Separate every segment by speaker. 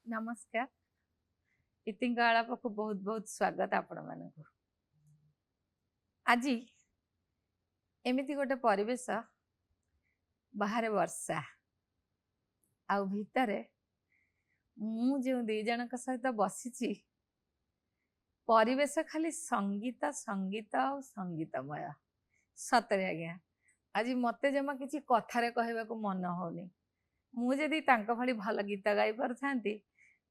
Speaker 1: नमस्कार। इतिंका आलाप को बहुत बहुत स्वागत आपण मानक। आज एमिति गोटे परिवेश बाहर वर्षा आउ भितर मु जो दी जनक सहित बसी परिवेश खाली संगीत संगीत और संगीतमय सतरे आज्ञा आज मते जमा किसी कथारे कहबा को मन होनी मुझे तांको भली भल गीत गाई पारथांती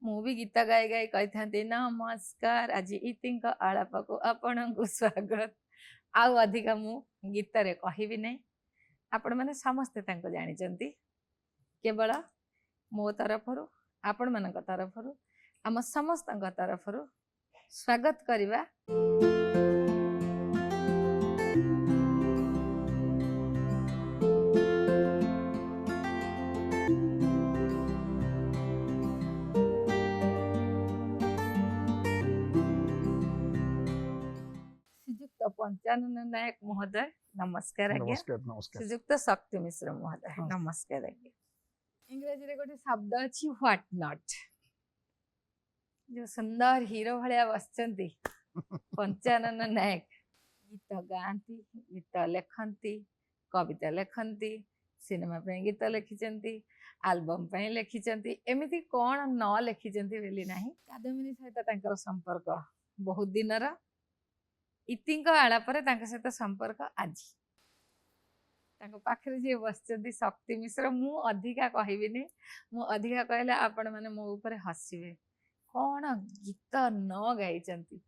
Speaker 1: मु भी गीत गाई गाई कही था नमस्कार आज इतिंक आलाप को आपण को स्वागत आउ अधिक मु गीत रे कहबी नहीं आपण माने समस्ते तांको जानिचंती केवल मो तरफरु आपण मानक तरफरु आम समस्त तरफरु स्वागत करिबा श्रीजुक्त पंचानन नायक महोदय नमस्कार आज्ञा।
Speaker 2: नमस्कार नमस्कार
Speaker 1: श्रीजुक्त शक्ति मिश्र महोदय नमस्कार आज्ञा। इंग्रजी रे गोटे शब्द अछि व्हाट नॉट जो सुंदर हीरो भलिया बसचंती पंचानन नायक गीत गाती गीत लेखंती कविता लेखंती सिनेमा पे गीत लिखिचंती एल्बम पे लिखिचंती एमिति कोन न लिखिचंती बेली नाही कादम्बिनी सहित तांकर संपर्क बहुत दिनर इतिंक आलापरे तांका सहित संपर्क आज तांको पाखरे जे बसचंती शक्ति मिश्र मु अधिका कहबिनी मु अधिका कहले आपण माने मो ऊपर हसिबे कौन गीत न गाइचंती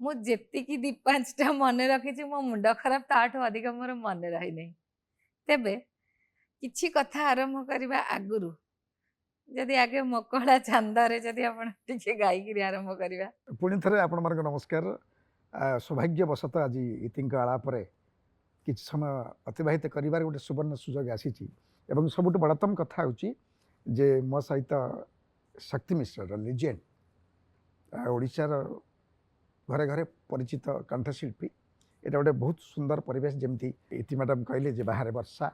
Speaker 1: मु जेतिकी दी पांचटा मन रखिछि मो मुंड खराब ताठो अधिक मोर मन रही नहीं तेबे किछि कथा आरंभ करबा आगुरु जदि आगे मकड़ा चांदारे जदि आपण टिके गाई गिरी आरंभ करबा
Speaker 2: पुणी थरे आपण मार्ग नमस्कार सौभाग्यवशत आज इतिंक आलापरे किछि समय अतिबाहित करिवार गोटे सुवर्ण सुजोग आसीछि एवं सबुठ बड़तम कथा होछि जे मो सहित शक्ति मिश्र लिजेंड ओडिशार घरे घरे परिचित कंठशिल्पी एटा गोटे बहुत सुंदर परिवेश जमती इति मैडम कहले जे बाहर वर्षा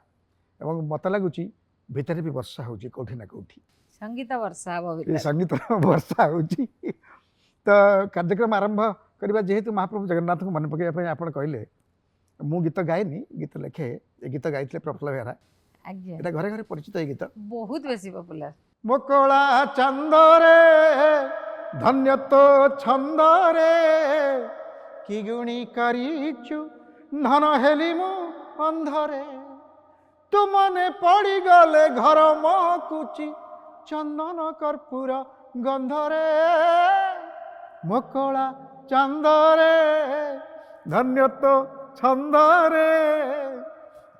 Speaker 2: एवं मत लगुची भितर भी वर्षा होची कोठी ना कोठी
Speaker 1: संगीत वर्षा
Speaker 2: ये संगीत वर्षा होची तो कार्यक्रम आरंभ करबा जेहेतु महाप्रभु जगन्नाथ को मन पके आपण कहले मु गीत गायनी गीत लेखे ए गीत गाइतले प्रफुल्ल बेहरा
Speaker 1: आज्ञा
Speaker 2: एटा घरे घरे परिचित ए गीत
Speaker 1: बहुत बेसी पॉपुलर
Speaker 2: मकड़ा चंदरे धन्य तो छंदरे कि गुणी करिचु धन हेली मु अंधरे तु मने पड़ी गले घर मकुची चंदन कर्पूर गंधरे मकड़ा चंदरे धन्य तो छंदरे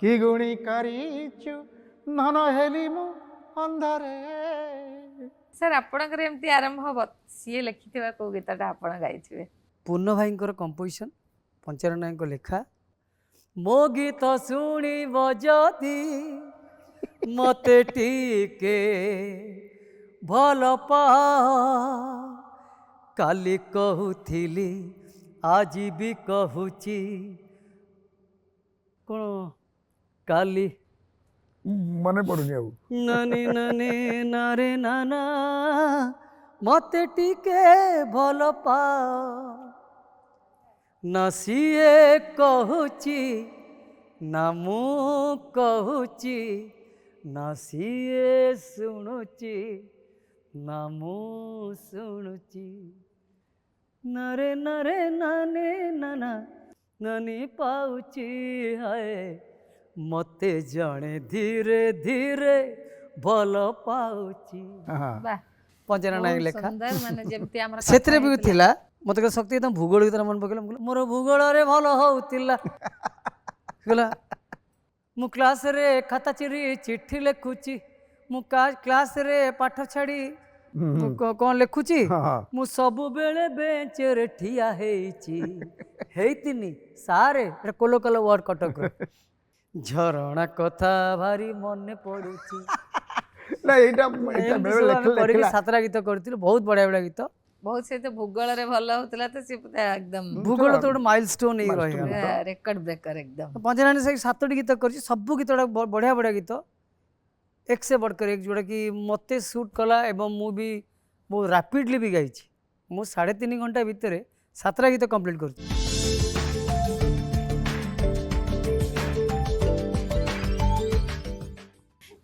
Speaker 2: कि गुणी करिचु धन हेली मु अंधरे
Speaker 1: सर आपणकर एमती आरंभ हम सी लिखि को गीतटा आप गाई
Speaker 3: पूर्ण भाई कंपोजिशन पंचानन नायक लेखा मो गीत शुणी बजती मते टीके भल पा काली कहूली आज भी कहूची कौन काली
Speaker 2: मने पड़ुनी आउ
Speaker 3: ननी ननी नारे नाना मते टीके भल पा ना सीए कहूची ना मु कहूची ना सीए शुणुची ना मु शुणुची नरे नरे नाने नाना ननी पाउची हाय मते जाने धीरे धीरे भल पाउची पंचानन नायक लेखा
Speaker 1: माने जेमती हमर
Speaker 3: सेतरे भी थिला मते के शक्ति एकदम भूगोल की तरह मन पकेला मोर भूगोल रे भल होतिला गला मु क्लास रे खाता चिरी चिट्ठी लिखुची मु क्लास रे पाठ छाड़ी कौन लिखुची मु सबु बेले बेंच रे ठिया हेची हेतिनी सारे कोलोकल वर्ड कटक झरणा कथा भारी मन पड़ुची
Speaker 2: ना एटा एटा
Speaker 3: सातरा गीत करथिलु बहुत बढ़िया बढ़िया गीत
Speaker 1: बहुत से तो भूगोल रे भल होतला तो से एकदम
Speaker 3: भूगोल तो माइलस्टोन ही रही
Speaker 1: रेकर्ड ब्रेकर एकदम
Speaker 3: पंचानन से 7टी गीत करछि सब गीत बढ़िया बढ़िया गीत एक से बढ़कर एक जोड़ा कि मते सुट कला एवं मु भी बहुत रैपिडली भी गाई मु 3.5 घंटा भितर 7टा गीत कंप्लीट कर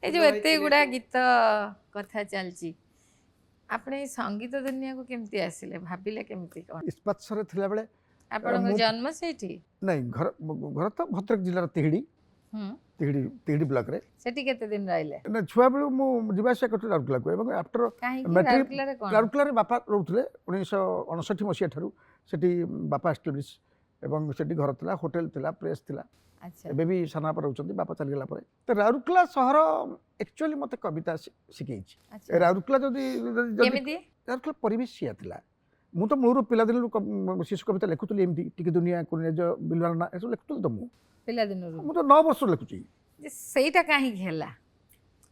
Speaker 1: ए जो एते गुडा गीत कथा चलची आपने संगीत दुनिया को केमती आसिले भाबिले केमती कोन
Speaker 2: इस्पात सर थिला बेले
Speaker 1: आपन जन्म सेठी
Speaker 2: नहीं घर घर तो भद्रक जिलार तिहिड़ी
Speaker 1: हम
Speaker 2: तिहिड़ी ब्लॉक रे
Speaker 1: सेठी केते दिन रहले
Speaker 2: ना छुआ बेलू मु जीवासिया करते राउरकेला को एवं आफ्टर
Speaker 1: काहे कि
Speaker 2: मैट्रिक
Speaker 1: राउरकेला रे कोन
Speaker 2: राउरकेला रे बापा रहउथिले 1959 मसिया ठारू सेठी बापा एस्टाब्लिश एवं सेठी घर थिला होटल थिला प्रेस थिला
Speaker 1: अच्छा
Speaker 2: एबे भी साना पर रहउछंती बापा चल गेला परे तो राउरकेला शहर एक्चुअली मते कविता शिखैछि
Speaker 1: अच्छा
Speaker 2: राउरकेला जदी
Speaker 1: केमिति
Speaker 2: राउरकेला परिवेश सिया थिला मु तो मोर पिला दिन शिशु कविता लेखुतली एमती टिके दुनिया कुनेज बिलवाना एसो लेखुतली तो मु
Speaker 1: पिला दिन रो
Speaker 2: मु तो 9 वर्ष लेखुची
Speaker 1: जे सेटा काहे घेला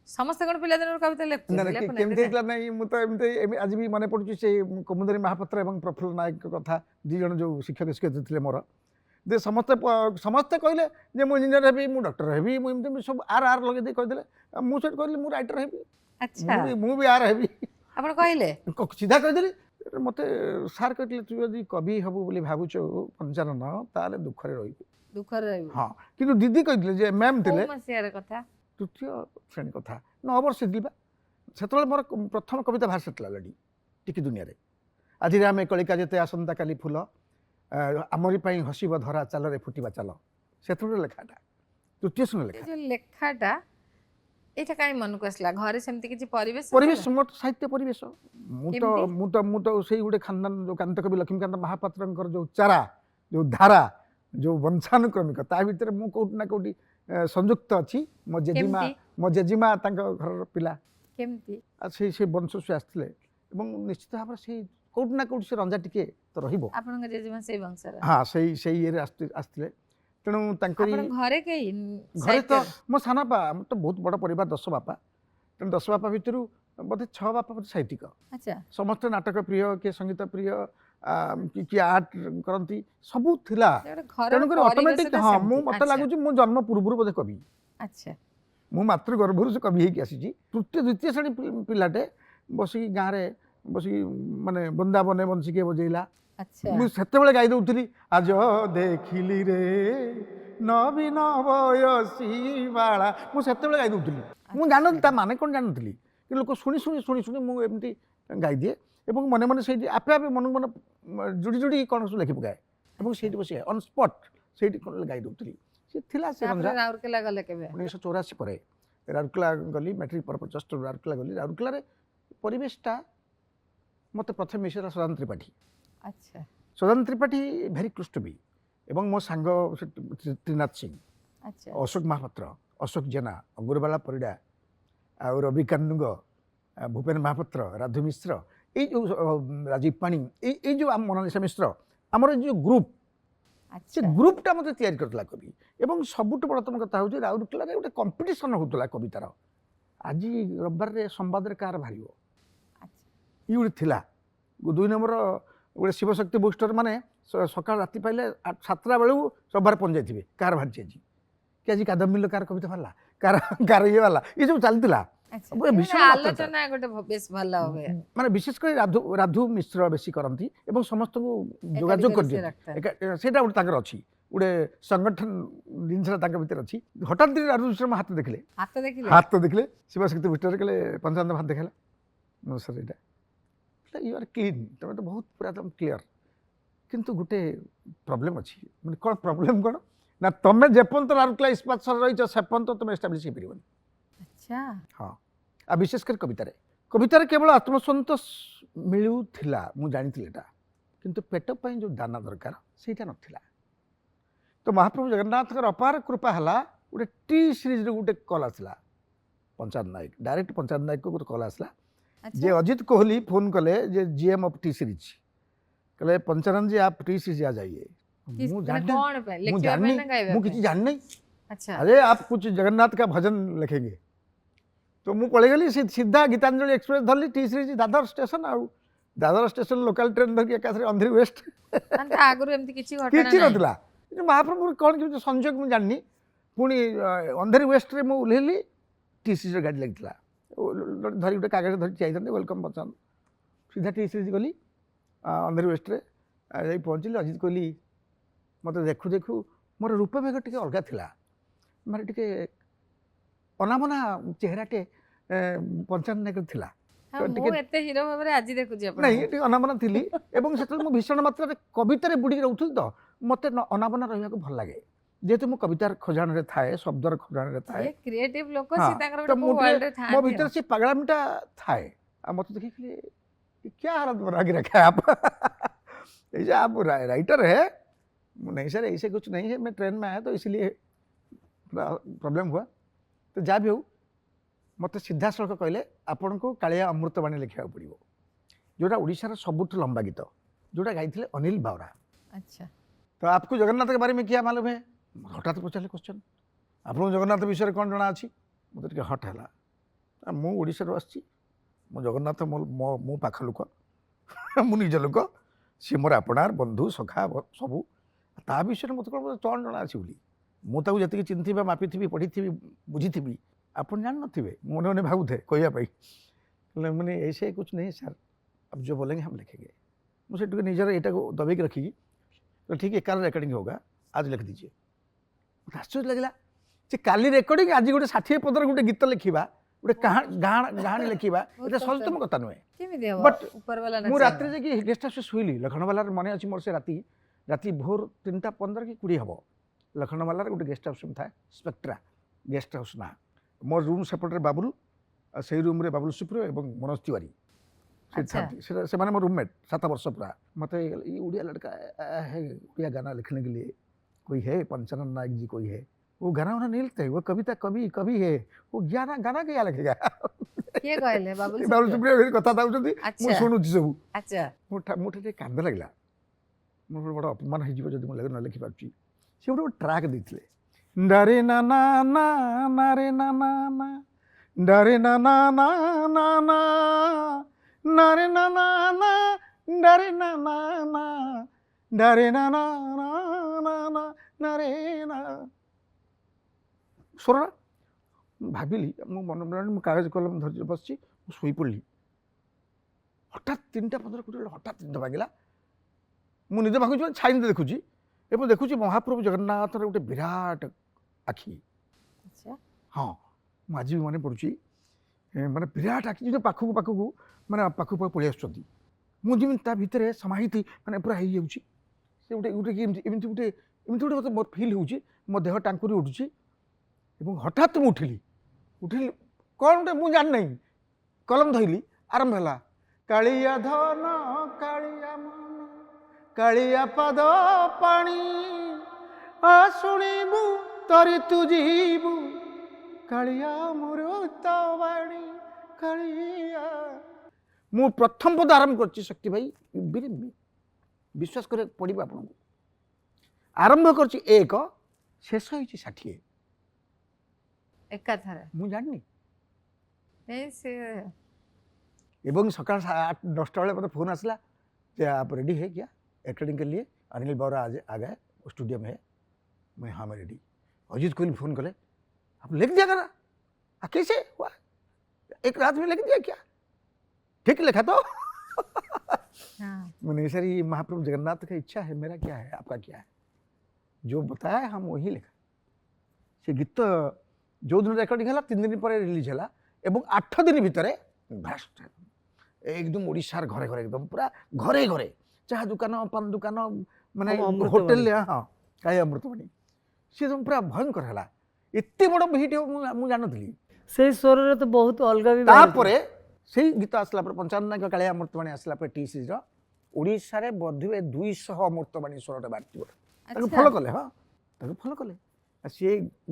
Speaker 1: समस्त कोन पिला दिन रो कविता लेखु
Speaker 2: ना केमती हितला नहीं मु तो एमती आज भी माने पडुची से कुमुदरी महापात्र एवं प्रफुल्ल नायक कथा दी जण जो शिक्षक शिक्षक थिले मोर दे समस्ते कहले जे मु इंजीनियर हेबी मु डॉक्टर हेबी मु एमती सब आर आर लगे दे कहदेले मु सेट कहली मु राइटर हेबी
Speaker 1: अच्छा
Speaker 2: मु भी आर हेबी
Speaker 1: आपण कहले
Speaker 2: सीधा कहदेली मते सार कहले तू यदि कवि हबु बोली भाबुचो पंचानन ताले दुखरे रहिबु
Speaker 1: दुख रहबो
Speaker 2: हाँ किंतु दीदी कहले जे मैम थिले
Speaker 1: मसियार कथा
Speaker 2: तृतीय श्रेणी कथा 9 वर्ष दिलबा सेतले मोर प्रथम कविता भाषा सेटला लडी टिकी दुनिया रे आज आमे कलिका जेते आसंता काली फूल आमरी पई हसीब धरा चाल रे फुटिबा चाल सेतले लेखाटा तृतीय श्रेणी
Speaker 1: ए
Speaker 2: लेखा
Speaker 1: जो लेखाटा एटा काई मन को असला घरे सेमति किछि परिवेश
Speaker 2: परिवेश मोट साहित्य परिवेश मु
Speaker 1: केमती?
Speaker 2: तो सेई गुटे खानदान जो कांत कवि लक्ष्मीकांत महापात्रंकर जो चारा जो धारा जो वंशानुक्रमिक ता भीतर मु कोट ना कोटी संयुक्त अछि मो जेजिमा तांक घर पिला
Speaker 1: केमति
Speaker 2: आ से वंश से आसथिले एवं निश्चित भाव से कोट ना कोट से रंजा टिके तो रहिबो
Speaker 1: आपण के जेजमा से वंशर
Speaker 2: हाँ से ये आसथिले तेणु तांकरी
Speaker 1: आपण घरे के
Speaker 2: घरे तो मो साना बा तो बहुत बड़ परिवार 10 बापा तेणु 10 बापा भितर बोधे 6 बापा बोधे साहित्यिक
Speaker 1: अच्छा
Speaker 2: समस्त नाटक प्रिय के संगीत प्रिय कि आर्ट करती सबू थिला
Speaker 1: घर
Speaker 2: तेणुक ऑटोमेटिक हाँ मु मत लागुची मु जन्म पूर्व बोधे कवि
Speaker 1: अच्छा
Speaker 2: मु मातृ गर्भर से कवि होगी आसी तृतीय द्वितीय श्रेणी पिलाटे बसिक गाँव में बसिक माने बृंदावन बंशिके बजेला
Speaker 1: अच्छा
Speaker 2: मु सेतेबेले गाई दउथली आज देखिली रे नवीन बयसी बाला मु सेतेबेले गाई दउथली मु जानत ता माने कोन जानतली कि लोक सुनी सुनी सुनी सुनी मु एमती गाई दिए एवं मने मने से आपे आपे मन मन जुड़ी जुड़ी कौन सब लिखि पकाए एवं से बसे ऑन स्पॉट से गाई दउथली से थिला से रंजा
Speaker 1: राउरकेला गले केबे
Speaker 2: 1984 पर राउरकेला गली मैट्रिक पर जस्ट राउरकेला गली राउरकेला रे परिवेशटा मत प्रथम मिश्रा सदान त्रिपाठी
Speaker 1: अच्छा
Speaker 2: Sadan Tripathi very close to be एवं मो सांग त्रिनाथ सिंह
Speaker 1: अच्छा
Speaker 2: अशोक महापात्र अशोक जेना अंगुरबाला परिडा आ रवि कानुंग भूपेन महापात्र राधु मिश्र ये जो राजीव पाणी ये जो मोनालिसा मिश्र आमर जो ग्रुप से
Speaker 1: अच्छा
Speaker 2: ग्रुपटा मत तैयारी करला कवि एवं सबुठ बड़तम कथा हूँ राउरकेला गोटे कंपिटिशन होता कवितार आज रविवार रे संवाद रे कार बाहर
Speaker 1: अच्छा
Speaker 2: ये गोटे थिला 2 नंबर गोटे शिवशक्ति बुक स्टोर माने सकाल राति पाइले 7टा बेलू रविवार पहुँच जाइए कार बाहर कि आज कादम्बिल कार कविता बाहर कार कार ये वाला ये जो चलता
Speaker 1: अच्छा
Speaker 2: पुरा भीषण
Speaker 1: आलोचना गोटे बेस भलो होवे
Speaker 2: माने विशेष कर राधु मिश्र बेसी करती एवं समस्त को जोगाजोग कर दिए सेटा गोटे ताकर अछि गोटे संगठन जिनसा ताकर भीतर अछि हठात दिन राधु मिश्र हाथ देखले
Speaker 1: हाथ
Speaker 2: तो देखले शिवशक्ति बुक स्टोर कहले पंचानंद हाथ देखेला no sir Etah you are clean तुम तो बहुत पूरा तुम क्लियर किंतु गोटे प्रॉब्लम अच्छी मैंने कौन प्रॉब्लम कौन ना तुम्हें जेपर्यंत राउरकेला इस्पात सर रही सेपर्यंत तुम एस्टाब्लिश हो पार
Speaker 1: अच्छा
Speaker 2: हाँ आ विशेषकर कवितार केवल आत्मसंतोष मिलूला मुझे जानी किंतु पेट पर जो दाना दरकार सेटा नाला तो महाप्रभु जगन्नाथ अपार कृपा है गोटे टी सीरीज गोटे कल आसला पंचायत नायक डायरेक्ट पंचायत नायक को गोटे कल आसला जे अजित कोहली फोन कले जे जीएम ऑफ टी सीरीज कहले पंचानंद जी आप टी सीरीज आ जाइए मुझे जाननी
Speaker 1: अच्छा
Speaker 2: अरे आप कुछ जगन्नाथ का भजन लिखेंगे तो मुझे पड़े गली सीधा गीतांजलि एक्सप्रेस धरली टी सीरीज दादर स्टेशन आउ दादर स्टेशन लोकल ट्रेन धरिक एकाथरे अंधेरी वेस्ट
Speaker 1: आगुरु एमती किछि घटना
Speaker 2: नथिला महाप्रभु कौन केମିତି संजोग मुझे जाननी पुणी अंधेरी वेस्ट रे मुझे ओह्लैली टी सीरीज गाड़ी लगी धरी गोटे कागज धरी जाइए वेलकम पचान सीधा टी सीरीज गली अंधेरी वेस्ट्रे जाई पहुँचली अजित कहली मत देखु देखु मोर रूप भेग टे अलग थिला माने टे अनामना चेहराटे पंचान नायक थिला
Speaker 1: हाँ,
Speaker 2: ଟିକେ-
Speaker 1: ମୁଁ ଏତେ ହିରୋ ଭାବରେ ଆଜି ଦେଖୁଛି ଆପଣ
Speaker 2: ନାଇଁ ଟିକେ ଅନାବନା ଥିଲି ଏବଂ ସେତେବେଳେ ମୁଁ ଭୀଷଣ ମାତ୍ରାରେ କବିତାରେ ବୁଡ଼ିକି ରହୁଥିଲି ତ ମୋତେ ଅନାବନା ରହିବାକୁ ଭଲ ଲାଗେ ଯେହେତୁ ମୁଁ କବିତାର ଖୋଜାଣରେ ଥାଏ ଶବ୍ଦର ଖୋଜାଣରେ ଥାଏ
Speaker 1: କ୍ରିଏଟିଭ ଲୋକ
Speaker 2: ହଁ,
Speaker 1: ସେ ତାଙ୍କର
Speaker 2: ତ
Speaker 1: ଗୋଟେ
Speaker 2: ମୁଁ
Speaker 1: ୱାର୍ଲଡରେ
Speaker 2: ଟିକେ-
Speaker 1: ଥାଆନ୍ତି
Speaker 2: ମୋ
Speaker 1: ଆଉ।
Speaker 2: ଭିତରେ ସେ ପାଗଳାମିଟା ଥାଏ ଆଉ ମୋତେ ଦେଖିକି ये क्या हालत बना के रखा है आप ऐसे आप राइटर है नहीं सर ऐसे कुछ नहीं है मैं ट्रेन में आया तो इसलिए प्रॉब्लम हुआ तो जहाँ भी हो मत सीधा सड़क कहले आपन को कालिया अमृतवाणी लिखा पड़ो जोटा ओडिशार सबुठ लंबा गीत जोटा गाई अनिल बावरा
Speaker 1: अच्छा
Speaker 2: तो आपको जगन्नाथ के बारे में क्या मालूम है हठात पचारे क्वेश्चन आपको जगन्नाथ विषय कौन जना अच्छी मतलब टे हट है मुझे आसी मो जगन्नाथ मो पाख लोक मु निज लोक सी मोर आपणार बंधु सखा सबू ता विषय मत कौन कौन जना अच्छी बोली मुझे जी चिन्ह मापी पढ़ी बुझी आप जान नथिबे मने मने भावुथे कहवाई मैंने ऐसे कुछ नहीं सर अब जो बोलेंगे हम लिखेंगे मुझे निजर यहाँ को दबे के रखी तो ठीक है कल रिकॉर्डिंग होगा आज लिख दीजिए आश्चर्य लगला जे काली रिकॉर्डिंग आज गोटे 60 पदर गोटे गीत लिखा गोटे कहानी लिखा ये सचतम कथा नुहे
Speaker 1: କେମିତି ହବ
Speaker 2: But
Speaker 1: ଉପର ବାଲା
Speaker 2: ମୁଁ
Speaker 1: ନାଚିବ।
Speaker 2: ରାତିରେ ଯାଇକି ଗେଷ୍ଟ ହାଉସ୍ ଶୋଇଲି ଲଖଣବାଲାର ମନେ ଅଛି ମୋର ସେ ରାତି ଭୋର 3:15 କି 20 ହେବ ଲଖଣବାଲାର ଗୋଟେ ଗେଷ୍ଟ ହାଉସ୍ ଥାଏ ସ୍ପେକ୍ଟ୍ରା ଗେଷ୍ଟ ହାଉସ୍ ନା ମୋର ରୁମ୍ ସେପଟରେ ବାବୁଲ ଆଉ ସେଇ ରୁମ୍ରେ ବାବୁଲ ସୁପ୍ରିୟ ଏବଂ ମନୋଜ ତିୱାରୀ ସେ
Speaker 1: अच्छा।
Speaker 2: ଥାନ୍ତି ସେମାନେ ମୋ ରୁମମେଟ୍ 7 ବର୍ଷ ପୁରା ମୋତେ ये उड़िया लड़का है उड़िया गाना लिखने के लिए कोई है पंचानन नायक जी कोई है वो गाना उन्हें नहीं लिखते वो कविता कवि है वो गाना क्या लिखेगा
Speaker 1: କିଏ କହିଲେ ବାବୁଲ
Speaker 2: ବାବୁଲ
Speaker 1: ସୁପ୍ରିୟ?
Speaker 2: ସୁପ୍ରିୟ କଥା ତାଉଛନ୍ତି ମୁଁ
Speaker 1: ଆଚ୍ଛା
Speaker 2: ଶୁଣୁଛି ସବୁ
Speaker 1: ଆଚ୍ଛା
Speaker 2: ମୁଁ ଟିକେ କାନ୍ଦ ଲାଗିଲା ମୋର ବଡ଼ ଅପମାନ ହେଇଯିବ ଯଦି ମୁଁ ନ ଲେଖିପାରୁଛି ସେ ଗୋଟେ ଟ୍ରାକ୍ ଦେଇଥିଲେ ଡାରେ ନା ନା ନା ନାରେ ନା ନା ନା ଡାରେ ନା ନା ନା ନା ନା ନାରେ ନା ନା ନା ଡାରେ ନା ନା ନା ଡାରେ ନା ନା ନା ନା ନା ନାରେ ନା ସ୍ୱର ଭାବିଲି ମୁଁ ମନ ମୁଁ କାଗଜ କଲମ ଧରି ବସିଛି ମୁଁ ଶୋଇପଡ଼ିଲି ହଠାତ୍ 3:15 ହଠାତ୍ ନିଦ ଭାଙ୍ଗିଲା ମୁଁ ନିଦ ଭାଙ୍ଗୁଛି ଛାଇ ଦେଖୁଛି ଏବଂ ଦେଖୁଛି ମହାପ୍ରଭୁ ଜଗନ୍ନାଥର ଗୋଟେ ବିରାଟ ଆଖି
Speaker 1: ଆଚ୍ଛା
Speaker 2: ହଁ ମୁଁ ଆଜି ବି ମନେ ପଡ଼ୁଛି ମାନେ ବିରାଟ ଆଖି ଯେମିତି ପାଖକୁ ମାନେ ପାଖକୁ ପଳେଇ ଆସୁଛନ୍ତି ମୁଁ ଯେମିତି ତା ଭିତରେ ସମାହିତି ମାନେ ପୁରା ହେଇଯାଉଛି ସେ ଗୋଟେ ଏମିତି ଗୋଟେ ମୋତେ ମୋର ଫିଲ୍ ହେଉଛି ମୋ ଦେହ ଟାଙ୍କୁରି ଉଠୁଛି ଏବଂ ହଠାତ୍ ମୁଁ ଉଠିଲି କ'ଣ ଗୋଟେ ମୁଁ ଜାଣିନାହିଁ କଲମ ଧଇଲି ଆରମ୍ଭ ହେଲା କାଳିଆ ଧନ କାଳିଆ ମନ କାଳିଆ ପାଦ ପାଣି ଶୁଣିବୁ ତରି ତୁ ଯିବୁ କାଳିଆ ମୃତ ବାଣୀ କାଳିଆ ମୁଁ ପ୍ରଥମ ପଦ ଆରମ୍ଭ କରିଛି ଶକ୍ତି ଭାଇ ବିଶ୍ୱାସ କରିବାକୁ ପଡ଼ିବ ଆପଣଙ୍କୁ ଆରମ୍ଭ କରିଛି 1 ଶେଷ ହେଇଛି 60
Speaker 1: ଏକାଥରେ
Speaker 2: ମୁଁ ଜାଣିନି
Speaker 1: ସେ
Speaker 2: एवं सकाल 8-10 ବେଳେ मतलब फ़ोन आसला कि आप रेडी है क्या रिकॉर्डिंग के लिए अनिल बावरा आज आ गए स्टूडियो में है मैं हाँ मैं रेडी अजीत कोहली फ़ोन करे आप लिख दिया करा कैसे हुआ एक रात में लिख दिया क्या ठीक लिखा तो
Speaker 1: हाँ
Speaker 2: मैंने सर ये महाप्रभु जगन्नाथ का इच्छा है मेरा क्या है आपका क्या है जो बताया हम वही लिखा से गीत जो दिन रिकॉर्डिंग है 3 दिन पर रिलीज है एवं 8 दिन भितर भास्ट एकदम ओडिशार घरे घरे एकदम पूरा घरे घरे चाह दुकान पान दुकान माने
Speaker 3: अमृतवाणी।
Speaker 2: होटेल हाँ काया अमृतवाणी सी एकदम पूरा भयंकर है एत बड़ हिट हो जानी
Speaker 3: ସେଇ ସ୍ୱରରେ ତ ବହୁତ ଅଲଗା ବି ବାହାରୁଛି।
Speaker 2: तापर से गीत आसला पंचानन नायक कालिया अमृतवाणी आसला टी सीरीज ओडिशा रे बोधवे 200 अमृतवाणी स्वरटे बाहर
Speaker 1: अच्छा
Speaker 2: फॉलो कले हाँ फॉलो कले सी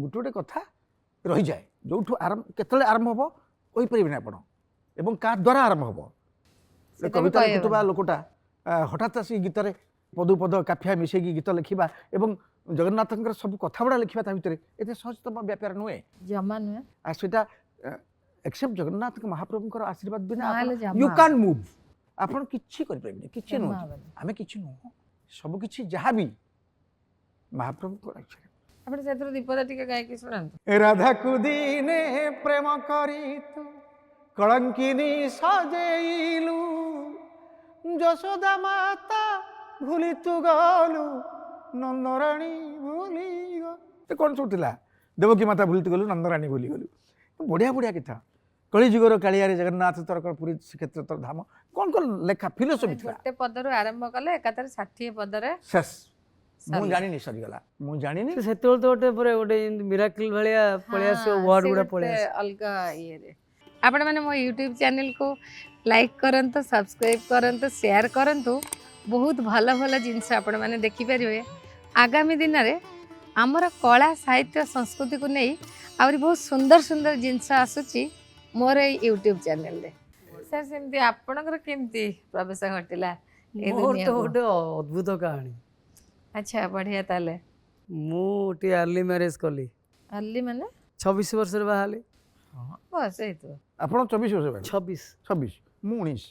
Speaker 2: गोटे गोटे कथा रही जाए जो आरंभ केतले आरंभ हम कही पारे ना आपण एवं का द्वारा आरंभ हम
Speaker 1: ସେଟା ବି
Speaker 2: कविता
Speaker 1: କହିହେବନି।
Speaker 2: लिखुवा लोकटा हठात आसी गीत पदु पद काफिया मिसेकी गीत लिखा एवं जगन्नाथ सब कथा गुड़ा लिखा भितर एत सहजतम व्यापार नुहे
Speaker 1: ଜମା ନୁହେଁ
Speaker 2: आ सेटा एक्सेप्ट जगन्नाथ महाप्रभु आशीर्वाद बिना
Speaker 1: ନହେଲେ ଜମା
Speaker 2: यू कैन मूव आपन किछि करि परिबे किछि
Speaker 1: ଜମା
Speaker 2: नुह
Speaker 1: ହବନି।
Speaker 2: आमे किछि नुह सब किछि जहाँ भी महाप्रभु को
Speaker 1: ଆପଣ ସେଥିରୁ ଦୀପଦ ଟିକେ ଗାଇକି ଶୁଣାନ୍ତୁ।
Speaker 2: ରାଧାକୁ ଦିନେ ପ୍ରେମ କରି ତୁ କଳଙ୍କିନୀ ସଜେଇଲୁ, ଯଶୋଦା ମାତା ଭୁଲି ତୁ ଗଲୁ, ନନ୍ଦରାଣୀ ଭୁଲି କଣ ସବୁ ଥିଲା, ଦେବକୀ ମାତା ଭୁଲି ତୁ ଗଲୁ, ନନ୍ଦରାଣୀ ଭୁଲି ଗଲୁ। ବଢିଆ ବଢିଆ କଥା। କଳିଯୁଗର କାଳିଆରେ ଜଗନ୍ନାଥ ତୋର ପୁରୀ ଶ୍ରୀକ୍ଷେତ୍ର ତୋର ଧାମ, କଣ କଣ ଲେଖା ଫିଲୋସଫି ଥିଲା।
Speaker 1: ଗୋଟେ ପଦରୁ ଆରମ୍ଭ କଲେ ଏକାଥରେ 60 ପଦରେ
Speaker 2: ଶେଷ। ମୁଁ
Speaker 1: ସରିଲା।
Speaker 2: ଜାଣିନି, ସରିଗଲା। ମୁଁ ଜାଣିନି।
Speaker 3: ସେ ସେତେବେଳେ ତ ଗୋଟେ ପରେ ଗୋଟେ ମିରାକିଲ ଭଳିଆ ପଳେଇ ଆସିବ,
Speaker 1: ହଁ,
Speaker 3: ୱାର୍ଡ
Speaker 1: ସେ
Speaker 3: ଗୁଡା
Speaker 1: ଗୋଟେ
Speaker 3: ପଳେଇ ଆସିବ।
Speaker 1: ଅଲଗା ଇଏରେ ଆପଣମାନେ ମୋ ୟୁଟ୍ୟୁବ୍ ଚ୍ୟାନେଲକୁ ଲାଇକ୍ କରନ୍ତୁ, ସବସ୍କ୍ରାଇବ୍ କରନ୍ତୁ, ସେୟାର କରନ୍ତୁ। ବହୁତ ଭଲ ଭଲ ଜିନିଷ ଆପଣମାନେ ଦେଖିପାରିବେ। ଆଗାମୀ ଦିନରେ ଆମର କଳା ସାହିତ୍ୟ ସଂସ୍କୃତିକୁ ନେଇ ଆହୁରି ବହୁତ ସୁନ୍ଦର ସୁନ୍ଦର ଜିନିଷ ଆସୁଛି ମୋର ଏଇ ୟୁଟ୍ୟୁବ୍ ଚ୍ୟାନେଲରେ। ସାର୍ ସେମିତି ଆପଣଙ୍କର କେମିତି ପ୍ରବେଶ ଘଟିଲା ଏଇ
Speaker 3: ମୋର ତ
Speaker 1: ଦୁନିଆକୁ?
Speaker 3: ଗୋଟେ ଅଦ୍ଭୁତ କାହାଣୀ।
Speaker 1: ଆଚ୍ଛା, ବଢ଼ିଆ। ତାହେଲେ
Speaker 3: ମୁଁ ଟିକେ ଆର୍ଲି ମ୍ୟାରେଜ କଲି,
Speaker 1: ଅଲି ମାନେ
Speaker 3: 26 ବର୍ଷରେ ବାହା ହେଲି।
Speaker 1: ବସ୍ ହେଇଥିବ।
Speaker 2: ଆପଣ 24 ବର୍ଷ ବାହାରେ?
Speaker 3: 26
Speaker 2: 26, ମୁଁ 19।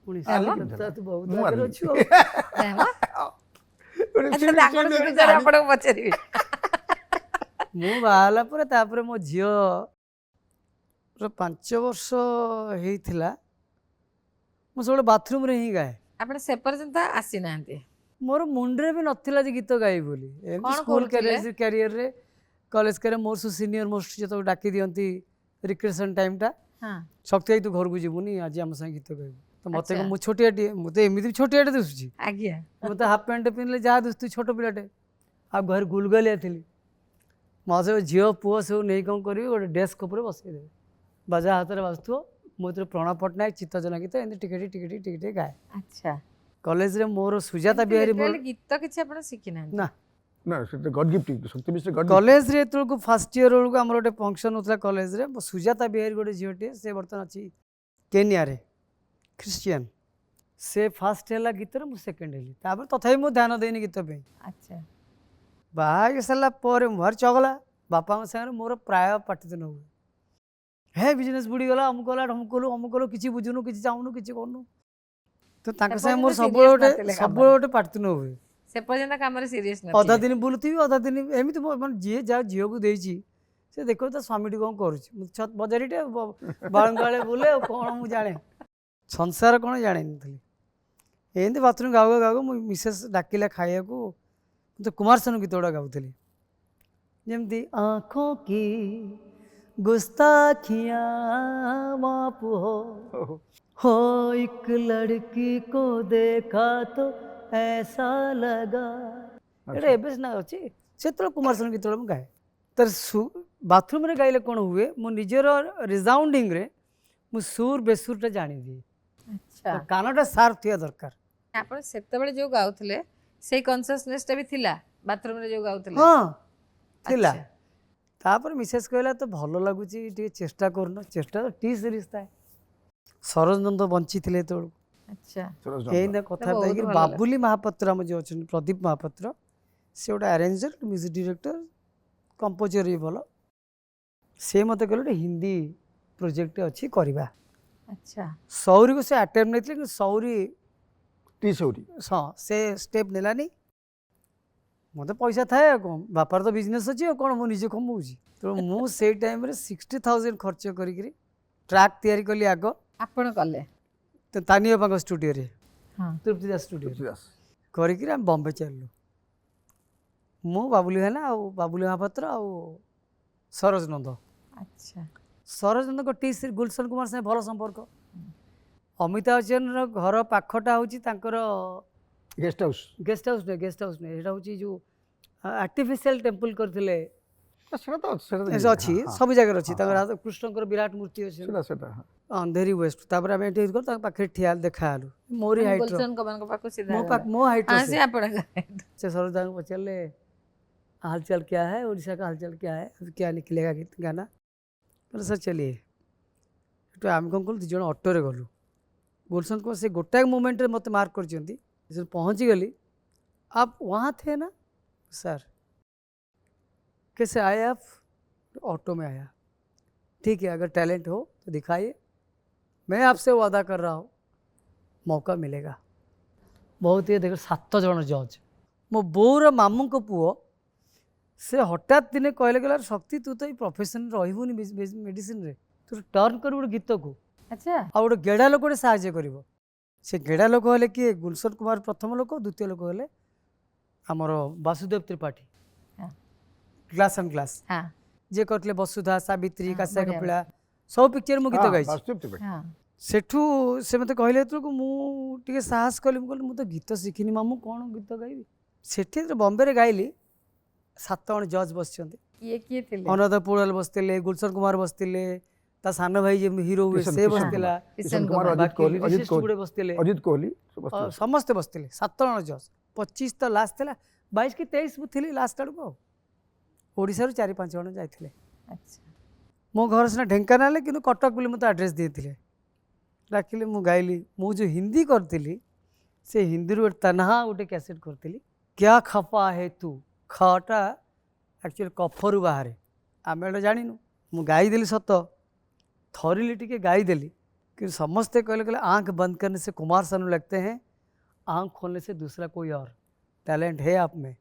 Speaker 3: 19
Speaker 2: ଆର୍ଲି
Speaker 3: ତ
Speaker 2: କେମିତି ହେଲା?
Speaker 3: ତୁ ବହୁତ
Speaker 2: ମୁଁ
Speaker 3: ଆଗରେ
Speaker 2: ଆର୍ଲି।
Speaker 3: ଅଛୁ ଆଉ।
Speaker 1: ନାଇଁ ମ। ଆଚ୍ଛା, ତାଙ୍କର ସୁବିଧାରେ ଆପଣଙ୍କୁ ପଚାରିବି।
Speaker 3: ମୁଁ ବାହା ହେଲା ପରେ ତାପରେ ମୋ ଝିଅ 5 ବର୍ଷ ହେଇଥିଲା, ମୁଁ ସବୁବେଳେ ବାଥରୁମରେ ହିଁ ଗାଏ।
Speaker 1: ଆପଣ ସେ ପର୍ଯ୍ୟନ୍ତ ଆସିନାହାନ୍ତି?
Speaker 3: ମୋର ମୁଣ୍ଡରେ ବି ନଥିଲା ଯେ ଗୀତ ଗାଇବି ବୋଲି। ଏମିତି
Speaker 1: କଣ
Speaker 3: ସ୍କୁଲ
Speaker 1: କରୁଥିଲେ?
Speaker 3: କ୍ୟାରିୟରରେ, କଲେଜ କ୍ୟାରିୟର, ମୋର ସବୁ ସିନିୟର ମୋଷ୍ଟ ଯେତେବେଳେ ଡାକି ଦିଅନ୍ତି ରିକ୍ରେସନ୍ ଟାଇମ୍ଟା,
Speaker 1: ହଁ।
Speaker 3: ଶକ୍ତି ଭାଇ ତୁ ଘରକୁ ଯିବୁନି, ଆଜି ଆମ ସାଙ୍ଗେ ଗୀତ ଗାଇବୁ। ତ ମୋତେ
Speaker 1: ଆଚ୍ଛା।
Speaker 3: ମୁଁ ଛୋଟିଆଟିଏ, ମୁଁ ତ ଏମିତି ବି ଛୋଟିଆଟେ ଦିଶୁଛି,
Speaker 1: ଆଜ୍ଞା।
Speaker 3: ମୁଁ ତ ହାଫ୍ ପ୍ୟାଣ୍ଟ ପିନ୍ଧିଲେ ଯାହା ଦିଶୁଛି ଛୋଟ ପିଲାଟେ, ଆଉ ଘରେ ଗୁଲଗାଲିଆ ଥିଲି। ମୋ ସବୁ ଝିଅ ପୁଅ ସବୁ ନେଇ କ'ଣ କରିବି, ଗୋଟେ ଡେସ୍କ ଉପରେ ବସେଇଦେବେ, ବାଜା ହାତରେ ବାଜୁଥିବ, ମୁଁ ଏଥିରେ ପ୍ରଣବ ପଟ୍ଟନାୟକ, ଚିତ୍ତଜନ ଗୀତ ଏମିତି ଟିକେ ଟିକେ ଟିକେ ଟିକେ ଗାଏ।
Speaker 1: ଆଚ୍ଛା।
Speaker 3: କଲେଜରେ ମୋର ସୁଜାତା
Speaker 1: ଏମିତି
Speaker 3: ବିହାରୀ
Speaker 1: literally ଗୀତ କିଛି ଆପଣ ଶିଖିନାହାନ୍ତି?
Speaker 3: ନା,
Speaker 2: ନା ସେଟା ଗଡ୍ ଗିଫ୍ଟ, ଶକ୍ତି ମିଶ୍ର ଗଡ୍ ଗିଫ୍ଟ।
Speaker 3: କଲେଜରେ ଯେତେବେଳକୁ ଫାର୍ଷ୍ଟ ଇୟର ବେଳକୁ ଆମର ଗୋଟେ ଫଙ୍କସନ୍ ହେଉଥିଲା କଲେଜରେ, ସୁଜାତା ବିହାରୀ ଗୋଟେ ଝିଅଟିଏ, ସେ ବର୍ତ୍ତମାନ ଅଛି କେନିଆରେ, ଖ୍ରୀଷ୍ଟିଆନ। ସେ ଫାର୍ଷ୍ଟ ହେଲା ଗୀତରେ, ମୁଁ ସେକେଣ୍ଡ ହେଲି। ତାପରେ ତଥାପି ମୁଁ ଧ୍ୟାନ ଦେଇନି ଗୀତ ପାଇଁ।
Speaker 1: ଆଚ୍ଛା।
Speaker 3: ବାହା ହେଇ ସାରିଲା ପରେ ମୁଁ ଭାରି ଚଗଲା, ବାପାଙ୍କ ସାଙ୍ଗରେ ମୋର ପ୍ରାୟ ପାଟିତୁଣ୍ଡ ହୁଏ। ହେ ବିଜନେସ୍ ବୁଡ଼ିଗଲା, ଅମୁକ ହେଲା, ଢମୁକ କଲୁ, କିଛି ବୁଝୁନୁ, କିଛି ଚାହୁଁନୁ, କିଛି କରୁନୁ। ତ ତାଙ୍କ ସାଙ୍ଗେ ମୋର ସବୁବେଳେ ଗୋଟେ ପାଟିତୁଣ୍ଡ ହୁଏ।
Speaker 1: ସେ ପର୍ଯ୍ୟନ୍ତ କାମରେ ସିରିୟସ୍
Speaker 3: ଅଧା
Speaker 1: ନଥିଲେ?
Speaker 3: ଦିନ ବୁଲୁଥିବି, ଅଧା ଦିନ ଏମିତି, ମାନେ ଯିଏ ଯାହା ଝିଅକୁ ଦେଇଛି ସେ ଦେଖିବ ତା ସ୍ୱାମୀଟି କ'ଣ କରୁଛି। ମୁଁ ବଜାରିଟେ ବାଳୁଙ୍ଗାଳେ ବୁଲେ, ଆଉ କ'ଣ ମୁଁ ଜାଣେ, ସଂସାର କ'ଣ ଜାଣିନଥିଲି। ଏମିତି ବାଥରୁମ୍ ଗାଉ ଗାଉ ମୁଁ ମିସେସ୍ ଡାକିଲା ଖାଇବାକୁ, ମୁଁ ତ କୁମାର ସାନୁ ଗୀତ ଗୁଡ଼ା ଗାଉଥିଲି, ଯେମିତି ଆଁଖୋ କି गुस्ताखियां माफ हो एक लड़की को देखा तो ऐसा लगा। ଏଇଟା ଏବେ ସିନା ଅଛି, ସେତେବେଳେ କୁମାର ସାନୁ ଗୀତ ମୁଁ ଗାଏ। ତାର ବାଥରୁମ୍ରେ ଗାଇଲେ କ'ଣ ହୁଏ, ମୁଁ ନିଜର ରିଜାଉଣ୍ଡିଂରେ ମୁଁ ସୁର ବେସୁରଟା ଜାଣିଦିଏ।
Speaker 1: ଆଚ୍ଛା।
Speaker 3: କାନଟା ସାର୍ପ ଥିବା ଦରକାର।
Speaker 1: ଆପଣ ସେତେବେଳେ ଯୋଉ ଗାଉଥିଲେ ସେଇ କନସିୟସନେସଟା ବି ଥିଲା ବାଥରୁମରେ ଯୋଉ ଗାଉଥିଲେ?
Speaker 3: ହଁ ଥିଲା।
Speaker 1: ଆଚ୍ଛା।
Speaker 3: ତାପରେ ମିସେସ୍ କହିଲା ତ ଭଲ ଲାଗୁଛି, ଟିକେ ଚେଷ୍ଟା କରୁନ। ଚେଷ୍ଟା ତ ଟି ସିରିଜ୍ ଥାଏ। ସରୋଜ ନନ୍ଦ ବଞ୍ଚିଥିଲେ ଏତେବେଳକୁ।
Speaker 1: ଆଚ୍ଛା।
Speaker 3: ଏଇନା କଥାବାର୍ତ୍ତା ହେଇକିରି ବାବୁଲି ମହାପାତ୍ର ଆମ ଯେଉଁ ଅଛନ୍ତି, ପ୍ରଦୀପ ମହାପାତ୍ର, ସେ ଗୋଟେ ଆରେଞ୍ଜର, ମ୍ୟୁଜିକ୍ ଡିରେକ୍ଟର, କମ୍ପୋଜର ବି ଭଲ। ସେ ମୋତେ କହିଲେ ଗୋଟେ ହିନ୍ଦୀ ପ୍ରୋଜେକ୍ଟ ଅଛି କରିବା।
Speaker 1: ଆଚ୍ଛା।
Speaker 3: ସୌରୀକୁ ସେ ଆଟେମ୍ପ ନେଇଥିଲେ, କିନ୍ତୁ ସୌରୀ ହଁ ସେ ଷ୍ଟେପ୍ ନେଲାନି। ମୋତେ ପଇସା ଥାଏ ଆଉ କ'ଣ, ବାପାର ତ ବିଜନେସ୍ ଅଛି ଆଉ କ'ଣ, ମୁଁ ନିଜେ କମଉଛି। ତେଣୁ ମୁଁ ସେଇ ଟାଇମ୍ରେ 60,000 ଖର୍ଚ୍ଚ କରିକିରି ଟ୍ରାକ୍ ତିଆରି କଲି ଆଗ।
Speaker 1: ଆପଣ କଲେ?
Speaker 3: ତାନିଆ ବାପାଙ୍କ ଷ୍ଟୁଡ଼ିଓରେ,
Speaker 1: ହଁ।
Speaker 3: ତୃପ୍ତି ଦାସ ଷ୍ଟୁଡ଼ିଓରେ କରିକିରି ଆମେ ବମ୍ବେ ଚାଲିଲୁ। ମୁଁ ବାବୁଲି ଭାଇନା ଆଉ ବାବୁଲି ମହାପାତ୍ର ଆଉ ସରୋଜ ନନ୍ଦ।
Speaker 1: ଆଚ୍ଛା।
Speaker 3: ସରୋଜ ନନ୍ଦଙ୍କ ଟି ଗୁଲଶନ କୁମାର ସାଙ୍ଗେ ଭଲ ସମ୍ପର୍କ। ଅମିତାଭ ବଚ୍ଚନର ଘର ପାଖଟା ହେଉଛି ତାଙ୍କର
Speaker 2: ଗେଷ୍ଟ ହାଉସ୍
Speaker 3: ନୁହେଁ, ସେଇଟା ହେଉଛି ଯେଉଁ ଆର୍ଟିଫିସିଆଲ ଟେମ୍ପଲ କରିଥିଲେ, ଅଛି ସବୁ ଜାଗାରେ ଅଛି। ତାଙ୍କର କୃଷ୍ଣଙ୍କର ବିରାଟ ମୂର୍ତ୍ତି ଅଛି, ଅନ୍ଧେରୀ ୱେଷ୍ଟ। ତାପରେ ଆମେ ଏଠି କରୁ, ତାଙ୍କ ପାଖରେ ଠିଆ ଦେଖା ହେଲୁ, ମୋରି ହାଇଟ୍ର, ମୋ ହାଇଟ୍ର। ସେ ସରୋଜ ଦାଙ୍କୁ ପଚାରିଲେ हालचाल क्या है, उड़ीसा का हालचाल क्या है, क्या निकलेगा गीत गाना। बोले सर चलिए। तो आम कौन कलु, 2 जण अटोरे गलु। गुलशन कुमार से गोटाए मोमेंटे मत मार्क कर पहुँची गली। आप वहाँ थे ना? सर। कैसे आए आप? ऑटो में आया। ठीक है, अगर टैलेंट हो तो दिखाइए, मैं आपसे वादा कर रहा हूँ मौका मिलेगा। बहुत ही देखो 7 जण जज, मो बोर मामू को पुओ से हठात दिने कहले गला शक्ति तू तो ये प्रोफेशन रही मेडिसिन रे तू टर्न कर गोटे गीत को
Speaker 1: अच्छा
Speaker 3: आ गोटे गेड़ा लोक साहाଯ୍य कर से गेड़ा लोक हेले किए गुलशन कुमार प्रथम लोक द्वितीय लोक हेले आमर वासुदेव त्रिपाठी
Speaker 1: हाँ।
Speaker 3: ग्लास एंड ग्लास
Speaker 1: हाँ
Speaker 3: जे करते वसुधा सावित्री
Speaker 1: हाँ,
Speaker 3: काश्या
Speaker 1: बढ़िया,
Speaker 3: कपिला सब पिक्चर मु गीत
Speaker 2: हाँ,
Speaker 3: गाई
Speaker 2: वासुदेव त्रिपाठी।
Speaker 1: हाँ
Speaker 3: सेठू से मत कहले मुझे साहस कली मुझे तो गीत शिखिनी मामू कौन गीत गाइबी सेठी बॉम्बे रे गाइली 7 जण जज बस
Speaker 1: किए किए थे
Speaker 3: अनुराधा पौड़ाल बसते गुलशन कुमार बसते ता सान भाई जे हीरो हुए
Speaker 2: किशन-
Speaker 3: से
Speaker 2: किशन
Speaker 3: बसला
Speaker 2: किशन कुमार, अजित कोहली, अजित कोहली,
Speaker 3: बसते
Speaker 2: अजित कोहली सब बसଥିଲେ।
Speaker 3: समस्ते बसते 7 जण जज 25 तो लास्ट था 22 कि 23 थी लास्ट आड़क ओडिशा 4-5 जण जाते
Speaker 1: अच्छा
Speaker 3: मो घर सीना ढेंकानाल कि कटक बोली मत आड्रेस देते डाकिले मु गाइली मु जो हिंदी करी से हिंदी रू तनहा गोटे कैसेट करी क्या खपा है तू खटा एक्चुअली कफरू बाहर आम एटा जानिनु मु गाईदेली सत थरिली टिके गाईदेली कि समस्ते कहले कहले आँख बंद करने से कुमार सानू लगते हैं आँख खोलने से दूसरा कोई और टैलेंट है आप में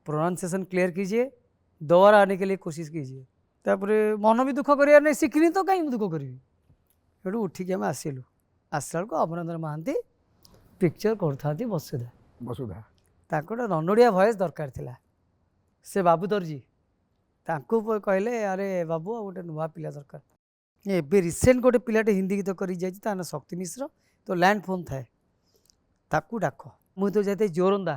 Speaker 3: प्रोनाउंसिएशन क्लियर कीजिए दोबारा आने के लिए कोशिश कीजिए तापर मन भी दुख कर नहीं शिखनी तो कहीं दुख करी एटू उठिक आम आसलु आसला बेलू अमरेंद्र महांती पिक्चर कर वसुधा
Speaker 2: वसुधा
Speaker 3: ताको रनोड़िया भॉइस दरकार थिला से बाबू दर्जी तांको कहले अरे बाबू गोटे नुआ पिला दरकार एबे रिसेंट गोटे पिलाटे हिंदी गीत कर ना शक्ति मिश्र तो लैंड फोन थाए ताकू डाक मुझे तो जाते जोरंदा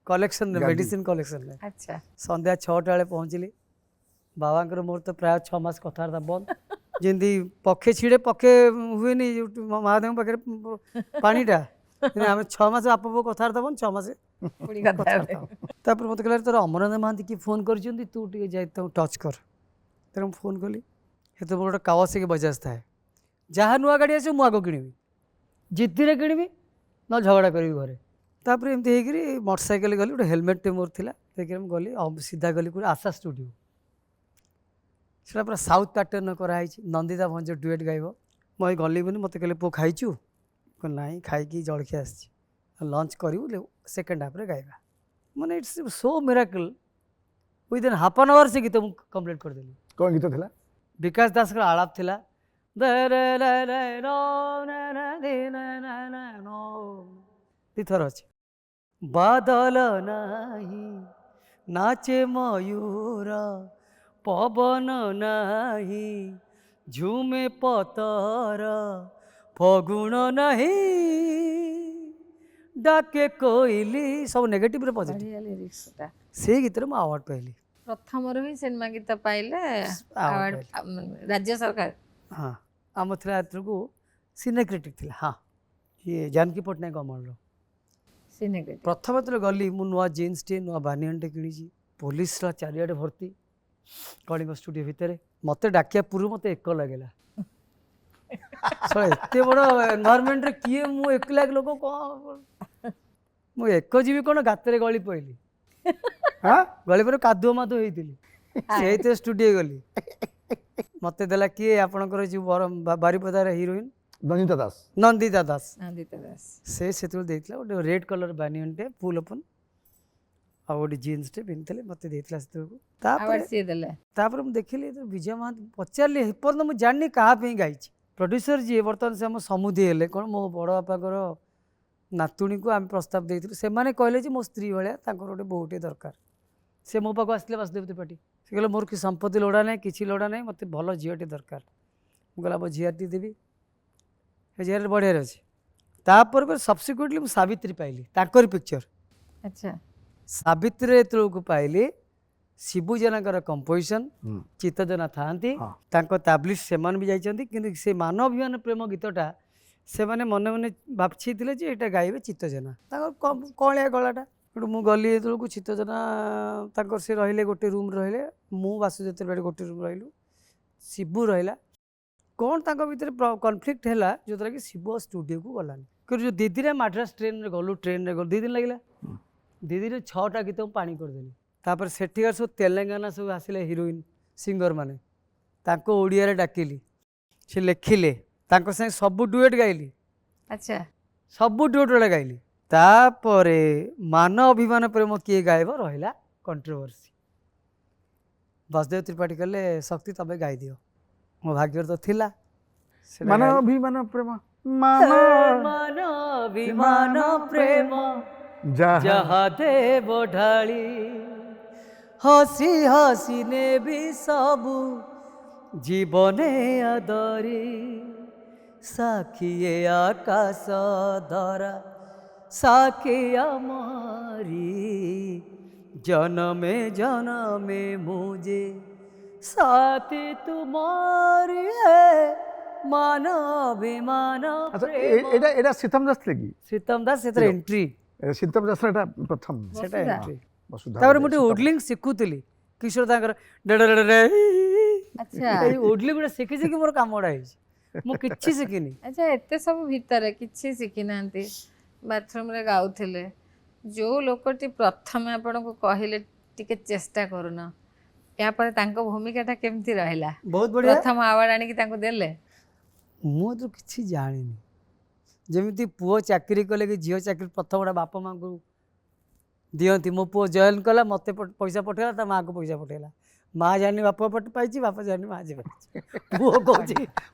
Speaker 3: कलेक्शन
Speaker 2: गांधी।
Speaker 3: मेडिसिन कलेक्शन में
Speaker 1: अच्छा
Speaker 3: संध्या 6टा बेले पहुँचली बाबा मोर तो प्राय 6 मास कथबार्ता बंद जमी पक्षे छिड़े पक्षे हुए महादेव पाखे पानीटा आम 6 मास बाप पो कथबार्ता बंद 6 मास
Speaker 1: पुणी कथा हेबे।
Speaker 3: तापर मत कहला तोर अमरेंद्र महांती की फोन कर तू टे जा टच कर तेरे फोन कली ये तो मोर गोटे कावासाकी बजाज था जहाँ नुआ गाड़ी आस मुझे किणवी जिद्दी किणवी ना झगड़ा करी घरे तापर एमती होकर मोटरसाइकेल गली गोटे हेलमेट मोर था देखिए गली सीधा गली कोई आशा स्टूडियो से पूरा साउथ पैटर्न कराई नंदिता भंज डुएट गाइब मुझे गली बोली मत कहले पु खाइचु ना खाई जलखिया लंच करूँ सेकेंड हाफ रे गाइबा माने it's so miracle within half an hour से गीत मुझे कंप्लीट करदेली
Speaker 2: कौन गीत थिला
Speaker 3: विकास दास का आलाप थिला तीथर अच्छे बादल नाही नाचे मयूर पवन नाही झूमे पतर फगुण नहीं डाके कोइली सब नेगेटिव रे पॉजिटिव
Speaker 1: बढ़िया लिरिक्स टा
Speaker 3: से गीत रे अवार्ड पाइली
Speaker 1: प्रथम रो ही सिनेमा गीत पाइले
Speaker 3: अवार्ड
Speaker 1: अवार्ड राज्य सरकार
Speaker 3: हाँ आम थी को सिने क्रिटिक थिला हाँ ये जानकी पट्टनायक अमल
Speaker 1: सिने गीत
Speaker 3: प्रथम जो गली मु नुआ जीन्स टे नुआ बानियनटे किणी पुलिस चारिआडे भर्ती कलिंग स्टूडियो भितर मत डाकिया पूर्व मत एक लगेगा एत बड़ एनवायरमेंट रे किए मु एक लाख लोक कौन मु एक जीवी कौन गाତରେ गली पइली
Speaker 2: हाँ
Speaker 3: गली पर कादुଅ मादुଅ ହେଇଥିଲି से स्टूडियो गली मत देला किए आपणकर जो बारिपदार हिरोइन
Speaker 2: नंदिता दास
Speaker 3: नंदिता दास
Speaker 1: नंदिता दास
Speaker 3: से गोटे रेड कलर बानियनटे फुल ओपन आ गोटे जीन्स टे पिंधि मत देता से
Speaker 1: अवार्ड सी देले
Speaker 3: मुझे देखिली विजय महांती पचारे एपर्त मुझे जानी क्या गाई प्रोड्यूसर जी बर्तमान से आम समुदी हेले कौन मो बड़ बापाकर नातुणी को आम प्रस्ताव देते से कहले मो स्त्री भाया गोटे बोटे दरकार से मो पाक आसते वासुदेव त्रिपाठी से कहले मोर कि संपत्ति लोड़ा ना कि लोड़ा ना मत भल झीटे दरकार मुझे मो झीआरटी देवी झीआर बढ़िया अच्छे तापर सब्सिक्वेंटली मुझे सावित्री पाइली ताकर पिक्चर
Speaker 1: अच्छा
Speaker 3: सावित्री को पाइली शिबू जेना कंपोजिशन चित्तजना था ताब्लिश से भी जाइए से मानवीय प्रेम गीतटा से मैंने मन मन भापी थे ये गाइबे चित्तजना कलिया गलाटा मु गली को चित्तजना से रहिले गोटे रूम रहिले मु वासुदेव त्रिपाठी गोटे रूम रहिलु शिबू रहा कौन भितर कनफ्लिक्ट है जो कि शिबू स्टूडियो को गलानी जो दीदी मद्रास ट्रेन रे गलु ट्रेन रे गलु 2 दिन लगे 2 दिन 6टा गीत पानी करदेली तापर सेठिकार सब तेलंगाना सब आसिले हिरोइन सिंगर माने तांको ओडिया रे डाकिली से लेखिले तांको संग सब डुएट गाइली
Speaker 1: अच्छा
Speaker 3: सब डुएट गाइली तापरे मान अभिमान प्रेम किए गायब रहिला कंट्रोवर्सी ବାସୁଦେବ ତ୍ରିପାଠୀ କହିଲେ ଶକ୍ତି ତମେ ଗାଇ ଦିଅ। ମୋ ଭାଗ୍ୟରେ ତ ଥିଲା। ସେଇଟା
Speaker 2: ମାନ
Speaker 3: ଗାଇଲି।
Speaker 2: ଅଭିମାନ ପ୍ରେମ
Speaker 3: ମାନ ବିମାନ ପ୍ରେମ
Speaker 2: ଯାହା
Speaker 3: ଯାହା ଦେବ ଢାଳି ହସି ହସି ନେବି ସବୁ ଜୀବନେ ଆଦରି ସାକ୍ଷୀ ଆକାଶ ଧରା ସାକ୍ଷୀ ଆମରି ଜନମେ ଜନମେ ମୁझे ସାଥୀ ତୁମରି ହେ ମାନ ବିମାନ
Speaker 2: ଆଚ୍ଛା
Speaker 3: ପ୍ରେମ।
Speaker 2: ଏଇଟା ଏଇଟା ଶୀତମ ଦାସ ଥିଲେ କି
Speaker 3: ଶ୍ରୀତମ ଦାସ ସେଥିରେ ଏଣ୍ଟ୍ରି।
Speaker 2: ଶୀତମ ଦାସ ଏଟା ପ୍ରଥମ
Speaker 3: ସେଟା
Speaker 1: ବସୁଧା।
Speaker 3: ଏଣ୍ଟ୍ରି।
Speaker 2: ବସୁଧା
Speaker 3: ତାପରେ ମୁଁ ଟିକେ
Speaker 2: ଶୀତମ।
Speaker 3: ଓଡଲିଂ ଶିଖୁଥିଲି କିଶୋର ତାଙ୍କର ଡେଡେ
Speaker 1: ଆଚ୍ଛା
Speaker 3: ଏଇ ଓଡଲିଂ ଗୁଡ଼ା ଶିଖି ଶିଖି ମୋର କାମ ଗୁଡ଼ା ହେଇଛି। ମୁଁ କିଛି ଶିଖିନି।
Speaker 1: ଆଚ୍ଛା ଏତେ ସବୁ ଭିତରେ କିଛି ଶିଖିନାହାନ୍ତି ବାଥରୁମରେ ଗାଉଥିଲେ ଯୋଉ ଲୋକଟି ପ୍ରଥମେ ଆପଣଙ୍କୁ କହିଲେ ଟିକେ ଚେଷ୍ଟା କରୁନ ଏହାପରେ ତାଙ୍କ ଭୂମିକାଟା କେମିତି ରହିଲା?
Speaker 3: ବହୁତ ବଢିଆ।
Speaker 1: ପ୍ରଥମ ଆୱାର୍ଡ ଆଣିକି ତାଙ୍କୁ ଦେଲେ?
Speaker 3: ମୁଁ ତ କିଛି ଜାଣିନି। ଯେମିତି ପୁଅ ଚାକିରି କଲେ କି ଝିଅ ଚାକିରି ପ୍ରଥମ ଗୋଟେ ବାପା ମାଆଙ୍କୁ ଦିଅନ୍ତି। ମୋ ପୁଅ ଜଏନ୍ କଲା ମୋତେ ପଇସା ପଠେଇଲା ତା ମାଆକୁ ପଇସା ପଠେଇଲା। ମା ଜାଣିନି ବାପା ପାଇଛି ବାପା ଜାଣିନି ମା ପାଇଛି।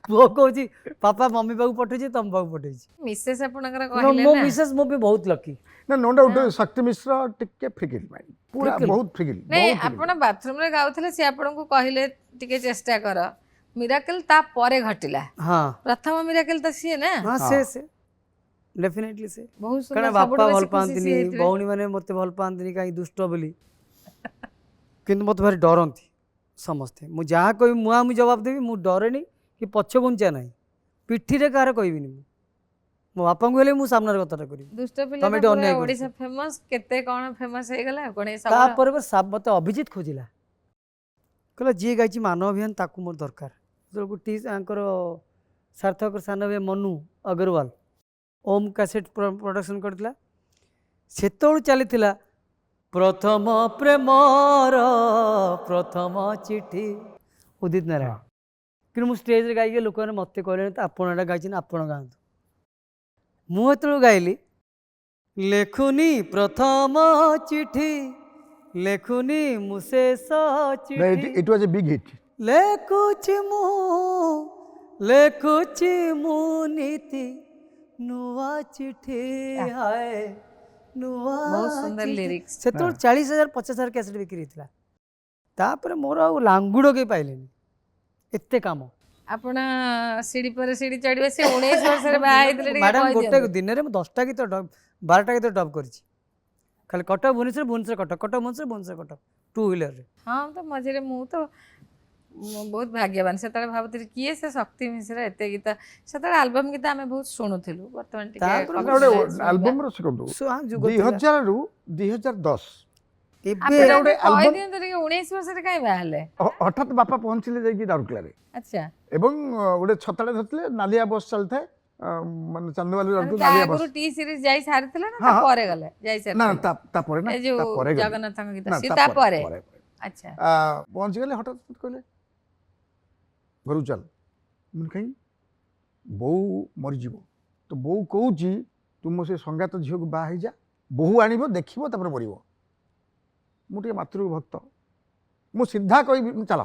Speaker 3: ପୁଅ କହୁଛି ପାପା ମମି ପାଖକୁ ପଠେଇଛି ତମ ପାଖକୁ ପଠେଇଛି।
Speaker 1: ମିସେସ୍ ଆପଣଙ୍କର କହିଲେ
Speaker 3: ମୋ
Speaker 1: ନା
Speaker 3: ମିସେସ୍ ମୋ ବି ବହୁତ ଲକି।
Speaker 2: ନା ନୋ ଡାଉଟ୍ ଶକ୍ତି ମିଶ୍ର ଟିକେ ଫ୍ରିକିଲ୍ ମାଇଣ୍ଡ ପୁରା
Speaker 3: ଫ୍ରିକିଲ୍।
Speaker 2: ବହୁତ ଫ୍ରିକିଲ୍
Speaker 1: ନାଇଁ
Speaker 2: ବହୁତ
Speaker 1: ଆପଣ ବାଥରୁମରେ ଗାଉଥିଲେ ସେ ଆପଣଙ୍କୁ କହିଲେ ଟିକେ ଚେଷ୍ଟା କର ମିରାକଲ ତାପରେ ଘଟିଲା।
Speaker 3: ହଁ
Speaker 1: ପ୍ରଥମ ମିରାକଲ ତ ସିଏ ନା।
Speaker 3: ହଁ ସେ ଡେଫିନେଟଲି ସେ।
Speaker 1: ବହୁତ
Speaker 3: କାରଣ
Speaker 1: ସୁନ୍ଦର ସବୁଠୁ
Speaker 3: ବାପା ଭଲ
Speaker 1: ବେଶୀ ଖୁସି
Speaker 3: ପାଆନ୍ତିନି
Speaker 1: ସିଏ ହେଇଥିବେ।
Speaker 3: ଭଉଣୀ ମାନେ ମୋତେ ଭଲ ପାଆନ୍ତିନି କାହିଁ ଦୁଷ୍ଟ ବୋଲି କିନ୍ତୁ ମୋତେ ଭାରି ଡରନ୍ତି ସମସ୍ତେ। ମୁଁ ଯାହା କହିବି ମୁଁ ଜବାବ ଦେବି। ମୁଁ ଡରେନି କି ପଛଘୁଞ୍ଚା ନାହିଁ। ପିଠିରେ କାହାର କହିବିନି। ମୁଁ ମୋ ବାପାଙ୍କୁ ହେଲେ ମୁଁ ସାମ୍ନାରେ କଥାଟା କରିବି।
Speaker 1: ଦୁଷ୍ଟ ପିଲା
Speaker 3: ତମେ
Speaker 1: ତ
Speaker 3: ଏଠି
Speaker 1: ପୁରା
Speaker 3: ଅନ୍ୟାୟ
Speaker 1: ଓଡିଶା
Speaker 3: କରୁଛ।
Speaker 1: ଫେମସ କେତେ କଣ ଫେମସ ହେଇଗଲା ଆଉ କଣ ଏଇ ସବୁ
Speaker 3: ତାପରେ ମୋତେ ଅଭିଜିତ ଖୋଜିଲା କହିଲା ଯିଏ ଗାଇଛି ମାନବ ଅଭିଯାନ ତାକୁ ମୋର ଦରକାର। ଯେତେବେଳକୁ ତାଙ୍କର ସାର୍ଥକର ସାନ ଭାଇ ମନୁ ଅଗ୍ରୱାଲ ଓମ୍ କ୍ୟାସେଟ୍ ପ୍ରଡକ୍ସନ୍ କରିଥିଲା। ସେତେବେଳୁ ଚାଲିଥିଲା ପ୍ରଥମ ପ୍ରେମର ପ୍ରଥମ ଚିଠି ଉଦିତ ନାରାୟଣ। କିନ୍ତୁ ମୁଁ ଷ୍ଟେଜ୍ରେ ଗାଇକି ଲୋକମାନେ ମୋତେ କହିଲେଣି ତ ଆପଣ ଏଇଟା ଗାଇଛନ୍ତି ଆପଣ ଗାଆନ୍ତୁ। ମୁଁ ଯେତେବେଳକୁ ଗାଇଲି ଲେଖୁନି ପ୍ରଥମ ଚିଠି ଲେଖୁନି ମୁଁ ଶେଷ ଚିଠି
Speaker 2: it was a big hit.
Speaker 3: ଲେଖୁଛି ମୁଁ ନୀତି ନୂଆ ଚିଠି ହାଏ ନୂଆ
Speaker 1: ବହୁତ ସୁନ୍ଦର
Speaker 3: ଚିଠି।
Speaker 1: lyrics।
Speaker 3: ସେତେବେଳେ 40,000 50,000 କ୍ୟାସେଟ୍ ବିକ୍ରି ହେଇଥିଲା। ତାପରେ ମୋର ଆଉ ଲାଙ୍ଗୁଡ଼ କେହି ପାଇଲେନି ଏତେ କାମ।
Speaker 1: ଆପଣ ସିଡି ପରେ ସିଡି ଚଢିବେ। ସେ 19 ବର୍ଷରେ ବାହା ହେଇଥିଲେ ଟିକେ
Speaker 3: ମ୍ୟାଡ଼ାମ ଗୋଟେ
Speaker 1: କହିଦିଅନ୍ତୁ।
Speaker 3: ଦିନରେ ମୁଁ 10ଟା ଗୀତ 12ଟା ଗୀତ ଡବ୍ କରିଛି। ଖାଲି କଟକ ଭୁବନେଶ୍ୱର ଭୁବନେଶ୍ୱର କଟକ କଟକ ଭୁବନେଶ୍ୱର ଭୁବନେଶ୍ୱର କଟକ ଟୁ ହ୍ୱିଲରରେ।
Speaker 1: ହଁ ତ ମଝିରେ ମୁଁ ବହୁତ ଭାଗ୍ୟବାନ। ସେତେବେଳେ ଭାବୁଥିଲି କିଏ ସେ ଶକ୍ତି ମିଶ୍ର ଏତେ ଗୀତ। ସେତେବେଳେ ଆଲବମ୍ ଗୀତ ଆମେ ବହୁତ ଶୁଣୁଥିଲୁ। ବର୍ତ୍ତମାନ ଟିକେ
Speaker 3: ତାପରେ
Speaker 1: କମ୍
Speaker 2: ଗୋଟେ
Speaker 1: ଶୁଣିବା।
Speaker 2: ଆଲବମର ଶିଖନ୍ତୁ
Speaker 3: ଯୁଗ ଥିଲା।
Speaker 2: 2000ରୁ 2010
Speaker 3: ଏବେ
Speaker 1: ଆପଣ
Speaker 2: ଗୋଟେ
Speaker 1: ଟିକେ
Speaker 2: album-
Speaker 1: କହିଦିଅନ୍ତୁ ଟିକେ 19 ବର୍ଷରେ କାହିଁ ବାହା ହେଲେ?
Speaker 2: ହଠାତ୍ ବାପା ପହଞ୍ଚିଲେ ଯାଇକି ରାଉରକେଲାରେ
Speaker 1: ଆଚ୍ଛା
Speaker 2: ଏବଂ ଗୋଟେ ଛତାଟେ ଧରିଥିଲେ ନାଲିଆ ବସ୍ ଚାଲିଥାଏ ମାନେ ଚାନ୍ଦବାଲି
Speaker 1: ମାନେ
Speaker 2: ରାଉରକେଲା
Speaker 1: ତା
Speaker 2: ନାଲିଆ
Speaker 1: ଆଗରୁ
Speaker 2: ବସ୍।
Speaker 1: ଟି ସିରିଜ ଯାଇ ସାରିଥିଲା ନା
Speaker 2: ହଁ, ହଁ।
Speaker 1: ତାପରେ ଗଲେ? ଯାଇ
Speaker 2: ନା ନା
Speaker 1: ସାରିଥିଲେ
Speaker 2: ତାପରେ ନା
Speaker 1: ଏ ଯୋଉ
Speaker 2: ତାପରେ ଗଲି।
Speaker 1: ଜଗନ୍ନାଥଙ୍କ ଗୀତ
Speaker 2: ନା
Speaker 1: ସିଏ
Speaker 2: ତାପରେ
Speaker 1: ତାପରେ।
Speaker 2: ପରେ
Speaker 1: ଆଚ୍ଛା
Speaker 2: ପହଞ୍ଚିଗଲେ ହଠାତ୍ ମତେ କହିଲେ ଘରକୁ ଚାଲ। ମୁଁ କାହିଁ ବୋଉ ମରିଯିବ ତ ବୋଉ କହୁଛି ତୁ ମୋ ସେ ସଙ୍ଗାତ ଝିଅକୁ ବାହା ହେଇଯା ବୋହୂ ଆଣିବ ଦେଖିବ ତାପରେ ମରିବ। ମୁଁ ଟିକେ ମାତୃଭକ୍ତ ମୁଁ ସିଧା କହିବି ଚାଲ।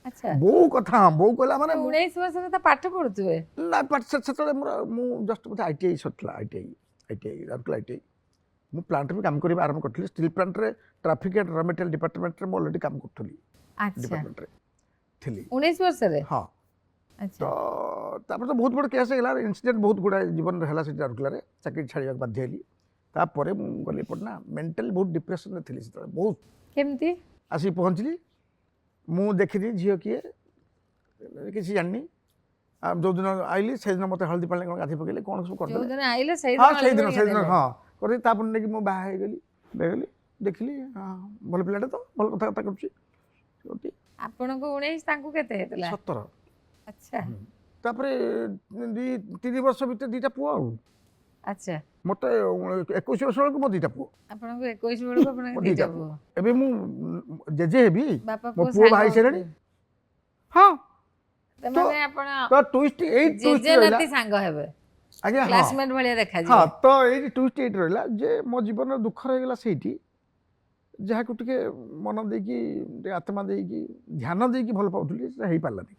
Speaker 1: ଆଚ୍ଛା
Speaker 2: ବୋଉ କଥା ହଁ ବୋଉ କହିଲା ମାନେ ମୁଁ
Speaker 1: 19 ବର୍ଷରେ ତ ପାଠ ପଢୁଥିବେ।
Speaker 2: ନା ସେତେବେଳେ ମୋର ମୁଁ ଜଷ୍ଟ ମୋତେ ITI ସରିଥିଲା ITI ରାଉରକେଲା ITI। ମୁଁ ପ୍ଲାଣ୍ଟରେ ବି କାମ କରିବା ଆରମ୍ଭ କରିଥିଲି। ଷ୍ଟିଲ୍ ପ୍ଲାଣ୍ଟରେ ଟ୍ରାଫିକ୍ ଆଣ୍ଡ ର ମେଟେରିଆଲ ଡିପାର୍ଟମେଣ୍ଟରେ ମୁଁ ଅଲରେଡ଼ି କାମ କରୁଥିଲି
Speaker 1: ଆଚ୍ଛା
Speaker 2: ଡିପାର୍ଟମେଣ୍ଟରେ ଥିଲି।
Speaker 1: 19 ବର୍ଷରେ?
Speaker 2: ହଁ ତ
Speaker 1: ଆଚ୍ଛା
Speaker 2: ତାପରେ ତ ବହୁତ ବଡ଼ କେସ୍ ହେଇଗଲା ଇନସିଡେଣ୍ଟ ବହୁତ ଗୁଡ଼ାଏ ଜୀବନରେ ହେଲା ସେଠି ରାଉରକେଲାରେ ଚାକିରି ଛାଡ଼ିବାକୁ ବାଧ୍ୟ ହେଲି। ତାପରେ ମୁଁ ଗଲି ଏପଟେ ନା ମେଣ୍ଟାଲି ବହୁତ ଡିପ୍ରେସନରେ ଥିଲି ସେତେବେଳେ ବହୁତ।
Speaker 1: କେମିତି?
Speaker 2: ଆସିକି ପହଞ୍ଚିଲି ମୁଁ ଦେଖିଲି ଝିଅ କିଏ କିଛି ଜାଣିନି। ଯେଉଁଦିନ ଆଇଲି ସେଇଦିନ ମୋତେ ହଳଦୀ ପାଣି କ'ଣ ଗାଧୋଇ ପକେଇଲେ କ'ଣ ସବୁ କରିଦେଲେ।
Speaker 1: ଯୋଉଦିନ ଆଇଲେ
Speaker 2: ହଁ
Speaker 1: ସେଇଦିନ
Speaker 2: ସେଇଦିନ ହଁ କରି ତାପରେ ନେଇକି ମୁଁ ବାହା ହେଇଗଲି ଦେଖିଲି ହଁ ଭଲ ପିଲାଟେ ତ ଭଲ କଥାବାର୍ତ୍ତା କରୁଛି।
Speaker 1: ଆପଣଙ୍କୁ 19 ତାଙ୍କୁ କେତେ ହେଇଥିଲା?
Speaker 2: 17।
Speaker 1: ଆଚ୍ଛା
Speaker 2: ତାପରେ 3 ବର୍ଷ ଭିତରେ 2ଟା ପୁଅ ଆଉ
Speaker 1: ଆଚ୍ଛା
Speaker 2: ମୋତେ 21 ବର୍ଷ ବେଳକୁ ମୋ 2ଟା ପୁଅ।
Speaker 1: ଆପଣଙ୍କୁ 21 ବେଳକୁ ଆପଣଙ୍କ
Speaker 2: ମୋ
Speaker 1: ଦିଟା
Speaker 2: ଦିଟା
Speaker 1: ପୁଅ।
Speaker 2: ଏବେ ମୁଁ ଜେଜେ ହେବି
Speaker 1: ବାପା
Speaker 2: ମୋ
Speaker 1: ପୁଅ
Speaker 2: ପୁଅ ବାହା
Speaker 1: ସାଙ୍ଗ
Speaker 2: ହେଇସାରିଲାଣି।
Speaker 1: ହଉଥିବେ।
Speaker 2: ହଁ
Speaker 1: ମାନେ ଆପଣ
Speaker 2: ତ ଟୁଇଷ୍ଟ ଏଇ ଟୁଇଷ୍ଟ
Speaker 1: ଜେଜେ
Speaker 2: ରହିଲା
Speaker 1: ନାତି ସାଙ୍ଗ ହେବେ
Speaker 2: ଆଜ୍ଞା। ହଁ
Speaker 1: କ୍ଲାସମେଟ ଭଳିଆ
Speaker 2: ହଁ
Speaker 1: ଦେଖାଯିବେ।
Speaker 2: ତ ଏଇଠି ଟୁଇଷ୍ଟ ଏଇଠି ରହିଲା ଯେ ମୋ ଜୀବନର ଦୁଃଖ ରହିଗଲା ସେଇଠି ଯାହାକୁ ଟିକେ ମନ ଦେଇକି ଟିକେ ଆତ୍ମା ଦେଇକି ଧ୍ୟାନ ଦେଇକି ଭଲ ପାଉଥିଲି ସେଟା ହେଇପାରିଲାନି।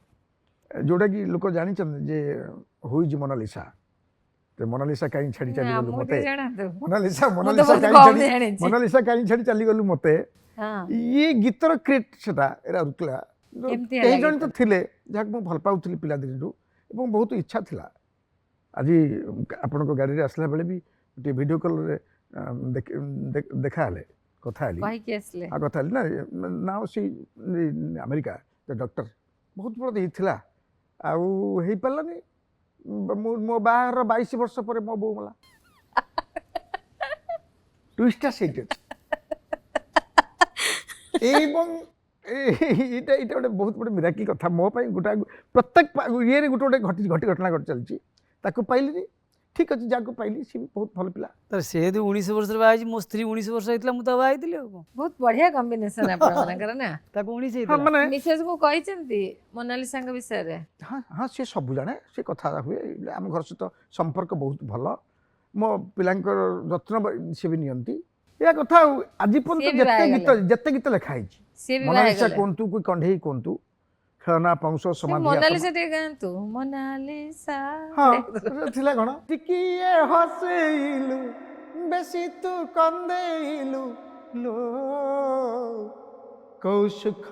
Speaker 2: ଯେଉଁଟାକି ଲୋକ ଜାଣିଛନ୍ତି ଯେ ହୋଇଛି ମୋନାଲିସା, ମୋନାଲିସା କାହିଁ ଛାଡ଼ି
Speaker 1: ନା,
Speaker 2: ଚାଲିଗଲୁ
Speaker 1: ଆମକୁ
Speaker 2: ମୋତେ,
Speaker 1: ଟିକେ ଜଣାନ୍ତୁ।
Speaker 2: ମୋନାଲିସା
Speaker 1: ମୁଁ ତ
Speaker 2: ମୋନାଲିସା
Speaker 1: ବହୁତ
Speaker 2: କାହିଁ
Speaker 1: କମ୍
Speaker 2: ଛାଡ଼ି
Speaker 1: ଜାଣିଛି।
Speaker 2: ମୋନାଲିସା କାହିଁ ଛାଡ଼ି ଚାଲିଗଲୁ ମୋତେ,
Speaker 1: ହଁ
Speaker 2: ଇଏ ଗୀତର କ୍ରିଏଟ୍ ସେଟା ଏରା ରୁଥିଲା।
Speaker 1: କେମିତି
Speaker 2: କେହି
Speaker 1: ହେଲା
Speaker 2: ଜଣେ ତ
Speaker 1: ଗୀତଟା?
Speaker 2: ଥିଲେ ଯାହାକୁ ମୁଁ ଭଲ ପାଉଥିଲି ପିଲାଦିନରୁ ଏବଂ ବହୁତ ଇଚ୍ଛା ଥିଲା। ଆଜି ଆପଣଙ୍କ ଗାଡ଼ିରେ ଆସିଲା ବେଳେ ବି ଟିକେ ଭିଡ଼ିଓ କଲ୍ରେ ଦେଖା ହେଲେ, କଥା ହେଲି
Speaker 1: କହିକି ଆସିଲେ
Speaker 2: ଆଉ କଥା ହେଲି ନା ନାଉ ସେଇ ଆମେରିକା ଡକ୍ଟର ବହୁତ ବଡ଼ ହେଇଥିଲା ଆଉ ହେଇପାରିଲାନି। ମୋ ବାହାଘର 22 ବର୍ଷ ପରେ ମୋ ବୋଉ ମଲା। ଟୁଇଷ୍ଟଟା ସେଇଠି ଅଛି ଏବଂ ଏଇଟା ଗୋଟେ ବହୁତ ବଡ଼ ମିରାକି କଥା ମୋ ପାଇଁ। ପ୍ରତ୍ୟେକ ଇଏରେ ଗୋଟେ ଘଟଣା ଘଟି ଚାଲିଛି। ତାକୁ ପାଇଲିନି, ଠିକ୍ ଅଛି, ଯାହାକୁ ପାଇଲି ସିଏ ବି ବହୁତ ଭଲ ପିଲା।
Speaker 3: ତାର ସେ ଯଦି 19 ବର୍ଷରେ ବାହା ହେଇଛି, ମୋ ସ୍ତ୍ରୀ 19 ବର୍ଷ ହେଇଥିଲା, ମୁଁ ତ ବାହା ହେଇଥିଲି ଆଉ କ'ଣ।
Speaker 1: ବହୁତ ବଢିଆ କମ୍ବିନେସନ ଆପଣମାନଙ୍କର ନା।
Speaker 3: ତାକୁ 19
Speaker 2: ହଁ
Speaker 3: ହେଇଥିଲା।
Speaker 2: ମାନେ
Speaker 1: ମିସେସ୍ କୁ କହିଛନ୍ତି ମୋନାଲିସାଙ୍କ ବିଷୟରେ?
Speaker 2: ହଁ ସେ ସବୁ ଜାଣେ, ସେ କଥା ହୁଏ, ଆମ ଘର ସହିତ ସମ୍ପର୍କ ବହୁତ ଭଲ। ମୋ ପିଲାଙ୍କର ଯତ୍ନ ସେ ବି ନିଅନ୍ତି। ଏହା କଥା ଆଉ ଆଜି
Speaker 1: ସିଏ
Speaker 2: ପର୍ଯ୍ୟନ୍ତ
Speaker 1: ବି ବାହା
Speaker 2: ଯେତେ ଗୀତ ଲେଖା ହେଇଛି,
Speaker 1: ସିଏ ବି ବାହା
Speaker 2: ମୋନାଲିସା
Speaker 1: ହେଇଗଲେ।
Speaker 2: କୁହନ୍ତୁ କି କଣ୍ଢେଇ କୁହନ୍ତୁ, ଖେଳନା ପଂଶ
Speaker 1: ସେ
Speaker 2: ସମାଧି
Speaker 1: ମୋନାଲିସା ଟିକେ ଗାଆନ୍ତୁ। ମୋନାଲିସା
Speaker 2: ହଁ ଥିଲା କ'ଣ, ଟିକିଏ ହସେଇଲୁ ବେଶୀ ତୁ କନ୍ଦେଇଲୁ ଲୋ, କୋଉ ସୁଖ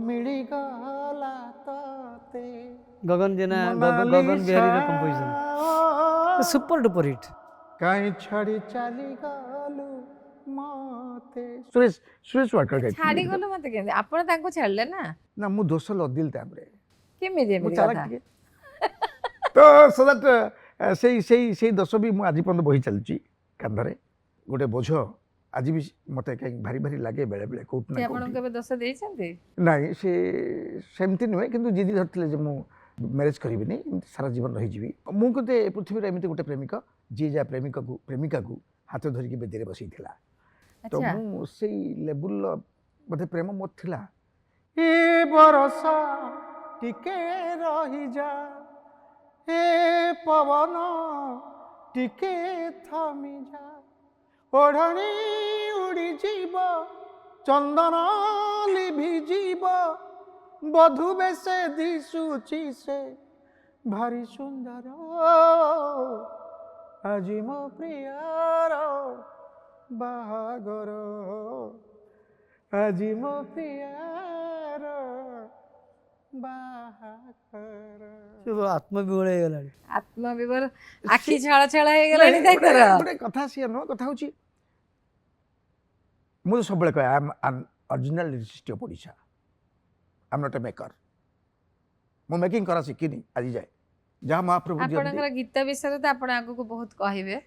Speaker 2: ମିଳିଗଲା ତତେ
Speaker 3: ଗଗନ ଜେନା, ଗଗନ
Speaker 2: ମୋନାଲିସା,
Speaker 3: ବିହାରୀର କମ୍ପୋଜିସନ, ସୁପର ଡୁପର ହିଟ୍।
Speaker 2: କାହିଁ ଛାଡ଼ି ଚାଲିଗଲୁ ମତେ। ସୁରେଶ ୱାକର ଗାଇଥିଲେ।
Speaker 1: ଛାଡିଗଲୁ ମତେ କେମିତି? ଆପଣ ତାଙ୍କୁ ଛାଡିଲେ ନା।
Speaker 2: ନା ମୁଁ ଦୋଷ ଲଦିଲି ତାପରେ,
Speaker 1: କେମିତି
Speaker 2: ମୁଁ
Speaker 1: ଏମିତି
Speaker 2: ଚାଲାକ
Speaker 1: କଥା?
Speaker 2: ଟିକେ ତ ସୋ ଦ୍ୟାଟ୍ ସେଇ ଦୋଷ ବି ମୁଁ ଆଜି ପର୍ଯ୍ୟନ୍ତ ବହି ଚାଲିଛି କାନ୍ଧରେ, ଗୋଟେ ବୋଝ। ଆଜି ବି ମୋତେ କାହିଁକି ଭାରି ଭାରି ଲାଗେ ବେଳେବେଳେ କୋଉଠି
Speaker 1: ସେ
Speaker 2: ନା
Speaker 1: ଆପଣଙ୍କୁ
Speaker 2: କୋଉଠି।
Speaker 1: କେବେ ଦୋଷ ଦେଇଛନ୍ତି?
Speaker 2: ନାଇଁ ସେ ସେମିତି ନୁହେଁ, କିନ୍ତୁ ଜିଦି ଧରିଥିଲେ ଯେ ମୁଁ ମ୍ୟାରେଜ୍ କରିବିନି, ଏମିତି ସାରା ଜୀବନ ରହିଯିବି। ମୁଁ କିନ୍ତୁ ଏ ପୃଥିବୀରେ ଏମିତି ଗୋଟେ ପ୍ରେମିକ ଯିଏ ଯାହା ପ୍ରେମିକାକୁ ହାତ ଧରିକି ବେଦିରେ ବସେଇଥିଲା। ତ
Speaker 1: ଆଚ୍ଛା,
Speaker 2: ମୁଁ ସେଇ ଲେବୁଲ୍ର ବୋଧେ ପ୍ରେମ ମୋର ଥିଲା। ଏ ବରଷ ଟିକେ ରହିଯା, ଏ ପବନ ଟିକେ ଥମିଯା, ଓଢ଼ଣୀ ଉଡ଼ିଯିବ, ଚନ୍ଦନ ଲିଭିଯିବ, ବଧୁ ବେଶେ ଦିଶୁଛି ସେ ଭାରି ସୁନ୍ଦର, ଆଜି ମୋ ପ୍ରିୟର ବାହାଘର, ଆଜି ମୋ ପ୍ରିୟର ବାହାଘର।
Speaker 3: ଆତ୍ମବିହଳ ହେଇଗଲାଣି।
Speaker 1: ଆତ୍ମବିଭୋର, ଆଖି ଛଳ ଛଳ ହେଇଗଲାଣି ତାଙ୍କର।
Speaker 2: ଗୋଟେ କଥା ସିଏ ନୁହଁ, କଥା ହଉଛି ମୁଁ ସବୁବେଳେ କହେ I am original lyricist of Odisha, I am not a maker. ମୁଁ ମେକିଂ କରା ଶିଖିନି ଆଜି ଯାଏ। ଯାହା ମହାପ୍ରଭୁ ଦିଅନ୍ତି।
Speaker 1: ଆପଣଙ୍କର ଗୀତ ବିଷୟରେ ତ ଆପଣ ଆଗକୁ ବହୁତ କହିବେ।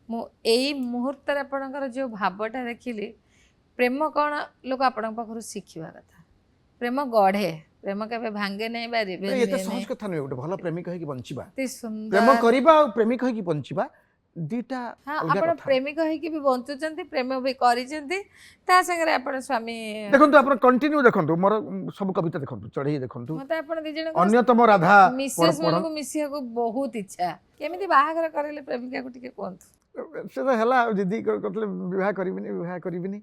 Speaker 1: ମୁଁ ଏଇ ମୁହୂର୍ତ୍ତରେ ଆପଣଙ୍କର ଯୋଉ ଭାବଟା ଦେଖିଲି, ପ୍ରେମ କ'ଣ ଲୋକ ଆପଣଙ୍କ ପାଖରୁ ଶିଖିବା କଥା। ପ୍ରେମ ଗଢ଼େ, ପ୍ରେମ କେବେ ଭାଙ୍ଗେ ନାହିଁ ବା ରିଭେଞ୍ଜ
Speaker 2: ଏତେ
Speaker 1: ନିଏ
Speaker 2: ସହଜ
Speaker 1: ନାହିଁ।
Speaker 2: କଥା ନୁହେଁ ଗୋଟେ ଭଲ ପ୍ରେମିକ ହେଇକି ବଞ୍ଚିବା।
Speaker 1: ଅତି
Speaker 2: ପ୍ରେମ
Speaker 1: ସୁନ୍ଦର।
Speaker 2: କରିବା ଆଉ ପ୍ରେମିକ ହେଇକି ବଞ୍ଚିବା ଦିଟା
Speaker 1: ହଁ,
Speaker 2: ଅଲଗା
Speaker 1: ଆପଣ
Speaker 2: କଥା।
Speaker 1: ପ୍ରେମିକ ହେଇକି ବି ବଞ୍ଚୁଛନ୍ତି, ପ୍ରେମ ବି କରିଛନ୍ତି, ତା ସାଙ୍ଗରେ ଆପଣ ସ୍ୱାମୀ।
Speaker 2: ଦେଖନ୍ତୁ ଆପଣ କଣ୍ଟିନ୍ୟୁ ଦେଖନ୍ତୁ ମୋର ସବୁ କବିତା ଦେଖନ୍ତୁ, ଚଢ଼େଇ ଦେଖନ୍ତୁ,
Speaker 1: ମତେ ଆପଣ ଦି ଜଣଙ୍କ
Speaker 2: ଅନ୍ୟତମ ରାଧା
Speaker 1: ମିସେସ୍ ମାନଙ୍କୁ ମିଶିବାକୁ ବହୁତ ଇଚ୍ଛା। କେମିତି ବାହାଘର କରେଇଲେ ପ୍ରେମିକାକୁ ଟିକେ କୁହନ୍ତୁ।
Speaker 2: ସେ ତ ହେଲା ଆଉ ଜିଦି କରିଥିଲେ ବିବାହ କରିବିନି,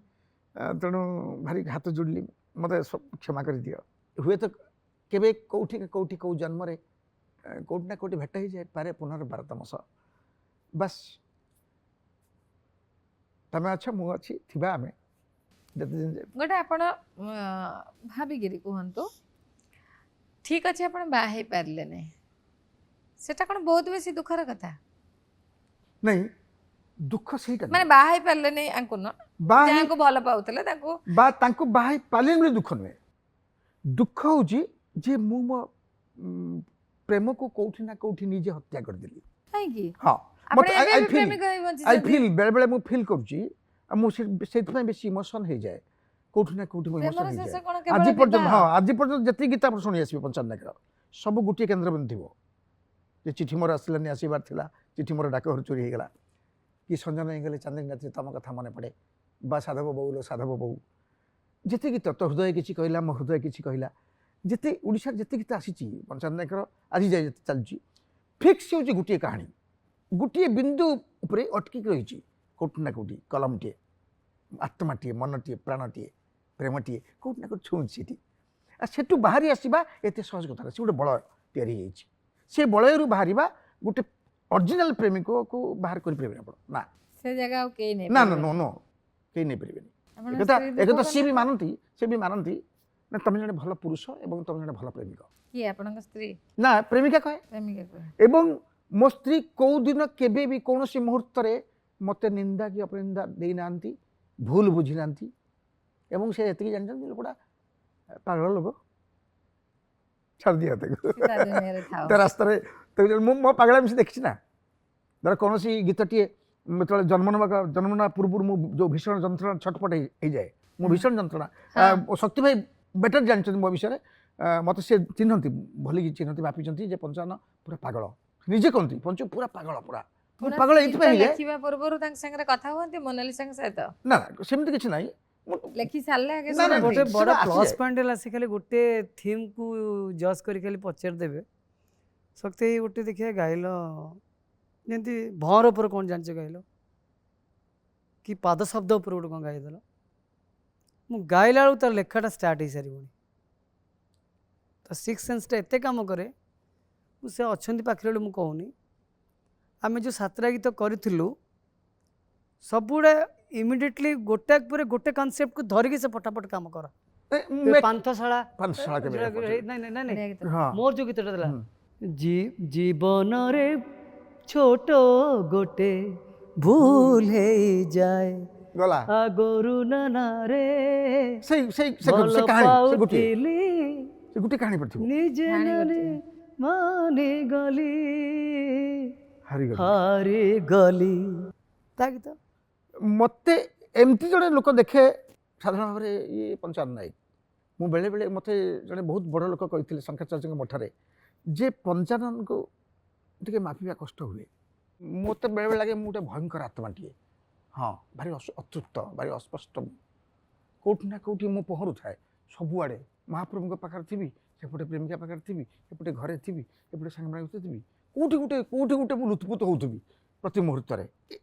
Speaker 2: ତେଣୁ ଭାରି ହାତ ଯୋଡ଼ିଲି, ମୋତେ କ୍ଷମା କରିଦିଅ। ହୁଏତ କେବେ କୋଉଠି କୋଉ ଜନ୍ମରେ କୋଉଠି ନା କୋଉଠି ଭେଟ ହେଇଯାଇପାରେ ପୁନର୍ବାର ତମ ସହ। ବାସ୍ ତମେ ଅଛ, ମୁଁ ଅଛି, ଥିବା ଆମେ ଯେତେ ଦିନ ଯାଏ।
Speaker 1: ଗୋଟେ ଆପଣ ଭାବିକିରି କୁହନ୍ତୁ, ଠିକ୍ ଅଛି ଆପଣ ବାହା ହେଇପାରିଲେ ନାହିଁ, ସେଟା କ'ଣ ବହୁତ ବେଶୀ ଦୁଃଖର କଥା?
Speaker 2: ନାଇଁ ଦୁଃଖ ସେଇଟା
Speaker 1: ମାନେ
Speaker 2: ନୁହେଁ।
Speaker 1: ବାହା ହେଇପାରିଲେ ନାହିଁ ଆଙ୍କୁ ନୁହଁ,
Speaker 2: ବାହା ହେଇ
Speaker 1: ଯାହାଙ୍କୁ ଭଲ ପାଉଥିଲେ ତାଙ୍କୁ।
Speaker 2: ତାଙ୍କୁ ବାହା ହେଇ ପାରିଲେନି ବୋଲି ଦୁଃଖ ନୁହେଁ। ଦୁଃଖ ହେଉଛି ଯେ ମୁଁ ମୋ ପ୍ରେମକୁ କୋଉଠି ନା କୋଉଠି ନିଜେ ହତ୍ୟା କରିଦେଲି।
Speaker 1: କାହିଁକି?
Speaker 2: ହଁ,
Speaker 1: ଆପଣ ଏବେ ବି ପ୍ରେମିକ ହେଇ
Speaker 2: ଆଇ
Speaker 1: ବଞ୍ଚିଛନ୍ତି।
Speaker 2: ଫିଲ୍ ବେଳେବେଳେ ମୁଁ ଫିଲ୍ କରୁଛି, ଆଉ ମୁଁ ସେଇଥିପାଇଁ ବେଶୀ ଇମୋସନ୍ ହେଇଯାଏ। କୋଉଠି ନା କୋଉଠି ମୁଁ
Speaker 1: ପ୍ରେମର
Speaker 2: ଇମୋସନ୍
Speaker 1: ଶେଷ
Speaker 2: ହେଇଯାଏ।
Speaker 1: କ'ଣ କେବଳ
Speaker 2: ଆଜି ପର୍ଯ୍ୟନ୍ତ,
Speaker 1: ବିବାହ?
Speaker 2: ହଁ ଆଜି ପର୍ଯ୍ୟନ୍ତ ଯେତିକି ଗୀତ ଆପଣ ଶୁଣି ଆସିବେ ପଞ୍ଚାୟତ ନାୟକର ସବୁ ଗୋଟିଏ କେନ୍ଦ୍ରବିନ୍ଦୁ ଥିବ। ଯେ ଚିଠି ମୋର ଆସିଲାନି, ଆସିବାର ଥିଲା, ଚିଠି ମୋର ଡାକ ଘରୁ ଚୋରି ହେଇଗଲା, କି ସଞ୍ଜନ ହେଇଗଲେ ଚାନ୍ଦିନୀ ରାତିରେ ତମ କଥା ମନେ ପଡ଼େ, ବା ସାଧବ ବୋଉ ଲୋ ସାଧବ ବୋଉ, ଯେତେ ଗୀତ, ତୋ ହୃଦୟ କିଛି କହିଲା, ମୋ ହୃଦୟ କିଛି କହିଲା, ଯେତେ ଓଡ଼ିଶାରେ ଯେତେ ଗୀତ ଆସିଛି ପଞ୍ଚାୟତ ନାୟକର ଆଜି ଯାଏ ଯେତେ ଚାଲିଛି, ଫିକ୍ସ ହେଉଛି ଗୋଟିଏ କାହାଣୀ, ଗୋଟିଏ ବିନ୍ଦୁ ଉପରେ ଅଟକିକି ରହିଛି କୋଉଠି ନା କୋଉଠି କଲମଟିଏ, आत्माटीए मनटीए प्राणटीए प्रेमटीए कौट ना कौट छुँची सेठू बाहरी आसवा एत सहज कथा से गोटे बल या से बलयरू बाहर गोटे ओरिजिनल प्रेमिक को बाहर कर पारे आप ना
Speaker 1: से जगह के नहीं
Speaker 2: ना ना नो नो कहीं नहीं पारे एक सी भी मानती ना तुम जन भल पुरुष और तुम जन भल प्रेमिक
Speaker 1: किए आपन स्त्री
Speaker 2: ना प्रेमिका कहे
Speaker 1: प्रेमिका कहे
Speaker 2: एवं मो स्त्री कौ दिन केबे भी कौन सी मुहूर्त मत निंदा कि अपनिंदा देना भूल बुझी ना एवं से ये जानते लोकटा पागल लोक छाड़ दिया
Speaker 1: सीधा दुनिया रे थाओ
Speaker 2: तो रास्ता तो मो पागल से देखी ना धर कौन सी गीतटीए जो जन्मना पूर्व मु जो भीषण जंत्रणा छटपट हो जाए मो भीषण जंत्रणा शक्ति भाई बेटर जानते मो विषय मत से चिन्हती भल चिन्हती मापी पंचान पूरा पागल निजे कहती पंचु पूरा पागल पूरा पागल ये
Speaker 1: लेखिबा पूर्वरु तांग संगे कथा होंती मोनालिसा सहित
Speaker 2: ना सेमती किसी ना
Speaker 1: लेखि सारले आगे
Speaker 2: ना, ना,
Speaker 3: गोटे
Speaker 2: ठीक,
Speaker 3: बड़
Speaker 2: सेटा
Speaker 3: प्लस
Speaker 2: आसीजाए।
Speaker 3: पॉइंट है खाली गोटे थीम को जज करी खाली पचार देबे शक्ति गोटे देखिए गाइल जमी भर उपर कौन जान गाइल कि पाद शब्द उपर गोटे कौन गाईदेल मु गाइला तार लेखाटा स्टार्ट हो सारी तो सिक्स सेन्सटा एत कम कै से अच्छा पाखे मुझे कहूनी आम जो सातटा गीत करूँ सबुड़ा इमिडिएटली गोटे पर गोटे कनसेप्ट को धरिकी से फटाफट काम कर पांथशाला
Speaker 2: पांथशाला के मेरा
Speaker 3: नहीं नहीं नहीं नहीं
Speaker 2: हाँ
Speaker 3: मोर जो गीतटा देला जीवन रे छोट गोटे भूल हे जाए
Speaker 2: गला
Speaker 3: आगोरु ना रे
Speaker 2: से
Speaker 3: भल
Speaker 2: कहानी से गुटी
Speaker 3: पाउथिली
Speaker 2: से गुटी कहानी पर थी
Speaker 3: निजे
Speaker 1: कहानी
Speaker 3: नानी
Speaker 1: गोटे।
Speaker 3: माने गली
Speaker 2: हारी गली
Speaker 3: हारे गली ता गीत
Speaker 2: मते एमती जड़े लोक देखे साधारण भाव ये पंचायत नायक मु बेले बेले मते जड़े बहुत बड़ लोक कहते शंकराचार्य मठरे जे पंचानन को टे मापिया कष्ट हुए मत बेले बेले लगे मुझे भयंकर आत्माटीए हाँ भारी अतृप्त भारी अस्पष्ट कौटी ना कौटी मु पहरु थाए सबुआड़े महाप्रभु पाखे थी सेपटे प्रेमिका पाखे थी एपटे घरे थी एपटे सांग थी कौटी गोटे गोटे मुझे लुत्पुत होउथबी प्रति मुहूर्त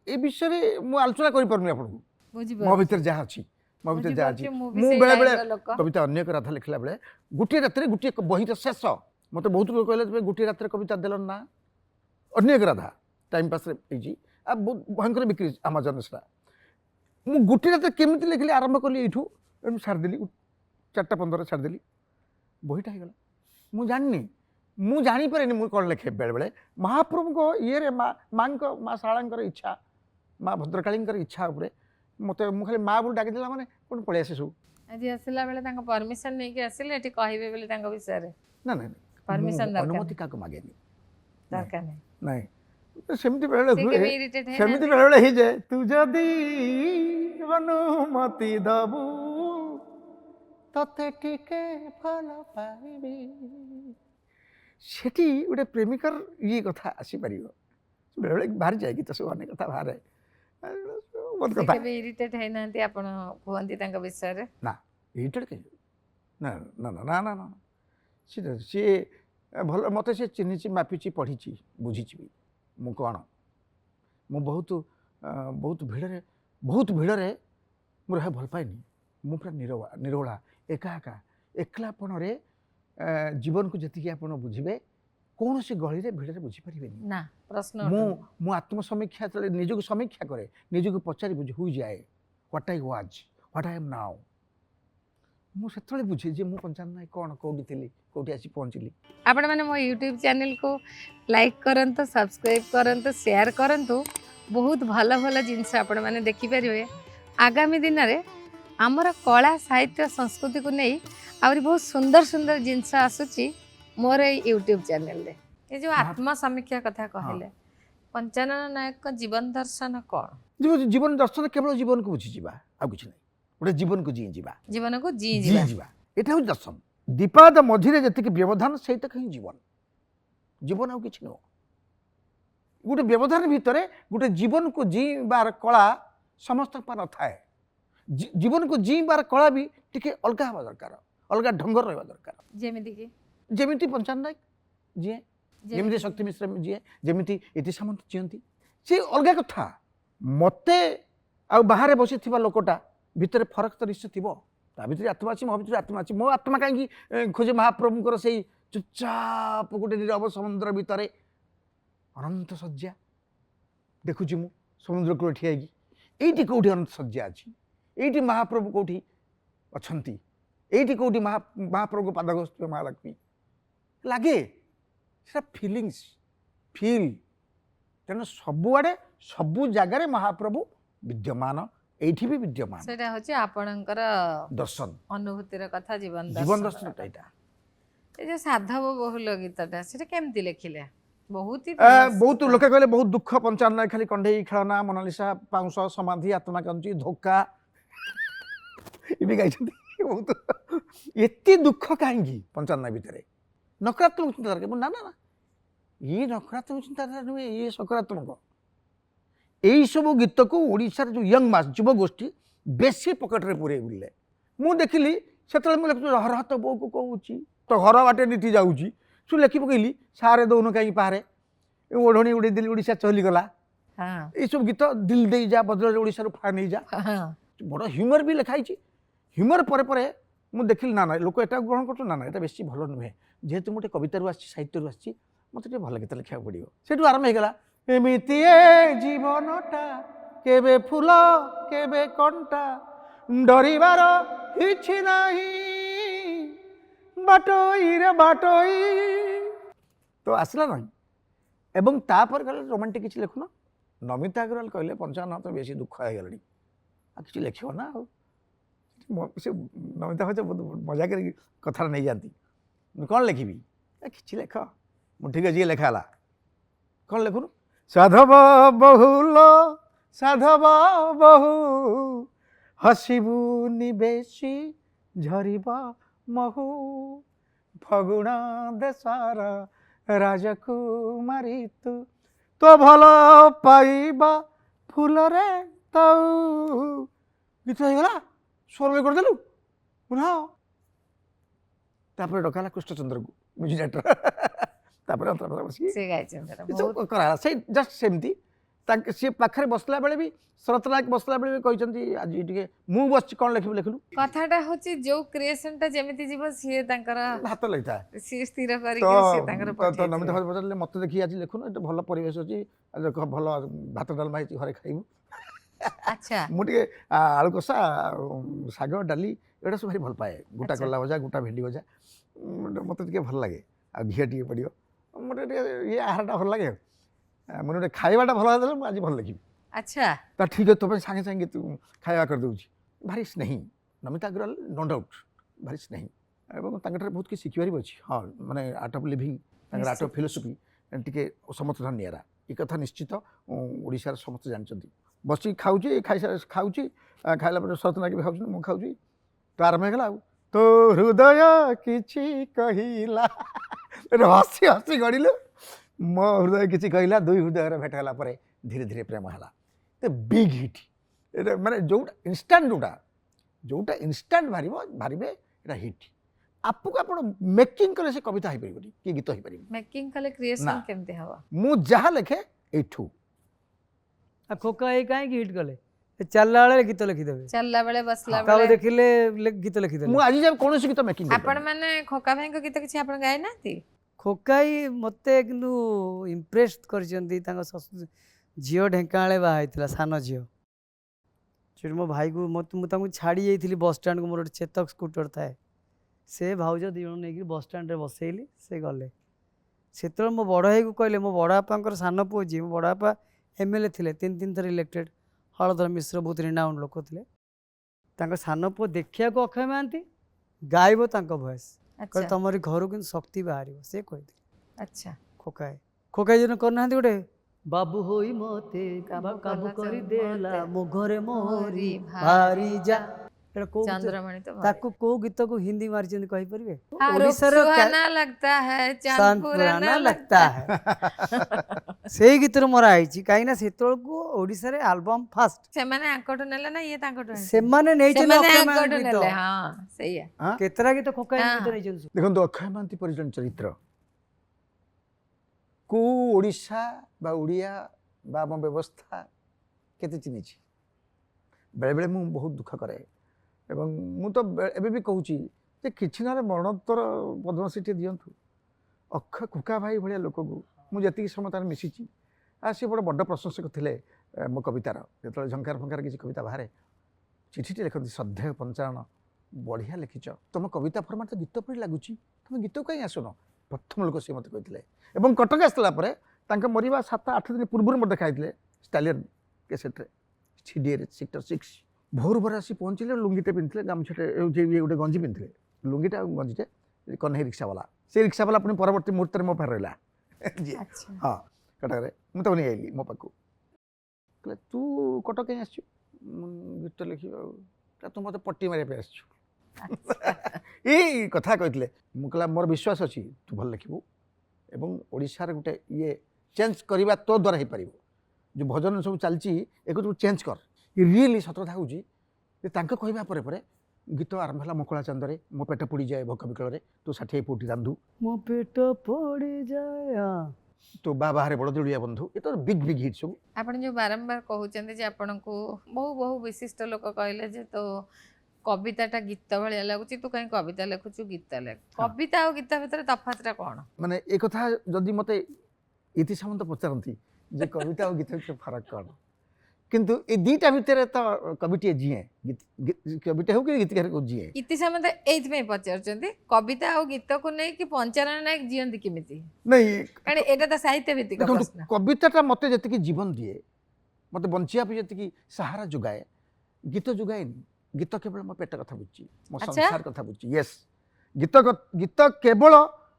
Speaker 2: ए विषय मु आलोचना कर पारुनी आपको
Speaker 1: बुझी
Speaker 2: मो भीतर जहाँ अच्छी मो भीतर जहाँ अच्छी मु बेले बेले कविता अन्य राधा लिखला बेले गोटे रात गोटे बही शेष मत बहुत लोग कहले गोटे रात कविता देलन ना अन्य राधा टाइम पास बहुत भयंकर बिक्री आमाजन से मु गोटे रात केमी लिखली आरंभ कली ये छाड़देली 4:15 छाड़देली बहीटा होगा मु जानी मु जानीपारे मुझे कौन लिखे बेले बेले महाप्रभु को ये माँ शाला इच्छा माँ भद्रकाली इच्छा उपर मत मुझे माँ बोल डाकिदेला मैंने कौन पलि आसे सब
Speaker 1: आज आसला बेले तांका परमिशन नहीं के आसिले एठी कहबे बेले तांका विषय रे
Speaker 2: ना ना
Speaker 1: परमिशन दरकार
Speaker 2: अनुमति क्या मागेनी
Speaker 1: दरकार नहीं
Speaker 2: नहीं सेमती बेले
Speaker 1: से
Speaker 2: हुए
Speaker 1: के इरिटेट है
Speaker 2: सेमती बेले बेले ही जाए तू जदी अनुमति दबू तते टिके फल पाइबी सेठी गोटे प्रेमिकर ये कथा आसीपर बेले बेले बाहर जाए गीत सब अनेक कथा बाहर बहुत कथा
Speaker 1: के इरिटेट है नांती आपण कहंती तांका विषय रे
Speaker 2: ना इरिटेट कहीं ना ना ना ना ना ना सी भल मत सी चिन्ह मापी पढ़ी बुझी भी मु कौन मु बहुत भिड़े मु रहा भल पाएनि मु पूरा निरोला एका एका एकलापण जीवन को जी आप बुझे कौन सी गली रे भिड़े बुझीपारे
Speaker 1: ना प्रश्न
Speaker 2: मु आत्मसमीक्षा निज को समीक्षा करे निज को पचारि बुझे हुई जाए what I was what I am now मुझे बुझे जे मु पंचायत नायक कौन कौटी थी कौटी आसी पहुँचली
Speaker 1: आपण माने मो यूट्यूब चैनल को लाइक करंतु सब्सक्राइब करंतु शेयर करंतु बहुत भल भल जिनस आपण माने देखि परिबे आगामी दिन रे हमर कला साहित्य संस्कृति को नहीं आउरी बहुत सुंदर सुंदर जिनस आसुची मोर यूट्यूब चैनल रे ये जो आत्म समीक्षा कथा कहले पंचानन नायक का जीवन दर्शन कौन
Speaker 2: जीवन दर्शन केवल जीवन को बुझी जीवा आ कुछ नहीं गोटे जीवन को जी जीवा
Speaker 1: जीवन को जी
Speaker 2: जी
Speaker 1: जीवा
Speaker 2: जीवा एटा हूँ दर्शन दीपाद मझिरे जतिक व्यवधान से ही जीवन जीवन आउ किछि न गोटे व्यवधान भितर गोटे जीवन को जीवार कला समस्त न थाए जीवन को जीवार कला भी टिके अलग हवा दरकार अलग ढंगर रहा दरकार
Speaker 1: जेमिति की
Speaker 2: जेमिति पंचायत नायक जीए जेमिति शक्ति मिश्र जीए जेमिति इति सामंत जीवंती से अलग कथा मते आ बाहर बसी लोकटा ଭିତରେ ଫରକ ତ ନିଶ୍ଚୟ ଥିବ। ତା ଭିତରେ ଆତ୍ମା ଅଛି, ମୋ ଭିତରେ ଆତ୍ମା ଅଛି। ମୋ ଆତ୍ମା କାହିଁକି ଖୋଜେ ମହାପ୍ରଭୁଙ୍କର ସେଇ ଚୁପଚାପ ଗୋଟେ ନିରବ ସମୁଦ୍ର ଭିତରେ ଅନନ୍ତ ଶଯ୍ୟା ଦେଖୁଛି ମୁଁ ସମୁଦ୍ର କୂଳ ଠିଆ ହେଇକି। ଏଇଠି କୋଉଠି ଅନନ୍ତ ଶଯ୍ୟା ଅଛି, ଏଇଠି ମହାପ୍ରଭୁ କୋଉଠି ଅଛନ୍ତି, ଏଇଠି କୋଉଠି ମହାପ୍ରଭୁଙ୍କ ପାଦ ଘଷୁଥିବେ ମହାଲକ୍ଷ୍ମୀ ଲାଗେ। ସେଟା ଫିଲିଙ୍ଗସ୍ ଫିଲ୍। ତେଣୁ ସବୁଆଡ଼େ ସବୁ ଜାଗାରେ ମହାପ୍ରଭୁ ବିଦ୍ୟମାନ, ଏଇଠି ବି ବିଦ୍ୟମାନ।
Speaker 1: ସେଟା ହଉଛି ଆପଣଙ୍କର
Speaker 2: ଦର୍ଶନ,
Speaker 1: ଅନୁଭୂତିର କଥା, ଜୀବନ
Speaker 2: ଦର୍ଶନ ଏଇଟା।
Speaker 1: ଏ ଯୋଉ ସାଧବ ବହୁଲ ଗୀତଟା ସେଟା କେମିତି ଲେଖିଲେ? ବହୁତ
Speaker 2: ଲୋକେ କହିଲେ ବହୁତ ଦୁଃଖ, 95 ଖାଲି କଣ୍ଢେଇ ଖେଳନା, ମୋନାଲିସା, ପାଉଁଶ, ସମାଧି, ଆତ୍ମା କାଞ୍ଚି, ଧୋକା ଏବେ ଗାଇଛନ୍ତି। ବହୁତ ଏତେ ଦୁଃଖ କାହିଁକି 95 ଭିତରେ? ନକାରାତ୍ମକ ଚିନ୍ତାଧାରା। ନା ନା ନା, ଇଏ ନକାରାତ୍ମକ ଚିନ୍ତାଧାରା ନୁହେଁ, ଇଏ ସକାରାତ୍ମକ। ଏଇସବୁ ଗୀତକୁ ଓଡ଼ିଶାର ଯେଉଁ ୟଙ୍ଗ ମାସ୍ ଯୁବଗୋଷ୍ଠୀ ବେଶୀ ପକେଟରେ ପୁରେଇ ବୁଲିଲେ। ମୁଁ ଦେଖିଲି ସେତେବେଳେ ମୁଁ ଲେଖୁଛି ରହ ତ ବୋଉକୁ କହୁଛି, ତ ଘର ବାଟେ ନିତି ଯାଉଛି, ତୁ ଲେଖି ପକେଇଲି ସାରେ ଦଉନ କାହିଁକି ପାହାରେ, ଓଢ଼ଣୀ ଉଡ଼େଇ ଦେଲି ଓଡ଼ିଶା ଚଲିଗଲା। ଏଇସବୁ ଗୀତ, ଦିଲ ଦେଇ ଯା ବଦଳରେ ଓଡ଼ିଶାରୁ ଫା ନେଇଯା, ବଡ଼ ହ୍ୟୁମର ବି ଲେଖା ହେଇଛି। ହ୍ୟୁମର ପରେ ପରେ ମୁଁ ଦେଖିଲି ନା ନା ଲୋକ ଏଟା ଗ୍ରହଣ କରୁଛୁ, ନା ନା ଏଟା ବେଶୀ ଭଲ ନୁହେଁ। ଯେହେତୁ ମୁଁ ଗୋଟେ କବିତାରୁ ଆସିଛି, ସାହିତ୍ୟରୁ ଆସିଛି, ମୋତେ ଟିକେ ଭଲ ଗୀତ ଲେଖିବାକୁ ପଡ଼ିବ। ସେଇଠୁ ଆରମ୍ଭ ହେଇଗଲା, ଏମିତି ଏ ଜୀବନଟା କେବେ ଫୁଲ କେବେ କଣ୍ଟା, ଡରିବାର କିଛି ନାହିଁ ବାଟୋଇରେ ବାଟୋଇ। ତ ଆସିଲା ନାହିଁ। ଏବଂ ତାପରେ କହିଲେ ରୋମାଣ୍ଟିକ କିଛି ଲେଖୁନ। ନମିତା ଅଗ୍ରୱାଲ କହିଲେ 55 ତ ବେଶୀ ଦୁଃଖ ହେଇଗଲାଣି, ଆଉ କିଛି ଲେଖିବ ନା। ଆଉ ସେ ନମିତା ଭାଇ ବହୁତ ମଜା କରିକି କଥାଟା ନେଇଯାଆନ୍ତି। ମୁଁ କ'ଣ ଲେଖିବି? କିଛି ଲେଖ। ମୁଁ ଠିକ୍ ଅଛି, ଲେଖା ହେଲା। କ'ଣ ଲେଖୁନୁ? ସାଧବ ବହୁଲ ସାଧବ ବହୁ, ହସିବୁ ନିବେଶୀ ଝରିବ ମହୁ, ଫଗୁଣ ଦେଶର ରାଜକୁମାରୀ ତୁ, ତୋ ଭଲ ପାଇବା ଫୁଲରେ ତାଉ। ଗୀତ ହେଇଗଲା, ସ୍ୱର କରିଦେଲୁ। ହଁ, ତାପରେ ଡକା ହେଲା କୃଷ୍ଣଚନ୍ଦ୍ରକୁ, ମ୍ୟୁଜିକ୍ ଡାଇରେକ୍ଟର। ତାପରେ ବସିକି କରାହେଲା। ସେଇ ଜଷ୍ଟ ସେମିତି ସିଏ ପାଖରେ ବସିଲା ବେଳେ ବି, ଶରତ ନାୟକ ବସିଲା ବେଳେ ବି କହିଛନ୍ତି ଆଜି ଟିକେ ମୁଁ ବସିଛି, କ'ଣ ଲେଖିବୁ ଲେଖିଲୁ।
Speaker 1: କଥାଟା ହଉଛି ଯୋଉ କ୍ରିଏସନଟା ଯେମିତି ଯିବ ସିଏ ତାଙ୍କର
Speaker 2: ହାତ ଲେଖିଥାଏ,
Speaker 1: ସିଏ ସ୍ଥିର କରିକି ସିଏ ତାଙ୍କର
Speaker 2: ନମିତା ଭାଇ ପଚାରିଲେ ମୋତେ ଦେଖି ଆଜି ଲେଖୁନ, ଏଟା ଭଲ ପରିବେଶ ଅଛି, ଭଲ ଭାତ ଡାଲମା ହେଇଛି, ଘରେ ଖାଇବୁ।
Speaker 1: ଆଚ୍ଛା,
Speaker 2: ମୁଁ ଟିକେ ଆଳୁ କଷା, ଶାଗ, ଡାଲି ଏଗୁଡ଼ା ସବୁ ଭାରି ଭଲ ପାଏ। ଗୋଟା କଲା ଭଜା, ଗୋଟା ଭେଣ୍ଡି ଭଜା ମୋତେ ଟିକେ ଭଲ ଲାଗେ। ଆଉ ଘିଅ ଟିକେ ପଡ଼ିବ, ମୋତେ ଟିକେ ଇଏ ଆହାରଟା ଭଲ ଲାଗେ। ମୁଁ ଗୋଟେ ଖାଇବାଟା ଭଲ ହେଲେ ମୁଁ ଆଜି ଭଲ ଲେଖିବି।
Speaker 1: ଆଚ୍ଛା,
Speaker 2: ତା ଠିକ୍ ଅଛି, ତୋ ପାଇଁ ସାଙ୍ଗେ ସାଙ୍ଗେ ତୁ ଖାଇବା କରିଦେଉଛି। ଭାରି ସ୍ନେହୀ ନମିତା ଅଗ୍ରୱାଲ, ନୋ ଡାଉଟ୍ ଭାରି ସ୍ନେହୀ। ଏବଂ ତାଙ୍କଠାରେ ବହୁତ କିଛି ଶିଖିବାର ବି ଅଛି। ହଁ, ମାନେ ଆର୍ଟ ଅଫ୍ ଲିଭିଂ, ତାଙ୍କର ଆର୍ଟ ଅଫ୍ ଫିଲୋସଫି ଟିକେ ସମସ୍ତଙ୍କଠାରୁ ନିଆରା। ଏ କଥା ନିଶ୍ଚିତ ଓଡ଼ିଶାର ସମସ୍ତେ ଜାଣିଛନ୍ତି। ବସିକି ଖାଉଛି, ଖାଉଛି, ଖାଇଲା ପରେ ଶରତ ନାୟକ ବି ଖାଉଛନ୍ତି, ମୁଁ ଖାଉଛି। ତ ଆରମ୍ଭ ହେଇଗଲା, ଆଉ ତୋ ହୃଦୟ କିଛି କହିଲା, ହସି ହସି ଗଡ଼ିଲୁ। ମୋ ହୃଦୟ କିଛି କହିଲା, ଦୁଇ ହୃଦୟର ଭେଟ ହେଲା ପରେ ଧୀରେ ଧୀରେ ପ୍ରେମ ହେଲା। Big hit. ଏଇଟା ମାନେ ଯୋଉଟା ଇନଷ୍ଟାଣ୍ଟ, ଯୋଉଟା ଇନଷ୍ଟାଣ୍ଟ ବାହାରିବେ ଏଇଟା ହିଟ୍। ଆପକୁ ଆପଣ ମେକିଂ କଲେ ସେ କବିତା ହେଇପାରିବନି, କି ଗୀତ ହେଇପାରିବନି।
Speaker 1: ମେକିଂ କଲେ କ୍ରିଏସନ କେମିତି ହବ? ମୁଁ
Speaker 2: ଯାହା ଲେଖେ ଏଇଠୁ।
Speaker 3: ଖୋକା ଏଇ କାହିଁକି ହିଟ୍ କଲେ? ଚାଲିଲା ବେଳେ ଗୀତ ଲେଖିଦେବେ,
Speaker 1: ଚାଲିଲା ବେଳେ ବସିଲା
Speaker 3: ତାକୁ
Speaker 1: ବେଳେ
Speaker 3: ଦେଖିଲେ ଗୀତ ଲେଖିଦେବେ।
Speaker 2: ମୁଁ ଆଜି ଯାଏ କୌଣସି ଗୀତ ମେକିଂ କରିନି।
Speaker 1: ଆପଣ ମାନେ ଖୋକା ଭାଇଙ୍କ ଗୀତ କିଛି ଆପଣ ଗାଇନାହାନ୍ତି?
Speaker 3: ଖୋକାଇ ମୋତେ କିନ୍ତୁ ଇମ୍ପ୍ରେସ୍ କରିଛନ୍ତି। ତାଙ୍କ ଝିଅ ଢେଙ୍କାନାଳରେ ବାହା ହେଇଥିଲା, ସାନ ଝିଅ। ସେଠି ମୋ ଭାଇକୁ ମୁଁ ତାଙ୍କୁ ଛାଡ଼ି ଯାଇଥିଲି ବସଷ୍ଟାଣ୍ଡକୁ, ମୋର ଗୋଟେ ଚେତକ ସ୍କୁଟର ଥାଏ। ସେ ଭାଉଜ ଦୁଇ ଜଣ ନେଇକି ବସଷ୍ଟାଣ୍ଡରେ ବସେଇଲି, ସେ ଗଲେ। ସେତେବେଳେ ମୋ ବଡ଼ ଭାଇକୁ କହିଲେ, ମୋ ବଡ଼ ବାପାଙ୍କର ସାନ ପୁଅ ଯିଏ, ମୋ ବଡ଼ ବାପା MLA ଥିଲେ, 3 ଥର ଇଲେକ୍ଟେଡ଼, ହଳଧର ମିଶ୍ର ବହୁତ ରିନାଉଣ୍ଡ ଲୋକ ଥିଲେ। ତାଙ୍କ ସାନ ପୁଅ ଦେଖିବାକୁ ଅକ୍ଷୟ ମହାନ୍ତି, ଗାଇବ ତାଙ୍କ ଭଏସ୍। କହିଲେ ତମରି ଘରୁ କିନ୍ତୁ ଶକ୍ତି ବାହାରିବ, ସେ କହିଥିଲେ।
Speaker 1: ଆଚ୍ଛା,
Speaker 3: ଖୋକାଇ ଜଣ କରିନାହାନ୍ତି ଗୋଟେ, ବାବୁ ହୋଇ ମତେ କାବୁ କରିଦେଲା ମୁଘରେ ମୋରି ଭାରି ଯା,
Speaker 1: ଚନ୍ଦ୍ରମଣି ତ
Speaker 3: ତାକୁ କୋଉ ଗୀତକୁ ହିନ୍ଦୀ ମାରିଛନ୍ତି କହିପାରିବେ?
Speaker 1: ଓଡ଼ିଶାର ଲାଗତା ହୈ ଚାંદ ପୁରାନା
Speaker 3: ଲାଗତା ହୈ, ସେଇ ଗୀତରୁ ମରା ହେଇଛି। କାହିଁକିନା ସେତେବେଳକୁ ଓଡ଼ିଶାରେ ଆଲବମ୍ ଫାଷ୍ଟ
Speaker 1: ସେମାନେ ଆଙ୍କଠୁ ନେଲେ ନା ଇଏ ତାଙ୍କଠୁ?
Speaker 3: ସେମାନେ ନେଇଛନ୍ତି
Speaker 1: ଆଙ୍କଠୁ ନେଲେ। ହଁ, ସେଇଆ।
Speaker 3: କେତେଟା ଗୀତ ଖୋକାଇ ଗୀତ ନେଇଛନ୍ତି।
Speaker 2: ଦେଖନ୍ତୁ, ଅକ୍ଷୟ ମହାନ୍ତି ପରି ଜଣେ ଚରିତ୍ର କୁ ଓଡ଼ିଶା ବା ଓଡ଼ିଆ ବା ଆମ ବ୍ୟବସ୍ଥା କେତେ ଚିହ୍ନିଛି। बेले बेले मु बहुत दुख करे एवं मु तो एबे भी कहूची जे किछि ना मरणोत्तर पद्मश्री दियंतु अक्ष कुका भाई भाया लोक को मुझे समय तार मिशिची आ सी बड़ बड़ प्रशंसक थे मो कवितार जो झंकार फंकार किसी कविता बाहर चिठीटे लिखती श्रद्धेय पंचायन बढ़िया लिखिच तुम कविता फर्माट तो गीत पढ़ी लगुच तुम गीत कहीं आसुन प्रथम लोक सी मत कहते कटक आसला मरवा 7-8 दिन पूर्व मत देखा स्टालियन केसेट्रे सीडीए सेक्टर 6 भोर भोर आसी पहुँचले लुंगीटे पिंधे गामछाटे गोटे गंजी पिंधे लुंगीटा गंजीटे कन्हई रिक्सावाला से रिक्सावाला पुणी परवर्त मुहूर्त में मो पार रहा हाँ कटक मुझे नहीं आईली मो पाक कहले तू कटक कहीं आसु गीत लिखा तू मत पट्टी मारे आसु ये कथा कहते मुझे मोर विश्वास अच्छी तू भल लिखबू एवं ओडिशार गोटे ये चेंज करवा तो द्वारा हो पार जो भजन सब चलती एक चेंज कर रियली सत कथा हूँ कहवा पर गीत आरंभ है मकड़ा चंदरे मो पेट पड़ी जाए भोक विकल तू 60 फुटी रांधु
Speaker 3: मो पेट पड़ी जाए
Speaker 2: तो बाहर बड़ जोड़िया बंधु ये तो बिग बिग हिट सब
Speaker 1: आपण जो बारंबार कहते जे आपण को बहु बहु विशिष्ट लोक कहले जे तो कविताटा गीत भाया लगुच तू कहीं कविता लिखुचु गीत लिख कविता और गीत भितर तफातटा कौन
Speaker 2: माने एक कथा जदि मते इति सामंत पचारती जे कविता और गीत भितर फरक कौन किंतु ए दीटा भितर तो कविटे जीए कविटे हो कि गीतकार को जीए
Speaker 1: इति सामंत एथ में पचारचंदी कविता और गीत को नहीं कि पंचानन नायक जीवंती केमिति
Speaker 2: नहीं
Speaker 1: कारण एटा तो साहित्य भित्तिक प्रश्न
Speaker 2: कविताटा मते जति जीवन दिए मते बंचिया पे जति सहारा जुगाए गीत जुगाएनी गीत केवल मो पेट कथा बुझी मो संसार कथा बुझी यस गीत केवल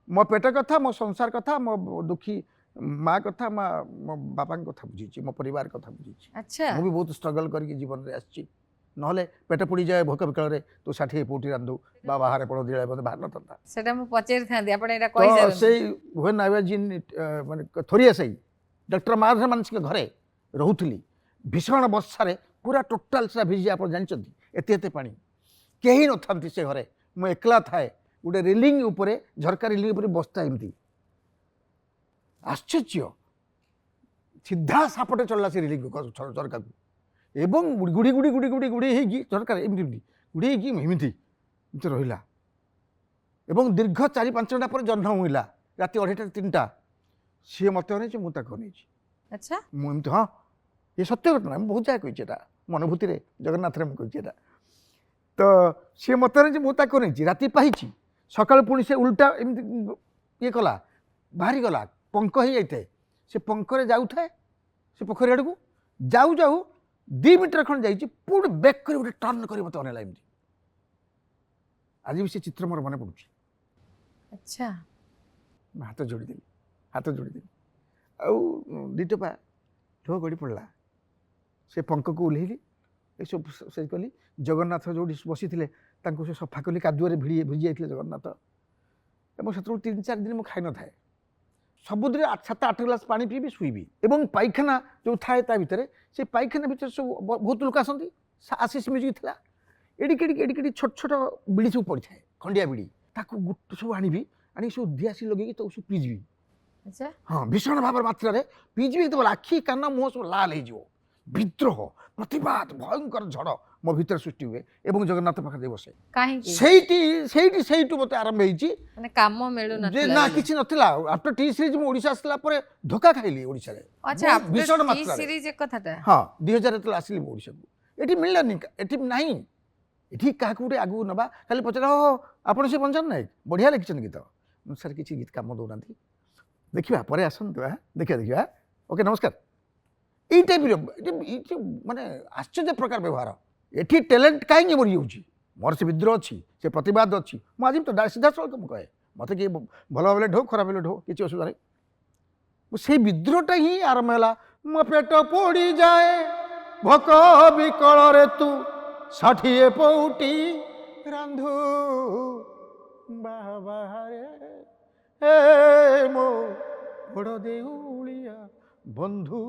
Speaker 2: मो पेट कथा मो संसार कथा मो दुखी माँ कथा मो बापा कथा बुझी मो परिवार कथा बुझी
Speaker 1: अच्छा
Speaker 2: मु भी बहुत स्ट्रगल करके जीवन रे आछि नहले पेट पड़ी जाए भोक विकल तू 60 फुटी रांधु बा बाहर पड़ दिले मते बाहर नता
Speaker 1: सेटा मु पचेर थांदी आपण एटा कहि
Speaker 2: तो
Speaker 1: जाबे
Speaker 2: सेई व्हेन आई वाज इन माने थोरिया सेई डॉक्टर माधव मानस के घरे रहउथली भीषण वर्षा रे पूरा टोटल से भिजी आप जानचंती एते एते पानी कहीं न था से घरे मु एकला थाए गोटे रेलिंग उपरे झरका रेलिंग उपरे बसता एमती आश्चर्य सीधा सापटे चलला से रेलिंग झरका को एवं गुड़ी गुड़ी गुड़ी गुड़ी गुड़ी होगी झरका एमती गुड़ी होगी एमती रहा एवं दीर्घ 4-5 घंटा पर जन्म हुईला राति 2:30-3टा सी मत अनेच मुझे
Speaker 1: अच्छा
Speaker 2: मुझे हाँ ये सत्य घटना मैं बहुत जगह कही अनुभूति रे जगन्नाथ रे कही तो सी मत नहीं राति पाई सका पुणी से उल्टा एमती ये कला बाहरी गला पंख हो जाए से पंखरे जाऊ थाए से पोखरी आड़ को जाऊ जाऊ 2 मीटर खंड जाइए पुणी बैक कर टर्न कर मत अनेला एमती आज भी से चित्र मोर मन पड़ुची
Speaker 1: अच्छा
Speaker 2: हाथ जोड़देली आउ दीटपा ढो गड़ी पड़ा से पंख को ओह्लैली ये सब से कली जगन्नाथ जो बसी थे से सफा कली कादुआरे भिजी जाते जगन्नाथ और से 3-4 दिन मुझे खाई न थाए सबुदिन 7-8 गिलास पानी पीबी शुईबी और पाइखाना जो थाए ता भितर से पाइखाना भितर सब बहुत लोक आसती आशीष म्यूजिक था एडिके छोट छोट बिड़ी सब पड़ी थाए खंडिया बिड़ी ताकू सब आनी आनी सब दियासी लगे तो सब पीजबी
Speaker 1: अच्छा
Speaker 2: हाँ भीषण भाव मात्रा पीजबी तो आखि कान मुह सब लाल हो विद्रोह प्रतिवाद भयंकर झड़ मो भीतर सृष्टि हुए एवं जगन्नाथ पाखे बसे कहीं मत आरंभ
Speaker 1: माने काम मिलु
Speaker 2: ना किसी नथिला आफ्टर टी सीरीज मु ओडिशा आसला परे धोखा खाइली ओडिशा रे
Speaker 1: अच्छा
Speaker 2: भीषण
Speaker 1: टी
Speaker 2: मात्रा
Speaker 1: सीरीज एक कथाटा
Speaker 2: हाँ 2000 तले आसिली ओडिशा को एठी मिललानी एठी नाही एठी का गुटे आगु नबा खाली पचरा हो आपण से पंचन नायक बढ़िया लिखिछन गीत सर किसी गीत काम दौरान देखिए पर आसतु देखिए ओके नमस्कार ये टाइप माने आश्चर्य प्रकार व्यवहार एठी टैलेंट कहीं मरी जाऊँगी मोर से विद्रोह अच्छी से प्रतिवाद अच्छी मुझे तो सीधा सड़क मुझे कहे मत कि भल भाव ढो खराब हेले ढो किसी असुविधा नहीं से विद्रोहटा ही आरंभ है मो पेट पड़ी जाए भोक विकल रे तू 60 फुटी रांधु बाबारे हे मो बड़ देउलिया बंधु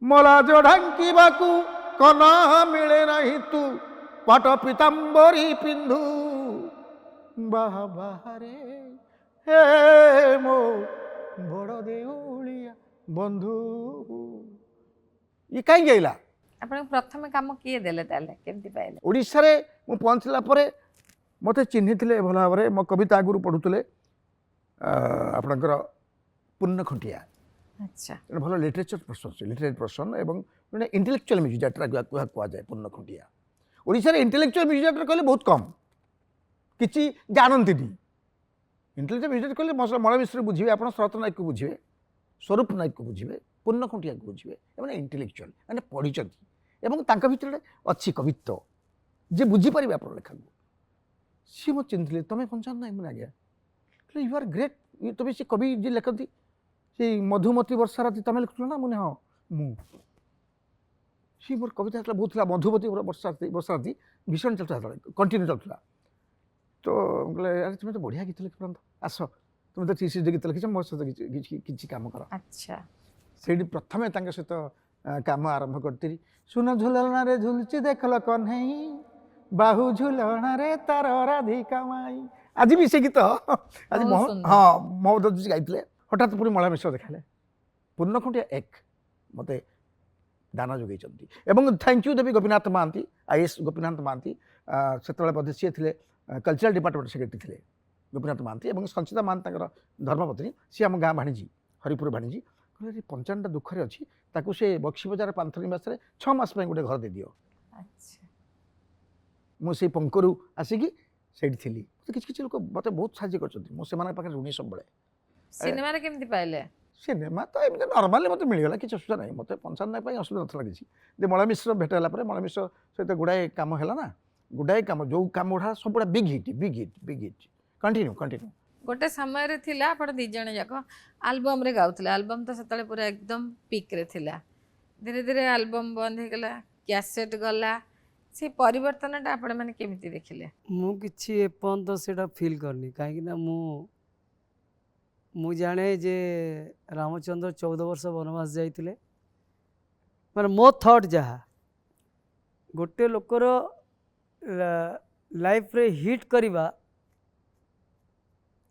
Speaker 2: मला जो ढांकीबाकू कना मिले नहीं तू पाट पीताम्बरी पिंधु बाबारे हे मो बड़ देउलिया बंधु ये कहीं गईला
Speaker 1: ଆପଣ ପ୍ରଥମେ କାମ କିଏ ଦେଲେ ତାହେଲେ କେମିତି ପାଇଲେ?
Speaker 2: ଓଡ଼ିଶାରେ ମୁଁ ପହଞ୍ଚିଲା ପରେ ମୋତେ ଚିହ୍ନିଥିଲେ ଭଲ ଭାବରେ। ମୋ କବିତା ଆଗରୁ ପଢ଼ୁଥିଲେ ଆପଣଙ୍କର ପୂର୍ଣ୍ଣ ଖୁଣ୍ଟିଆ,
Speaker 1: ଆଚ୍ଛା
Speaker 2: ଜଣେ ଭଲ ଲିଟରେଚର ପର୍ସନ୍, ଲିଟରେରୀ ପର୍ସନ୍ ଏବଂ ଜଣେ ଇଣ୍ଟେଲେକ୍ଚୁଆଲ ମ୍ୟୁଜିକ୍ ଡାଇରେକ୍ଟର କୁହାଯାଏ ପୂର୍ଣ୍ଣ ଖୁଣ୍ଟିଆ। ଓଡ଼ିଶାରେ ଇଣ୍ଟେଲେକ୍ଚୁଆଲ ମ୍ୟୁଜିକ୍ ଡାଇରେକ୍ଟର କହିଲେ ବହୁତ କମ୍, କିଛି ଜାଣନ୍ତିନି। ଇଣ୍ଟେଲେକ୍ଚୁଆଲ ମ୍ୟୁଜିକ୍ ଡାଇରେକ୍ଟର କହିଲେ ମଳ ମିଶ୍ର ବୁଝିବେ, ଆପଣ ଶରତ ନାୟକକୁ ବୁଝିବେ, ସ୍ୱରୂପ ନାୟକକୁ ବୁଝିବେ, ପୂର୍ଣ୍ଣ ଖୁଣ୍ଟିଆକୁ ବୁଝିବେ। ଏମାନେ ଇଣ୍ଟେଲେକ୍ଚୁଆଲ, ମାନେ ପଢ଼ିଛନ୍ତି ଏବଂ ତାଙ୍କ ଭିତରେ ଅଛି କବିତ୍ୱ, ଯିଏ ବୁଝିପାରିବେ ଆପଣ ଲେଖାକୁ। ସିଏ ମୋତେ ଚିହ୍ନିଥିଲେ, ତମେ ପଞ୍ଚାନ ନାଇଁ? ମୁଁ ଆଜ୍ଞା। ୟୁ ଆର୍ ଗ୍ରେଟ୍, ତମେ ସେ କବି ଯିଏ ଲେଖନ୍ତି ସେଇ ମଧୁମତୀ ବର୍ଷା ରାତି ତମେ ଲେଖୁଥିଲ ନା? ମୁଁ ହଁ ମୁଁ। ସିଏ ମୋର କବିତା ହେଇଥିଲା ବହୁତ ଥିଲା, ମଧୁମତୀ ବର୍ଷା ରାତି ଭୀଷଣ ଚାଲୁଥିଲା ସେତେବେଳେ, କଣ୍ଟିନ୍ୟୁ ଚାଲୁଥିଲା। ତ କହିଲେ ଆରେ ତୁମେ ତ ବଢ଼ିଆ ଗୀତ ଲେଖିପାରନ୍ତ, ଆସ ତୁମେ ତ ଟି ଗୀତ ଲେଖିଛ, ମୋ ସହିତ କିଛି କାମ କର।
Speaker 1: ଆଚ୍ଛା
Speaker 2: ସେଇଠି ପ୍ରଥମେ ତାଙ୍କ ସହିତ କାମ ଆରମ୍ଭ କରିଥିଲି। ସୁନ ଝୁଲଣାରେ ଝୁଲୁଛି ଦେଖିଲ କହ୍ନେଇ, ବାହୁ ଝୁଲଣାରେ ତାର ରାଧିକା ମାଇ। ଆଜି ବି ସେ ଗୀତ ଆଜି
Speaker 1: ବହୁତ ସୁନ୍ଦର।
Speaker 2: ହଁ ମହମ୍ମଦ ଅଜିଜ୍ ଗାଇଥିଲେ। ହଠାତ୍ ପୁଣି ମଳୟ ମିଶ୍ର ଦେଖାଇଲେ। ପୂର୍ଣ୍ଣ ଖୁଣ୍ଟିଆ ଏକ ମୋତେ ଦାନ ଯୋଗାଇଛନ୍ତି ଏବଂ ଥ୍ୟାଙ୍କ ୟୁ ଦେବି ଗୋପୀନାଥ ମହାନ୍ତି, ଆଇଏସ୍ ଗୋପୀନାଥ ମହାନ୍ତି। ସେତେବେଳେ ବୋଧେ ସିଏ ଥିଲେ କଲଚରାଲ ଡିପାର୍ଟମେଣ୍ଟ ସେକ୍ରେଟାରୀ ଥିଲେ ଗୋପୀନାଥ ମହାନ୍ତି, ଏବଂ ସଞ୍ଚିତା ମହାନ୍ତି ତାଙ୍କର ଧର୍ମପତ୍ନୀ। ସିଏ ଆମ ଗାଁ ଭାଣିଜୀ, ହରିପୁର ଭାଣିଜୀ। କହିଲେ ପଞ୍ଚାନଟା ଦୁଃଖରେ ଅଛି, ତାକୁ ସେ ବକ୍ସି ବଜାର ପାନ୍ଥନୀ ମାସରେ 6 ମାସ ପାଇଁ ଗୋଟେ ଘର ଦେଇଦିଅ।
Speaker 1: ଆଚ୍ଛା
Speaker 2: ମୁଁ ସେଇ ପଙ୍କରୁ ଆସିକି ସେଇଠି ଥିଲି। କିଛି କିଛି ଲୋକ ମୋତେ ବହୁତ ସାହାଯ୍ୟ କରିଛନ୍ତି, ମୁଁ ସେମାନଙ୍କ ପାଖରେ ଋଣୀ ସବୁବେଳେ।
Speaker 1: ସିନେମାରେ କେମିତି ପାଇଲେ?
Speaker 2: ସିନେମା ତ ଏମିତି ନର୍ମାଲି ମୋତେ ମିଳିଗଲା, କିଛି ଅସୁବିଧା ନାହିଁ। ମୋତେ ପଞ୍ଚାନ ପାଇଁ ଅସୁବିଧା ନଥିଲା କିଛି। ଯେ ମଳୟ ମିଶ୍ର ଭେଟ ହେଲା ପରେ ମଳୟ ମିଶ୍ର ସହିତ ଗୁଡ଼ାଏ କାମ ହେଲା ନା, ଗୁଡ଼ାଏ କାମ, ଯେଉଁ କାମ ଗୁଡ଼ା ସବୁଗୁଡ଼ା ବିଗ୍ ହିଟ୍ କଣ୍ଟିନ୍ୟୁ।
Speaker 1: ଗୋଟେ ସମୟରେ ଥିଲା ଆପଣ ଦି ଜଣ ଯାକ ଆଲବମ୍ରେ ଗାଉଥିଲେ। ଆଲବମ୍ ତ ସେତେବେଳେ ପୁରା ଏକଦମ ପିକ୍ରେ ଥିଲା। ଧୀରେ ଧୀରେ ଆଲବମ୍ ବନ୍ଦ ହେଇଗଲା, କ୍ୟାସେଟ୍ ଗଲା। ସେ ପରିବର୍ତ୍ତନଟା ଆପଣମାନେ କେମିତି ଦେଖିଲେ?
Speaker 3: ମୁଁ କିଛି ଏପର୍ଯ୍ୟନ୍ତ ସେଇଟା ଫିଲ୍ କରିନି, କାହିଁକିନା ମୁଁ ଜାଣେ ଯେ ରାମଚନ୍ଦ୍ର 14 ବର୍ଷ ବନବାସ ଯାଇଥିଲେ। ମାନେ ମୋ ଥଟ୍ ଯାହା, ଗୋଟେ ଲୋକର ଲାଇଫ୍ରେ ହିଟ୍ କରିବା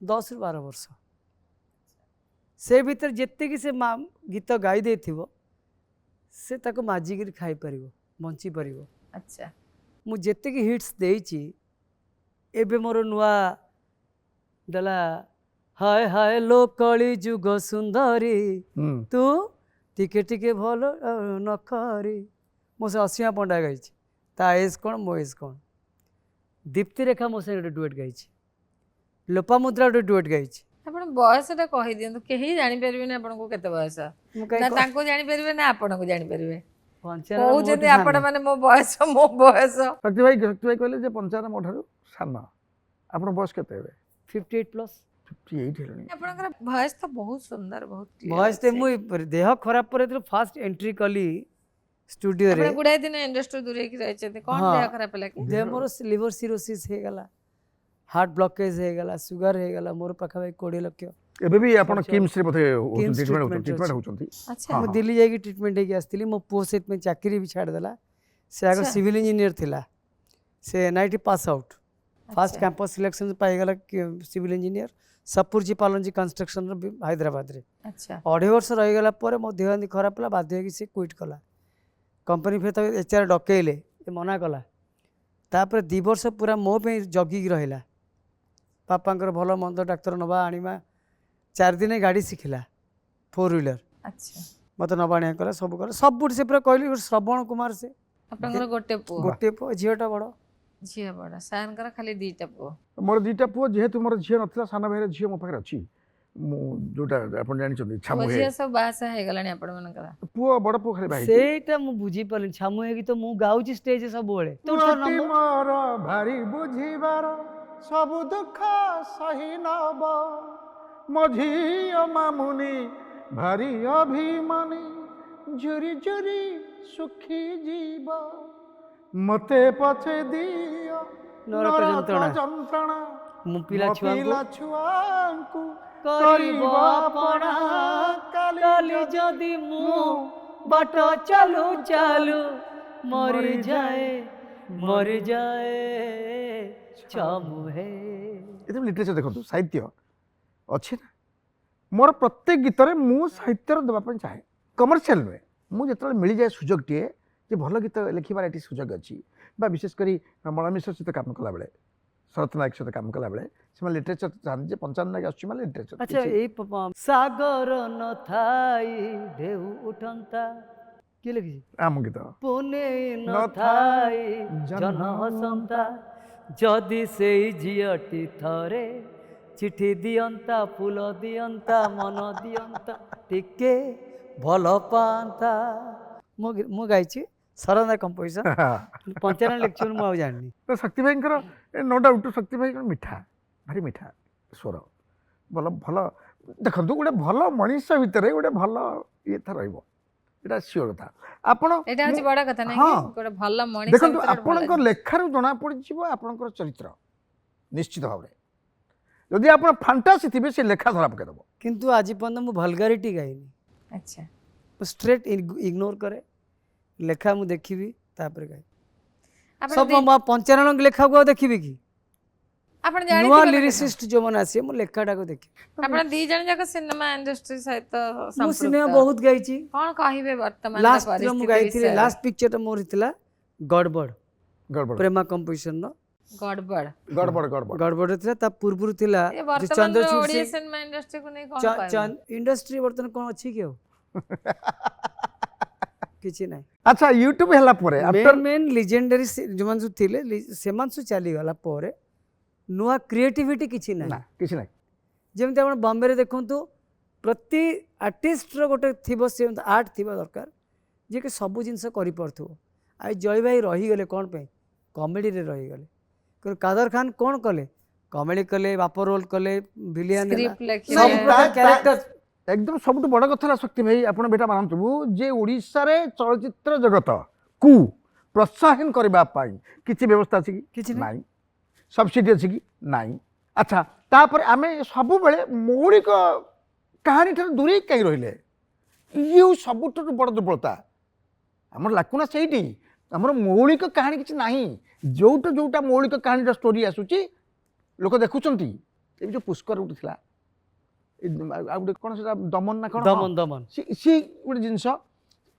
Speaker 3: 10ରୁ 12 ବର୍ଷ। ସେ ଭିତରେ ଯେତିକି ସେ ଗୀତ ଗାଇ ଦେଇଥିବ, ସେ ତାକୁ ମାଜିକିରି ଖାଇପାରିବ, ବଞ୍ଚିପାରିବ।
Speaker 1: ଆଚ୍ଛା
Speaker 3: ମୁଁ ଯେତିକି ହିଟ୍ସ ଦେଇଛି, ଏବେ ମୋର ନୂଆ ଦେଲା ହାୟ ହାୟ ଲୋ କଳି ଯୁଗ ସୁନ୍ଦରୀ, ତୁ ଟିକେ ଟିକେ ଭଲ ନଖରି। ମୋ ସେ ଅସୀମା ପଣ୍ଡା ଗାଇଛି, ତା ଏଜ୍ କ'ଣ ମୋ ଏଜ୍ କ'ଣ। ଦୀପ୍ତି ରେଖା ମୋ ସାଙ୍ଗେ ଗୋଟେ ଡୁଏଟ୍ ଗାଇଛି, ଲୋପାମୁଦ୍ରା ଗୋଟେ ଡୁଏଟ୍ ଗାଇଛି।
Speaker 1: ଆପଣ ବୟସଟା କହିଦିଅନ୍ତୁ, କେହି ଜାଣିପାରିବେନି ଆପଣଙ୍କୁ କେତେ ବୟସ।
Speaker 3: ମୁଁ
Speaker 1: ନା ତାଙ୍କୁ ଜାଣିପାରିବେ ନା ଆପଣଙ୍କୁ ଜାଣିପାରିବେ।
Speaker 3: ପଞ୍ଚାନନ
Speaker 1: କହୁଛନ୍ତି
Speaker 3: ମୋଠୁ
Speaker 1: ଆପଣ
Speaker 3: ସାନ।
Speaker 1: ମାନେ ମୋ ବୟସ
Speaker 2: ଶକ୍ତି ଭାଇ କହିଲେ ଯେ ପଞ୍ଚାନ ମୋ ଠାରୁ ସାନ। ଆପଣ ବୟସ କେତେ ଏବେ?
Speaker 3: 58+।
Speaker 2: 58 ହେଲେଣି।
Speaker 1: ଆପଣଙ୍କର ଭଏସ୍ ତ ବହୁତ ସୁନ୍ଦର, ବହୁତ clear
Speaker 3: ଭଏସ୍ଟେ
Speaker 1: ଅଛି।
Speaker 3: ମୁଁ ଦେହ ଖରାପ ପରେ ଯେତେବେଳେ ଫାଷ୍ଟ ଏଣ୍ଟ୍ରି କଲି ଷ୍ଟୁଡ଼ିଓରେ,
Speaker 1: ଆପଣ ଗୁଡ଼ାଏ ଦିନ ଇଣ୍ଡଷ୍ଟ୍ରି ଦୂରେଇକି ରହିଛନ୍ତି, କ'ଣ
Speaker 3: ହଁ
Speaker 1: ଦେହ ଖରାପ ହେଲା କି?
Speaker 3: ଦେହ ମୋର ଲିଭର ସିରୋସିସ୍ ହେଇଗଲା, ହାର୍ଟ ବ୍ଲକେଜ୍ ହେଇଗଲା, ସୁଗାର ହେଇଗଲା, ମୋର ପାଖାପାଖି 20 ଲକ୍ଷ।
Speaker 2: ଏବେ ବି ଆପଣ କିମ୍ସରେ ବୋଧେ
Speaker 3: କିମ୍ସ
Speaker 2: ଟ୍ରିଟମେଣ୍ଟ
Speaker 3: ଟ୍ରିଟମେଣ୍ଟ
Speaker 2: ହେଉଛନ୍ତି?
Speaker 1: ଆଚ୍ଛା
Speaker 3: ମୁଁ ଦିଲ୍ଲୀ ଯାଇକି ଟ୍ରିଟମେଣ୍ଟ ହେଇକି ଆସିଥିଲି। ମୋ ପୁଅ ସେଥିପାଇଁ ଚାକିରି ବି ଛାଡ଼ିଦେଲା। ସେ ଆଗ
Speaker 1: ଆଚ୍ଛା।
Speaker 3: ସିଭିଲ୍ ଇଞ୍ଜିନିୟର ଥିଲା, ସେ NIT ପାସ୍ ଆଉଟ୍, ଫାଷ୍ଟ
Speaker 1: ଆଚ୍ଛା।
Speaker 3: କ୍ୟାମ୍ପସ୍ ସିଲେକ୍ସନ୍ ପାଇଗଲା ସିଭିଲ୍ ଇଞ୍ଜିନିୟର ସପୁରଜି ପାଲନଜି କନଷ୍ଟ୍ରକ୍ସନର ହାଇଦ୍ରାବାଦରେ।
Speaker 1: ଆଚ୍ଛା
Speaker 3: 2.5 ବର୍ଷ ରହିଗଲା ପରେ ମୋ ଦେହ ଏମିତି ଖରାପ ହେଲା, ବାଧ୍ୟ ହେଇକି ସେ କ୍ୱିଟ୍ କଲା। କମ୍ପାନୀ ଫେର ତାକୁ HR ଡକେଇଲେ, ସେ ମନା କଲା। ତାପରେ 2 ବର୍ଷ ପୁରା ମୋ ପାଇଁ ଜଗିକି ରହିଲା, ବାପାଙ୍କର ଭଲ ମନ୍ଦ ଡାକ୍ତର ନେବା ଆଣିବା। 4 ଦିନେ ଗାଡ଼ି ଶିଖିଲା, 4 ହ୍ୱିଲର।
Speaker 1: ଆଚ୍ଛା
Speaker 3: ମୋତେ ନେବା ଆଣିବା କଲା, ସବୁ କଲା, ସବୁଠି ସେ ପୁରା କହିଲି ଶ୍ରବଣ କୁମାର। ସେ
Speaker 1: ଆପଣଙ୍କର ଗୋଟେ ପୁଅ,
Speaker 3: ଗୋଟିଏ ପୁଅ, ଝିଅଟା ବଡ଼।
Speaker 1: ଝିଅ ବଡ଼। ସାର୍ଙ୍କର ଖାଲି 2ଟା ପୁଅ।
Speaker 2: ମୋର 2ଟା ପୁଅ, ଯେହେତୁ ମୋର ଝିଅ ନଥିଲା, ସାନ ଭାଇର ଝିଅ ମୋ ପାଖରେ ଅଛି। ମୁଁ ଯୋଉଟା ଆପଣ ଜାଣିଛନ୍ତି
Speaker 1: ପୁଅ
Speaker 2: ଛାମୁ
Speaker 1: ଝିଅ ସବୁ ବାହାସାହା ହେଇଗଲାଣି ଆପଣମାନଙ୍କର?
Speaker 2: ପୁଅ ବଡ଼ ପୁଅ ଖାଲି ବାହା ହେଇଛି।
Speaker 3: ସେଇଟା ମୁଁ ବୁଝିପାରିଲିନି। ଛାମୁ ହେଇକି ତ ମୁଁ ଗାଉଛି ଷ୍ଟେଜ୍ ସବୁବେଳେ।
Speaker 2: ମୋର ଭାରି ବୁଝିବାର ସବୁ ଦୁଃଖ ସହି ନବ, ମୋ ଝିଅ ମାମୁନି ଭାରି ଅଭିମାନୀ, ଝୁରି ଝୁରି ଶୁଖି ଯିବ, ମତେ ପଛେ ଦିଅ
Speaker 3: ନରକ ଯନ୍ତ୍ରଣା।
Speaker 2: ଯନ୍ତ୍ରଣା,
Speaker 3: ମୁଁ ପିଲା
Speaker 2: ମୋ
Speaker 3: ଛୁଆଙ୍କୁ
Speaker 2: ଛୁଆଙ୍କୁ
Speaker 3: କରିବ ଆପଣା, କାଲି ଯଦି ମୁଁ ବାଟ ଚାଲୁ ଚାଲୁ ମରିଯାଏ ଛାମୁ ହେ।
Speaker 2: ଏତେ ଲିଟରେଚର ଦେଖନ୍ତୁ, ସାହିତ୍ୟ ଅଛି ନା। ମୋର ପ୍ରତ୍ୟେକ ଗୀତରେ ମୁଁ ସାହିତ୍ୟର ଦେବା ପାଇଁ ଚାହେଁ, କମର୍ସିଆଲ ନୁହେଁ। ମୁଁ ଯେତେବେଳେ ମିଳିଯାଏ ସୁଯୋଗଟିଏ, ଯେ ଭଲ ଗୀତ ଲେଖିବାର ଏଠି ସୁଯୋଗ ଅଛି ବା ବିଶେଷ କରି ମଳୟ ମିଶ୍ର ସହିତ କାମ କଲାବେଳେ ଶରତ ନାୟକ ସହିତ କାମ କଲାବେଳେ ସେମାନେ ଲିଟରେଚର ଚାହାନ୍ତି ଯେ ପଞ୍ଚାନନ ନାୟକ ଆସୁଛି ମାନେ ଲିଟରେଚର
Speaker 3: ଆଚ୍ଛା ଏଇ ସାଗର ନଥାଇ ଢେଉ ଉଠନ୍ତା କିଏ ଲେଖିଛି?
Speaker 2: ଆମ ଗୀତ
Speaker 3: ପୁନେ ନଥାଇ ଜନ ହସନ୍ତା ଯଦି ସେଇ ଝିଅଟି ଥରେ ଚିଠି ଦିଅନ୍ତା ଫୁଲ ଦିଅନ୍ତା ମନ ଦିଅନ୍ତା ଟିକେ ଭଲ ପାଆନ୍ତା। ମୁଁ ଗାଇଛି ସରଦା କମ୍ପୋଜିସନ୍ ପଞ୍ଚାନନ ଲେଖିଛି ମୁଁ ଆଉ ଜାଣିନି।
Speaker 2: ତ ଶକ୍ତି ଭାଇଙ୍କର नो डाउट ଶକ୍ତି ଭାଇଙ୍କର ମିଠା ଭାରି ମିଠା ସ୍ୱର ଭଲ ଭଲ ଦେଖନ୍ତୁ ଗୋଟେ ଭଲ ମଣିଷ ଭିତରେ ଗୋଟେ ଭଲ ଇଏ ତ ରହିବ ଏଇଟା ସିଓର କଥା। ଆପଣ
Speaker 1: ଏଇଟା ହଉଛି ବଡ କଥା ନାଇଁ
Speaker 2: ହଁ।
Speaker 1: କି ଗୋଟେ ଭଲ ମଣିଷ
Speaker 2: ଦେଖନ୍ତୁ
Speaker 1: ଭିତରେ ଗୋଟେ ଭଲ
Speaker 2: ଆପଣଙ୍କ ଲେଖାରୁ ଜଣା ପଡ଼ିଯିବ ଆପଣଙ୍କର ଚରିତ୍ର ନିଶ୍ଚିତ ଭାବରେ ଯଦି ଆପଣ ଫାଣ୍ଟାସି ଥିବେ ସେ ଲେଖା ଧରା ପକାଇଦେବ।
Speaker 3: କିନ୍ତୁ ଆଜି ପର୍ଯ୍ୟନ୍ତ ମୁଁ ଭଲଗାରିଟି ଗାଇନି।
Speaker 1: ଆଚ୍ଛା
Speaker 3: ମୁଁ ଷ୍ଟ୍ରେଟ୍ ଇଗ୍ନୋର କରେ ଲେଖା ମୁଁ ଦେଖିବି ତାପରେ ଗାଇ
Speaker 1: ଆପଣ
Speaker 3: ସବୁ ପଞ୍ଚାନନ ଲେଖାକୁ ଆଉ ଦେଖିବି କି
Speaker 1: ଆପଣ
Speaker 3: ନୂଆ
Speaker 1: ଜାଣିଥିବେ ନା
Speaker 3: ଲିରିସିଷ୍ଟ ଯୋଉମାନେ ଆସିବେ ମୁଁ ଲେଖାଟାକୁ ଦେଖିବି।
Speaker 1: ଆପଣ ଦି ଜଣ ଯାକ ସିନେମା ଇଣ୍ଡଷ୍ଟ୍ରି ସହିତ
Speaker 3: ମୁଁ ସିନେମା ବହୁତ ଗାଇଛି।
Speaker 1: କଣ କହିବେ ବର୍ତ୍ତମାନ
Speaker 3: ଲାଷ୍ଟ ମୁଁ ଗାଇଥିଲି ଲାଷ୍ଟ ପିକ୍ଚରଟା ମୋର ହେଇଥିଲା ଗଡ଼ବଡ଼
Speaker 2: ଗଡ଼ବଡ଼
Speaker 3: ପ୍ରେମା କମ୍ପୋଜିସନର
Speaker 1: ଗଡ଼ବଡ଼
Speaker 2: ଗଡ଼ବଡ଼ ଗଡ଼ବଡ଼
Speaker 3: ଗଡ଼ବଡ଼ ଥିଲା ତା ପୂର୍ବରୁ ଥିଲା
Speaker 1: ଏ ବର୍ତ୍ତମାନର
Speaker 3: ଚନ୍ଦ୍ରଚୂଡ଼
Speaker 1: ଓଡ଼ିଆ ସିନେମା ଇଣ୍ଡଷ୍ଟ୍ରିକୁ ନେଇ କଣ କହିବେ?
Speaker 3: ଇଣ୍ଡଷ୍ଟ୍ରି ବର୍ତ୍ତମାନ କ'ଣ ଅଛି କି ଆଉ କିଛି ନାହିଁ।
Speaker 2: ଆଚ୍ଛା ୟୁଟ୍ୟୁବ ହେଲା ପରେ
Speaker 3: ମେନ୍ ଲିଜେଣ୍ଡାରୀ ଯେଉଁମାନେ ସବୁ ଥିଲେ ସେମାନେ ସବୁ ଚାଲିଗଲା ପରେ ନୂଆ କ୍ରିଏଟିଭିଟି କିଛି ନାହିଁ।
Speaker 2: ନା କିଛି ନାହିଁ
Speaker 3: ଯେମିତି ଆପଣ ବମ୍ବେରେ ଦେଖନ୍ତୁ ପ୍ରତି ଆର୍ଟିଷ୍ଟର ଗୋଟେ ଥିବ ସେମିତି ଆର୍ଟ ଥିବା ଦରକାର ଯିଏକି ସବୁ ଜିନିଷ କରିପାରୁଥିବ। ଆଉ ଜୟ ଭାଇ ରହିଗଲେ କ'ଣ ପାଇଁ? କମେଡ଼ିରେ ରହିଗଲେ। କିନ୍ତୁ କାଦର ଖାନ କ'ଣ କଲେ? କମେଡ଼ି କଲେ, ବାପ ରୋଲ୍ କଲେ, ଭିଲିଆନ୍
Speaker 1: ସ୍କ୍ରିପ୍ଟ ଲେଖିଲେ
Speaker 3: ସବୁ ପ୍ରକାର କ୍ୟାରେକ୍ଟର।
Speaker 2: একদম ସବୁଠୁ ବଡ଼ କଥା ହେଲା ଶକ୍ତି ଭାଇ ଆପଣ ବେଟା ମାନନ୍ତୁ ଯେ ଓଡ଼ିଶାରେ ଚଳଚ୍ଚିତ୍ର ଜଗତକୁ ପ୍ରୋତ୍ସାହନ କରିବା ପାଇଁ କିଛି ବ୍ୟବସ୍ଥା ଅଛି କି?
Speaker 3: କିଛି
Speaker 2: ନାହିଁ। ସବସିଡି ଅଛି କି? ନାହିଁ। ଆଚ୍ଛା ତାପରେ ଆମେ ସବୁବେଳେ ମୌଳିକ କାହାଣୀ ଠାରୁ ଦୂରେଇ କାହିଁ ରହିଲେ? ଇଏ ସବୁଠାରୁ ବଡ଼ ଦୁର୍ବଳତା ଆମର ଲାକୁନା ସେଇଠି ଆମର ମୌଳିକ କାହାଣୀ କିଛି ନାହିଁ। ଯୋଉଟା ମୌଳିକ କାହାଣୀର ଷ୍ଟୋରି ଆସୁଛି ଲୋକ ଦେଖୁଛନ୍ତି। ଏ ଯେଉଁ ପୁଷ୍କର ଗୋଟେ ଥିଲା ଆଉ ଗୋଟେ କ'ଣ ସେଟା ଦମନ ନା କ'ଣ
Speaker 3: ଦମନ
Speaker 2: ସି ଗୋଟେ ଜିନିଷ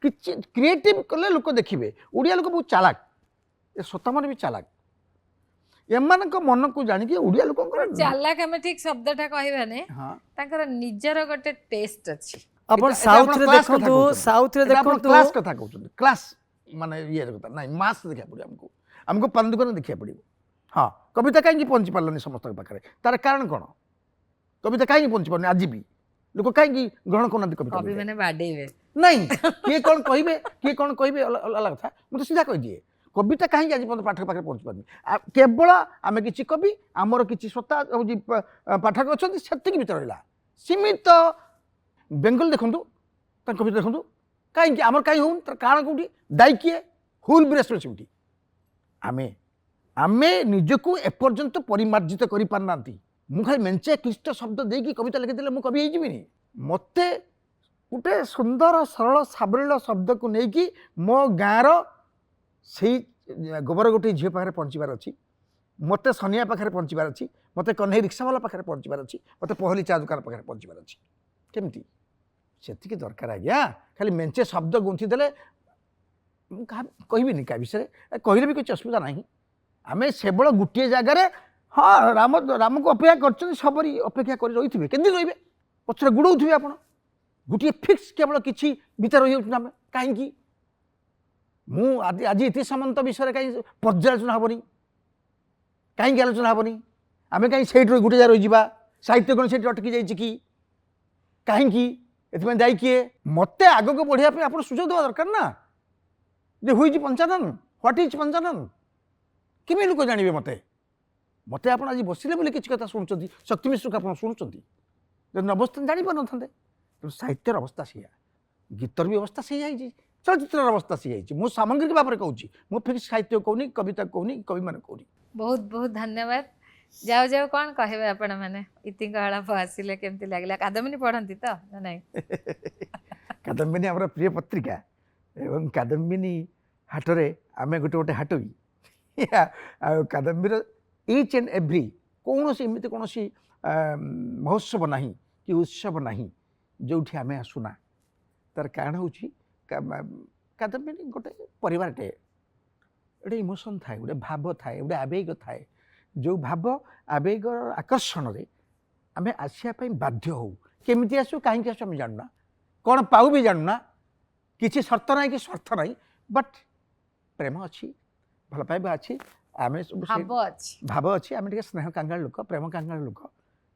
Speaker 2: କିଛି କ୍ରିଏଟିଭ କଲେ ଲୋକ ଦେଖିବେ। ଓଡ଼ିଆ ଲୋକ ବହୁତ ଚାଲାକ ଏ ସତାମାନେ ବି ଚାଲାକ ଏମାନଙ୍କ ମନକୁ ଜାଣିକି ଓଡ଼ିଆ ଲୋକଙ୍କର
Speaker 1: ଚାଲାକ ଆମେ ଠିକ ଶବ୍ଦଟା କହିବାନି ତାଙ୍କର ନିଜର ଗୋଟେ ଟେଷ୍ଟ ଅଛି।
Speaker 3: ଆପଣ ସାଉଥରେ ଦେଖନ୍ତୁ
Speaker 2: କ୍ଲାସ୍ କଥା କହୁଛନ୍ତି କ୍ଲାସ୍ ମାନେ ଇଏ କଥା ନାଇଁ ମାସ୍ ଦେଖିବାକୁ ପଡ଼ିବ ଆମକୁ ପାନ ଦୋକାନ ଦେଖିବାକୁ ପଡ଼ିବ। ହଁ କବିତା କାହିଁକି ପହଞ୍ଚି ପାରିଲାନି ସମସ୍ତଙ୍କ ପାଖରେ ତାର କାରଣ କ'ଣ? କବିତା କାହିଁକି ପହଞ୍ଚି ପାରୁନି ଆଜି ବି ଲୋକ କାହିଁକି ଗ୍ରହଣ କରୁନାହାନ୍ତି କବିତା?
Speaker 1: କବି ମାନେ ବାଡେଇବେ
Speaker 2: ନାଇଁ କିଏ କ'ଣ କହିବେ ଅଲଗା କଥା। ମୁଁ ତ ସିଧା କହିଦିଏ କବିତା କାହିଁକି ଆଜି ପର୍ଯ୍ୟନ୍ତ ପାଠକ ପାଖରେ ପହଞ୍ଚି ପାରୁନି? କେବଳ ଆମେ କିଛି କବି ଆମର କିଛି ସତ୍ତା ହେଉଛି ପାଠକ ଅଛନ୍ତି ସେତିକି ଭିତରେ ରହିଲା ସୀମିତ। ବେଙ୍ଗଲ ଦେଖନ୍ତୁ ତାଙ୍କ କବିତା ଦେଖନ୍ତୁ କାହିଁକି ଆମର କାହିଁ ହଉନି ତାର କାରଣ କେଉଁଠି? ଦାୟୀ କିଏ? ହୁଲ୍ ବି ରେସ୍ପନ୍ସିବିଲିଟି। ଆମେ ନିଜକୁ ଏପର୍ଯ୍ୟନ୍ତ ପରିମାର୍ଜିତ କରିପାରୁନାହାନ୍ତି। ମୁଁ ଖାଲି ମେଞ୍ଚେ କ୍ଲିଷ୍ଟ ଶବ୍ଦ ଦେଇକି କବିତା ଲେଖିଦେଲେ ମୁଁ କବି ହେଇଯିବିନି। ମୋତେ ଗୋଟେ ସୁନ୍ଦର ସରଳ ସାବଳୀଳ ଶବ୍ଦକୁ ନେଇକି ମୋ ଗାଁର ସେଇ ଗୋବର ଗୋଟିଏ ଝିଅ ପାଖରେ ପହଞ୍ଚିବାର ଅଛି, ମୋତେ ସନିଆ ପାଖରେ ପହଞ୍ଚିବାର ଅଛି, ମୋତେ କହ୍ନେଇ ରିକ୍ସାବାଲା ପାଖରେ ପହଞ୍ଚିବାର ଅଛି, ମୋତେ ପହଲି ଚା ଦୋକାନ ପାଖରେ ପହଞ୍ଚିବାର ଅଛି। କେମିତି? ସେତିକି ଦରକାର ଆଜ୍ଞା। ଖାଲି ମେଞ୍ଚେ ଶବ୍ଦ ଗୁନ୍ଥି ଦେଲେ ମୁଁ କାହା କହିବିନି କାହା ବିଷୟରେ କହିଲେ ବି କିଛି ଅସୁବିଧା ନାହିଁ। ଆମେ କେବଳ ଗୋଟିଏ ଜାଗାରେ ହଁ ରାମକୁ ଅପେକ୍ଷା କରିଛନ୍ତି ସବରି ଅପେକ୍ଷା କରି ରହିଥିବେ କେମିତି ରହିବେ ପଛରେ ଗୁଡ଼ଉଥିବେ ଆପଣ ଗୋଟିଏ ଫିକ୍ସ କେବଳ କିଛି ଭିତରେ ରହିଯାଉଛନ୍ତି ଆମେ କାହିଁକି? ମୁଁ ଆଜି ଇତି ସାମନ୍ତ ବିଷୟରେ କାହିଁ ପର୍ଯ୍ୟାଲୋଚନା ହେବନି? କାହିଁକି ଆଲୋଚନା ହେବନି? ଆମେ କାହିଁ ସେଇଠି ଗୋଟେ ଜାଗାରେ ରହିଯିବା? ସାହିତ୍ୟ କ'ଣ ସେଇଠି ଅଟକି ଯାଇଛି କି? କାହିଁକି? ଏଥିପାଇଁ ଦାୟୀ କିଏ? ମୋତେ ଆଗକୁ ବଢ଼ିବା ପାଇଁ ଆପଣ ସୁଯୋଗ ଦେବା ଦରକାର ନା ଯେ ହୁଇଜ୍ ପଞ୍ଚାନନ ହ୍ୱାଟ୍ ଇଜ୍ ପଞ୍ଚାନନ କେମିତି ଲୋକ ଜାଣିବେ? ମୋତେ ଆପଣ ଆଜି ବସିଲେ ବୋଲି କିଛି କଥା ଶୁଣୁଛନ୍ତି ଶକ୍ତି ମିଶ୍ରକୁ ଆପଣ ଶୁଣୁଛନ୍ତି ଯଦି ଅବସ୍ଥା ଜାଣିପାରୁନଥାନ୍ତେ। ତେଣୁ ସାହିତ୍ୟର ଅବସ୍ଥା ସେଇଆ, ଗୀତର ବି ଅବସ୍ଥା ସେଇଆ ହେଇଛି, ଚଳଚ୍ଚିତ୍ରର ଅବସ୍ଥା ସେଇଆ ହେଇଛି। ମୁଁ ସାମଗ୍ରିକ ଭାବରେ କହୁଛି, ମୁଁ ଫିକ୍ସ ସାହିତ୍ୟ କହୁନି, କବିତା କହୁନି, କବିମାନେ କହୁନି।
Speaker 1: ବହୁତ ବହୁତ ଧନ୍ୟବାଦ। ଯାଉ କ'ଣ କହିବେ ଆପଣମାନେ? ଇତିଙ୍କ ଆଳାପ ଆସିଲେ କେମିତି ଲାଗିଲା? କାଦମ୍ବିନୀ ପଢ଼ନ୍ତି ତ ନା ନାଇଁ?
Speaker 2: କାଦମ୍ବିନୀ ଆମର ପ୍ରିୟ ପତ୍ରିକା ଏବଂ କାଦମ୍ବିନୀ ହାଟରେ ଆମେ ଗୋଟେ ହାଟ ବି ଆଉ କାଦମ୍ବିନୀର ଇଚ୍ ଆଣ୍ଡ ଏଭ୍ରି କୌଣସି ଏମିତି କୌଣସି ମହୋତ୍ସବ ନାହିଁ କି ଉତ୍ସବ ନାହିଁ ଯେଉଁଠି ଆମେ ଆସୁନା। ତାର କାରଣ ହେଉଛି କାଦମ୍ବିନୀ ଗୋଟେ ପରିବାରଟେ, ଗୋଟେ ଇମୋସନ୍ ଥାଏ, ଗୋଟେ ଭାବ ଥାଏ, ଗୋଟେ ଆବେଗ ଥାଏ। ଯେଉଁ ଭାବ ଆବେଗର ଆକର୍ଷଣରେ ଆମେ ଆସିବା ପାଇଁ ବାଧ୍ୟ ହଉ। କେମିତି ଆସୁ, କାହିଁକି ଆସୁ ଆମେ ଜାଣୁନା, କ'ଣ ପାଉ ବି ଜାଣୁନା, କିଛି ସର୍ତ୍ତ ନାହିଁ କି ସ୍ୱାର୍ଥ ନାହିଁ, ବଟ୍ ପ୍ରେମ ଅଛି, ଭଲ ପାଇବା ଅଛି, ଆମେ ସବୁ ଭାବ ଅଛି। ଆମେ ଟିକେ ସ୍ନେହ କାଙ୍ଗାଳ ଲୋକ, ପ୍ରେମ କାଙ୍ଗାଳ ଲୋକ,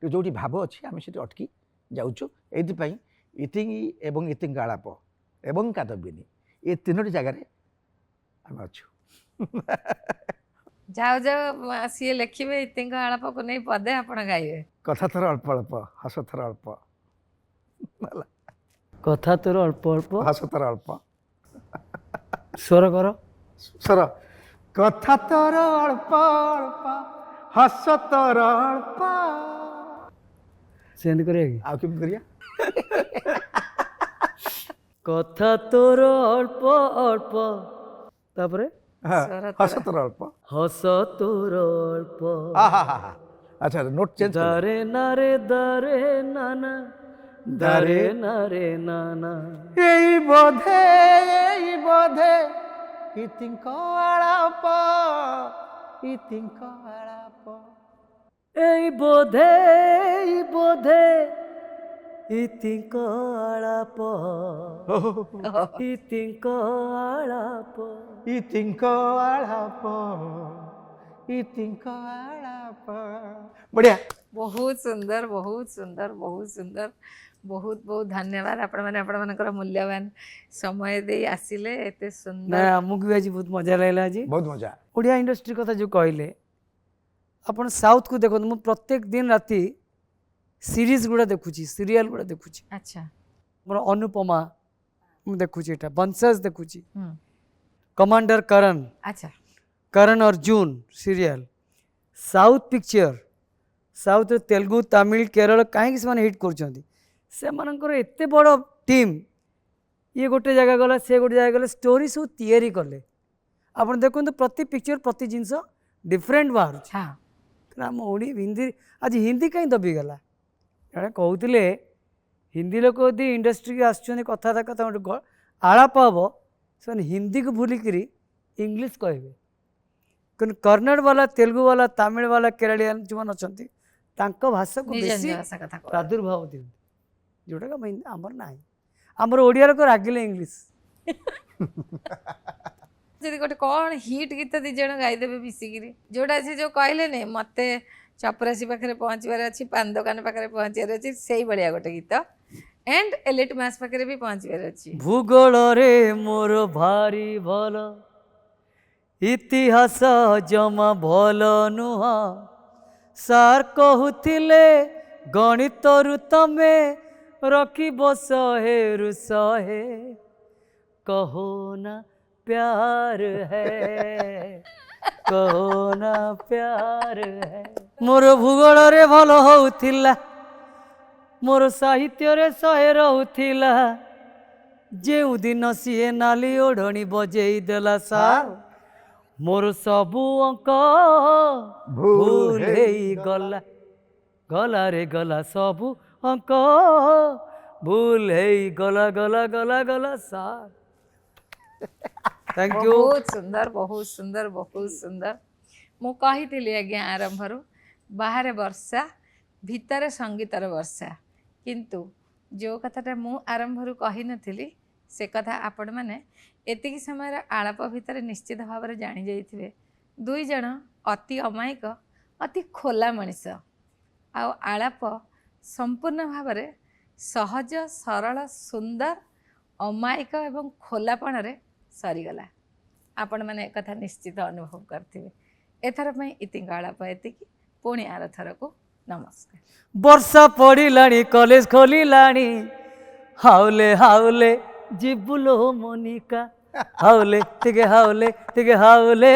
Speaker 2: ଯେଉଁଠି ଭାବ ଅଛି ଆମେ ସେଠି ଅଟକି ଯାଉଛୁ। ଏଇଥିପାଇଁ ଇତିଙ୍ଗି ଏବଂ ଇତିଙ୍କ ଆଳାପ ଏବଂ କାଦମ୍ବିନୀ ଏ ତିନୋଟି ଜାଗାରେ ଆମେ ଅଛୁ।
Speaker 1: ଯାଉ ଯାଉ ସିଏ ଲେଖିବେ ଇତିଙ୍କ ଆଳାପକୁ ନେଇ ପଦେ ଆପଣ ଗାଇବେ।
Speaker 2: କଥା ଥର ଅଳ୍ପ ଅଳ୍ପ, ହସ ଥର ଅଳ୍ପ,
Speaker 3: କଥା ତୋର ଅଳ୍ପ ଅଳ୍ପ,
Speaker 2: ହସ ଥର ଅଳ୍ପ,
Speaker 3: ସ୍ୱର କର
Speaker 2: ସ୍ୱର। କଥା ତୋର ଅଳ୍ପ ଅଳ୍ପ, ହସ ତୋର ଅଳ୍ପ।
Speaker 3: ସେମିତି କରିବା କି?
Speaker 2: ଆଉ କେମିତି କରିବା?
Speaker 3: କଥା ତୋର ଅଳ୍ପ ଅଳ୍ପ, ତାପରେ
Speaker 2: ହସ ତୋର ଅଳ୍ପ,
Speaker 3: ହସ ତୋର ଅଳ୍ପ।
Speaker 2: ଆଚ୍ଛା, ନୋଟ୍ ଚେଞ୍ଜ।
Speaker 3: ଦାରେ ନାରେ ଦାରେ ନାନା, ଦାରେ ନାରେ ନାନା।
Speaker 2: ଏଇ ବୋଧେ ଇତିଙ୍କ ଆଳାପ, ଇତିଙ୍କ ଆଳାପ।
Speaker 3: ଏଇ ବୋଧେ ଇତିଙ୍କ ଆଳାପ, ଇତିଙ୍କ ଆଳାପ,
Speaker 2: ଇତିଙ୍କ ଆଳାପ, ଇତିଙ୍କ ଆଳାପ। ବଢିଆ।
Speaker 1: ବହୁତ ସୁନ୍ଦର, ବହୁତ ସୁନ୍ଦର, ବହୁତ ସୁନ୍ଦର। ବହୁତ ବହୁତ ଧନ୍ୟବାଦ ଆପଣମାନଙ୍କର ମୂଲ୍ୟବାନ ସମୟ ଦେଇ ଆସିଲେ। ଏତେ
Speaker 3: ନା
Speaker 1: ସୁନ୍ଦର।
Speaker 3: ଆମକୁ ବି ଆଜି ବହୁତ ମଜା ଲାଗିଲା। ଆଜି
Speaker 2: ବହୁତ ମଜା।
Speaker 3: ଓଡ଼ିଆ ଇଣ୍ଡଷ୍ଟ୍ରି କଥା ଯେଉଁ କହିଲେ, ଆପଣ ସାଉଥକୁ ଦେଖନ୍ତୁ। ମୁଁ ପ୍ରତ୍ୟେକ ଦିନ ରାତି ସିରିଜ୍ ଗୁଡ଼ା ଦେଖୁଛି, ସିରିଏଲ୍ ଗୁଡ଼ା ଦେଖୁଛି।
Speaker 1: ଆଚ୍ଛା।
Speaker 3: ମୋର ଅନୁପମା ମୁଁ ଦେଖୁଛି, ଏଇଟା ବଂଶଜ ଦେଖୁଛି, କମାଣ୍ଡର କରଣ,
Speaker 1: ଆଚ୍ଛା,
Speaker 3: Karan Arjun serial. South picture, ସାଉଥ୍ରେ ତେଲୁଗୁ, ତାମିଲ, କେରଳ କାହିଁକି ସେମାନେ ହିଟ୍ କରୁଛନ୍ତି? ସେମାନଙ୍କର ଏତେ ବଡ଼ ଟିମ୍, ଇଏ ଗୋଟେ ଜାଗା ଗଲା, ସେ ଗୋଟେ ଜାଗା ଗଲେ, ଷ୍ଟୋରି ସବୁ ତିଆରି କଲେ। ଆପଣ ଦେଖନ୍ତୁ ପ୍ରତି ପିକ୍ଚର, ପ୍ରତି ଜିନିଷ ଡିଫରେଣ୍ଟ ବାହାରୁଛି। ଆମ ହିନ୍ଦୀ, ଆଜି ହିନ୍ଦୀ କାହିଁ ଦବିଗଲା? ଜଣେ କହୁଥିଲେ ହିନ୍ଦୀ ଲୋକ ଯଦି ଇଣ୍ଡଷ୍ଟ୍ରିକି ଆସୁଛନ୍ତି, କଥାବାର୍ତ୍ତା ଗୋଟେ ଆଳାପ ହେବ, ସେମାନେ ହିନ୍ଦୀକୁ ଭୁଲିକିରି ଇଂଲିଶ କହିବେ। କିନ୍ତୁ କନ୍ନଡ଼ ବାଲା, ତେଲୁଗୁ ବାଲା, ତାମିଲ ବାଲା, କେରଳିଆନ୍ ଯେଉଁମାନେ ଅଛନ୍ତି, ତାଙ୍କ ଭାଷାକୁ ବେଶୀ ପ୍ରାଦୁର୍ଭାବ ଦିଅନ୍ତି, ଯେଉଁଟାକି ଆମର ନାହିଁ। ଆମର ଓଡ଼ିଆ ଲୋକ ରାଗିଲେ ଇଂଲିଶ।
Speaker 1: ଯଦି ଗୋଟେ କ'ଣ ହିଟ୍ ଗୀତ ଦି ଜଣ ଗାଇଦେବେ ମିଶିକିରି, ଯୋଉଟା ସେ ଯୋଉ କହିଲେନି ମତେ ଚପରାସି ପାଖରେ ପହଞ୍ଚିବାର ଅଛି, ପାନ ଦୋକାନ ପାଖରେ ପହଞ୍ଚିବାର ଅଛି, ସେଇଭଳିଆ ଗୋଟେ ଗୀତ। ଏଣ୍ଡ ଏଲିଟ୍ ମାସ୍ ପାଖରେ ବି ପହଞ୍ଚିବାର ଅଛି।
Speaker 3: ଭୂଗୋଳରେ ମୋର ଭାରି ଭଲ, ଇତିହାସ ଜମା ଭଲ ନୁହଁ। ସାର୍ କହୁଥିଲେ ଗଣିତରୁ ତମେ ରଖିବ 100ରୁ 100। କହୋ ନା प्यार है, कहो ना प्यार है। मोर भूगोल रे भल होउथिला, मोर साहित्य रे 100 रहुथिला। जेउ दिन सीए नाली ओढ़णी बजेई देला सार, मोर सबू अंक भूल हेई गला, गला रे गला सबू अंक भूल हेई गला, गला गला गला सार। Thank you.
Speaker 1: बहुत सुंदर, बहुत सुंदर, बहुत सुंदर। मु कही आज्ञा आरंभरू बाहर वर्षा, भितर संगीतर वर्षा, किंतु जो कथाटा मु आरंभरू कही नथिली से कथा आपण माने एतिकी समय आलाप भितर निश्चित भाव में जानी जाइथिबे। दुई जन अति अमायिक, अति खोला मनीष, आलाप संपूर्ण भाव में सहज, सरल, सुंदर, अमायिक एवं खोलापण रे सरीगला। आपण मैंने एक कथा निश्चित अनुभव करते। एथर पे इतिंग आलाप एतिकी, पुणी आर थर को नमस्कार।
Speaker 3: वर्षा पड़िलाणी, कॉलेज खोलिलाणी, हाउले हाउले जिबुलो मोनिका, हाउले तिगे हाउले तिगे हाउले।